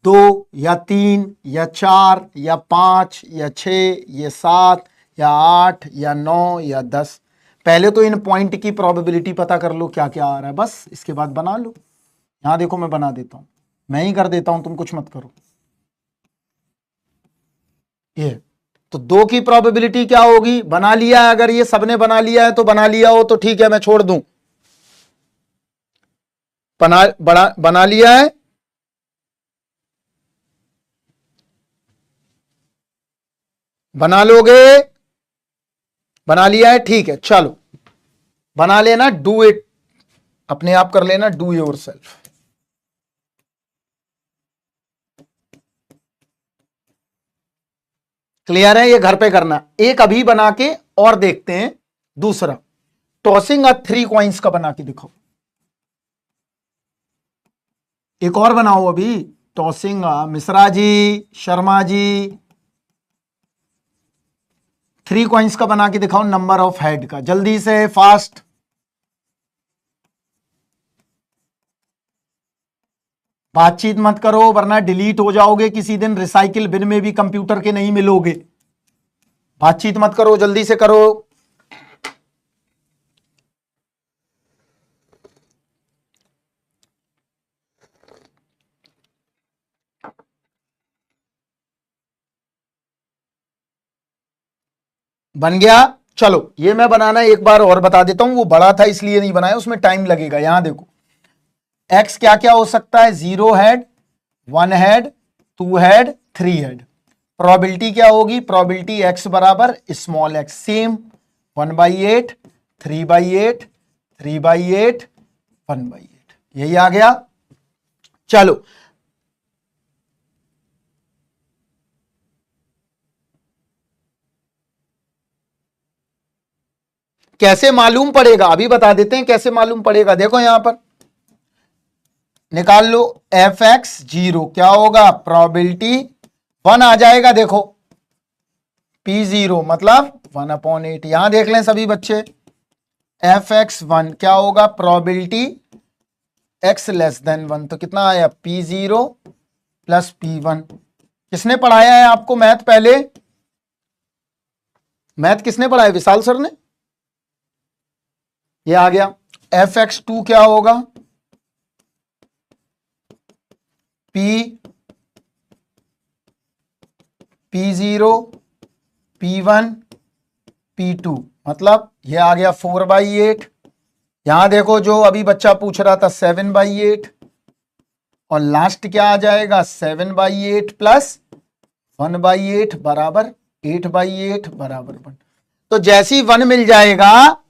2 या 3 या 4 या 5 या 6 या 7 या 8 या 9 या 10। पहले तो इन पॉइंट की प्रोबेबिलिटी पता कर लो क्या क्या आ रहा है, बस इसके बाद बना लो। यहां देखो मैं बना देता हूं, मैं ही कर देता हूं, तुम कुछ मत करो। ये तो 2 की प्रोबेबिलिटी क्या होगी, बना लिया है। अगर ये सबने बना लिया है तो बना लिया हो तो ठीक है, मैं छोड़ दूं। बना लिया है, बना लोगे, बना लिया है, ठीक है चलो बना लेना। डू इट, अपने आप कर लेना, डू योर सेल्फ। क्लियर है? ये घर पे करना। एक अभी बना के और देखते हैं दूसरा, टॉसिंग 3 कॉइंस का बना के दिखाओ। एक और बनाओ अभी, टॉसिंग मिश्रा जी, शर्मा जी, 3 कॉइंस का बना के दिखाओ, नंबर ऑफ हेड का, जल्दी से फास्ट। बातचीत मत करो वरना डिलीट हो जाओगे किसी दिन, रिसाइकिल बिन में भी कंप्यूटर के नहीं मिलोगे। बातचीत मत करो, जल्दी से करो। बन गया? चलो ये मैं बनाना एक बार और बता देता हूं, वो बड़ा था इसलिए नहीं बनाया, उसमें टाइम लगेगा। यहां देखो एक्स क्या क्या हो सकता है, 0 head, 1 head, 2 head, 3 head. Probability क्या होगी, प्रोबेबिलिटी एक्स बराबर स्मॉल एक्स, सेम 1/8, 3/8, 3/8, 1/8, यही आ गया। चलो कैसे मालूम पड़ेगा अभी बता देते हैं, कैसे मालूम पड़ेगा। देखो यहां पर निकाल लो, एफ एक्स 0 क्या होगा, प्रोबेबिलिटी 1 आ जाएगा। देखो P0 मतलब 1/8। यहां देख लें सभी बच्चे, एफ एक्स 1 क्या होगा, प्रोबेबिलिटी x लेस देन 1, तो कितना आया, P0 प्लस P1। किसने पढ़ाया है आपको मैथ? पहले मैथ किसने पढ़ाया, विशाल सर ने? ये आ गया। एफ एक्स 2 क्या होगा, P0 P1 P2, मतलब ये आ गया 4/8। यहां देखो जो अभी बच्चा पूछ रहा था 7/8, और लास्ट क्या आ जाएगा, 7/8 प्लस 1/8 बराबर 8/8 बराबर 1। तो जैसी 1 मिल जाएगा,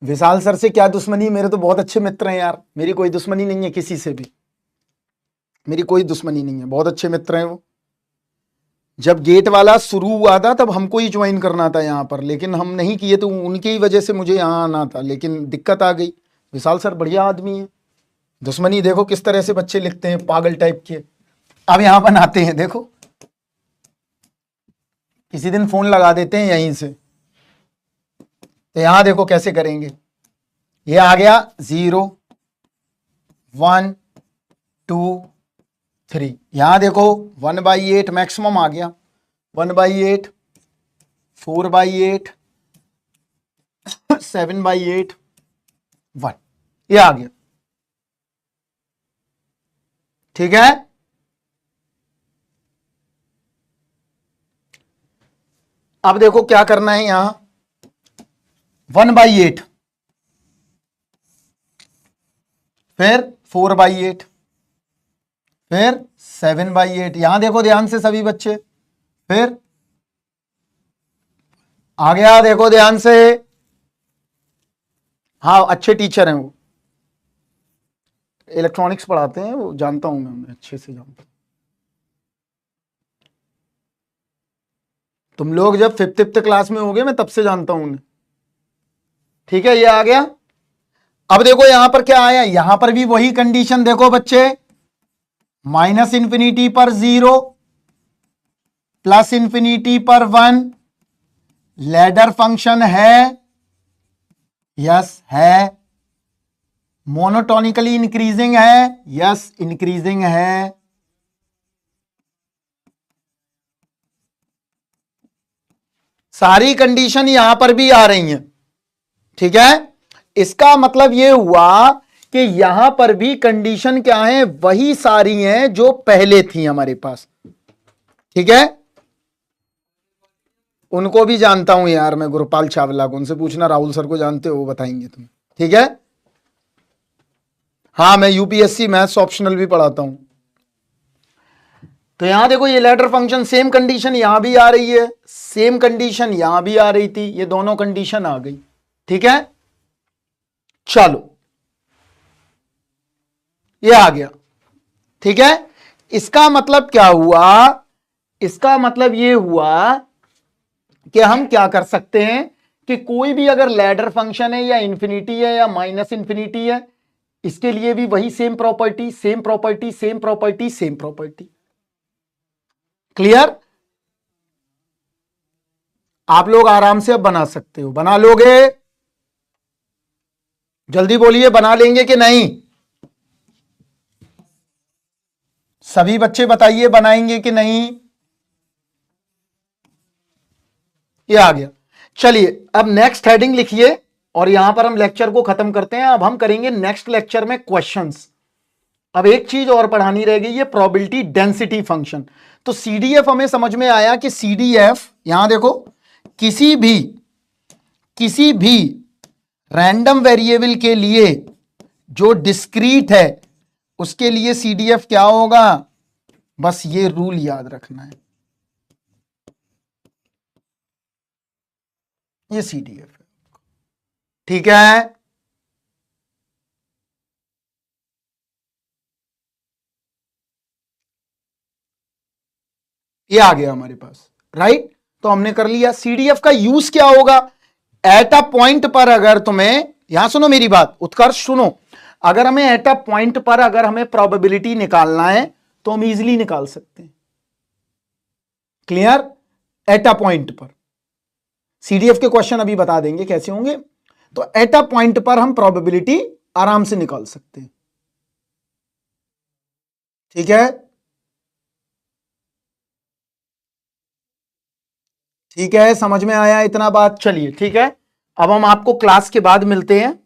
विशाल सर से क्या दुश्मनी, मेरे तो बहुत अच्छे मित्र हैं यार, मेरी कोई दुश्मनी नहीं है किसी से भी, मेरी कोई दुश्मनी नहीं है, बहुत अच्छे मित्र हैं वो। जब गेट वाला शुरू हुआ था तब हमको ही ज्वाइन करना था यहाँ पर, लेकिन हम नहीं किए, तो उनकी ही वजह से मुझे यहाँ आना था, लेकिन दिक्कत आ गई। विशाल सर बढ़िया आदमी है। दुश्मनी देखो किस तरह से बच्चे लिखते हैं, पागल टाइप के। अब यहां बनाते हैं, देखो किसी दिन फोन लगा देते हैं यहीं से। तो यहां देखो कैसे करेंगे, ये आ गया 0 1 2 3। यहां देखो 1/8 मैक्सिमम आ गया, 1/8, 4/8, 7/8, 1, ये आ गया। ठीक है, अब देखो क्या करना है, यहां 1/8, फिर 4/8, फिर 7/8, यहां देखो ध्यान से सभी बच्चे, फिर आ गया, देखो ध्यान से। हाँ अच्छे टीचर हैं वो, इलेक्ट्रॉनिक्स पढ़ाते हैं वो, जानता हूं मैं उन्हें, अच्छे से जानता हूं। तुम लोग जब फिफ्थ क्लास में होगे मैं तब से जानता हूं उन्हें। ठीक है, ये आ गया। अब देखो यहां पर क्या आया, यहां पर भी वही कंडीशन देखो बच्चे, -∞ पर 0, +∞ पर 1, लैडर फंक्शन है, यस है, मोनोटोनिकली इंक्रीजिंग है, यस इंक्रीजिंग है, सारी कंडीशन यहां पर भी आ रही हैं। ठीक है, इसका मतलब यह हुआ कि यहां पर भी कंडीशन क्या है, वही सारी हैं जो पहले थी हमारे पास। ठीक है, उनको भी जानता हूं यार मैं, गुरुपाल चावला को, उनसे पूछना, राहुल सर को जानते हो, वो बताएंगे तुम्हें। ठीक है, हाँ मैं यूपीएससी मैथ्स ऑप्शनल भी पढ़ाता हूं। तो यहां देखो ये लैडर फंक्शन, सेम कंडीशन यहां भी आ रही है, सेम कंडीशन यहां भी आ रही थी, ये दोनों कंडीशन आ गई। ठीक है, चलो ये आ गया। ठीक है, इसका मतलब क्या हुआ, इसका मतलब ये हुआ कि हम क्या कर सकते हैं कि कोई भी अगर लैडर फंक्शन है या इंफिनिटी है या -∞ है, इसके लिए भी वही same property, same property, same property, same property. Clear? आप लोग आराम से अब बना सकते हो, बना लोगे? जल्दी बोलिए, बना लेंगे कि नहीं? सभी बच्चे बताइए, बनाएंगे कि नहीं? ये आ गया। चलिए अब नेक्स्ट हेडिंग लिखिए और यहां पर हम लेक्चर को खत्म करते हैं। अब हम करेंगे नेक्स्ट लेक्चर में क्वेश्चंस। अब एक चीज और पढ़ानी रह गई, ये प्रोबेबिलिटी डेंसिटी फंक्शन। तो सीडीएफ हमें समझ में आया कि सीडीएफ, यहां देखो, किसी भी रैंडम वेरिएबल के लिए जो डिस्क्रीट है उसके लिए सीडीएफ क्या होगा, बस ये रूल याद रखना है, ये सीडीएफ है। ठीक है, ये आ गया हमारे पास, राइट? तो हमने कर लिया। सीडीएफ का यूज क्या होगा, एट अ पॉइंट पर अगर तुम्हें, यहां सुनो मेरी बात उत्कर्ष, सुनो, अगर हमें एट अ पॉइंट पर अगर हमें प्रोबेबिलिटी निकालना है तो हम इजीली निकाल सकते हैं। क्लियर? एट अ पॉइंट पर सीडीएफ के क्वेश्चन अभी बता देंगे कैसे होंगे। तो एट अ पॉइंट पर हम प्रोबेबिलिटी आराम से निकाल सकते हैं। ठीक है, ठीक है, समझ में आया इतना बात? चलिए ठीक है, अब हम आपको क्लास के बाद मिलते हैं।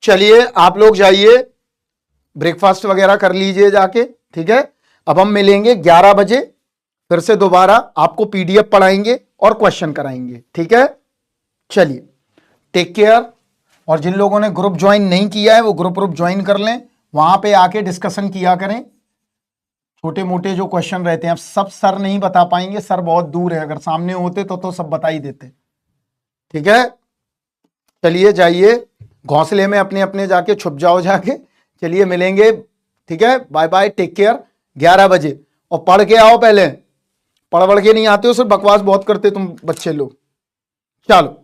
चलिए आप लोग जाइए, ब्रेकफास्ट वगैरह कर लीजिए जाके। ठीक है, अब हम मिलेंगे 11 बजे, फिर से दोबारा आपको पीडीएफ पढ़ाएंगे और क्वेश्चन कराएंगे। ठीक है, चलिए टेक केयर। और जिन लोगों ने ग्रुप ज्वाइन नहीं किया है वो ग्रुप ज्वाइन कर लें, वहां पे आके डिस्कशन किया करें। छोटे मोटे जो क्वेश्चन रहते हैं, अब सब सर नहीं बता पाएंगे, सर बहुत दूर है, अगर सामने होते तो सब बता ही देते। ठीक है, चलिए जाइए घोंसले में अपने अपने जाके छुप जाओ जाके। चलिए मिलेंगे, ठीक है, बाय बाय, टेक केयर। 11 बजे, और पढ़ के आओ, पहले पढ़ के नहीं आते हो, सिर्फ बकवास बहुत करते तुम बच्चे लोग। चलो।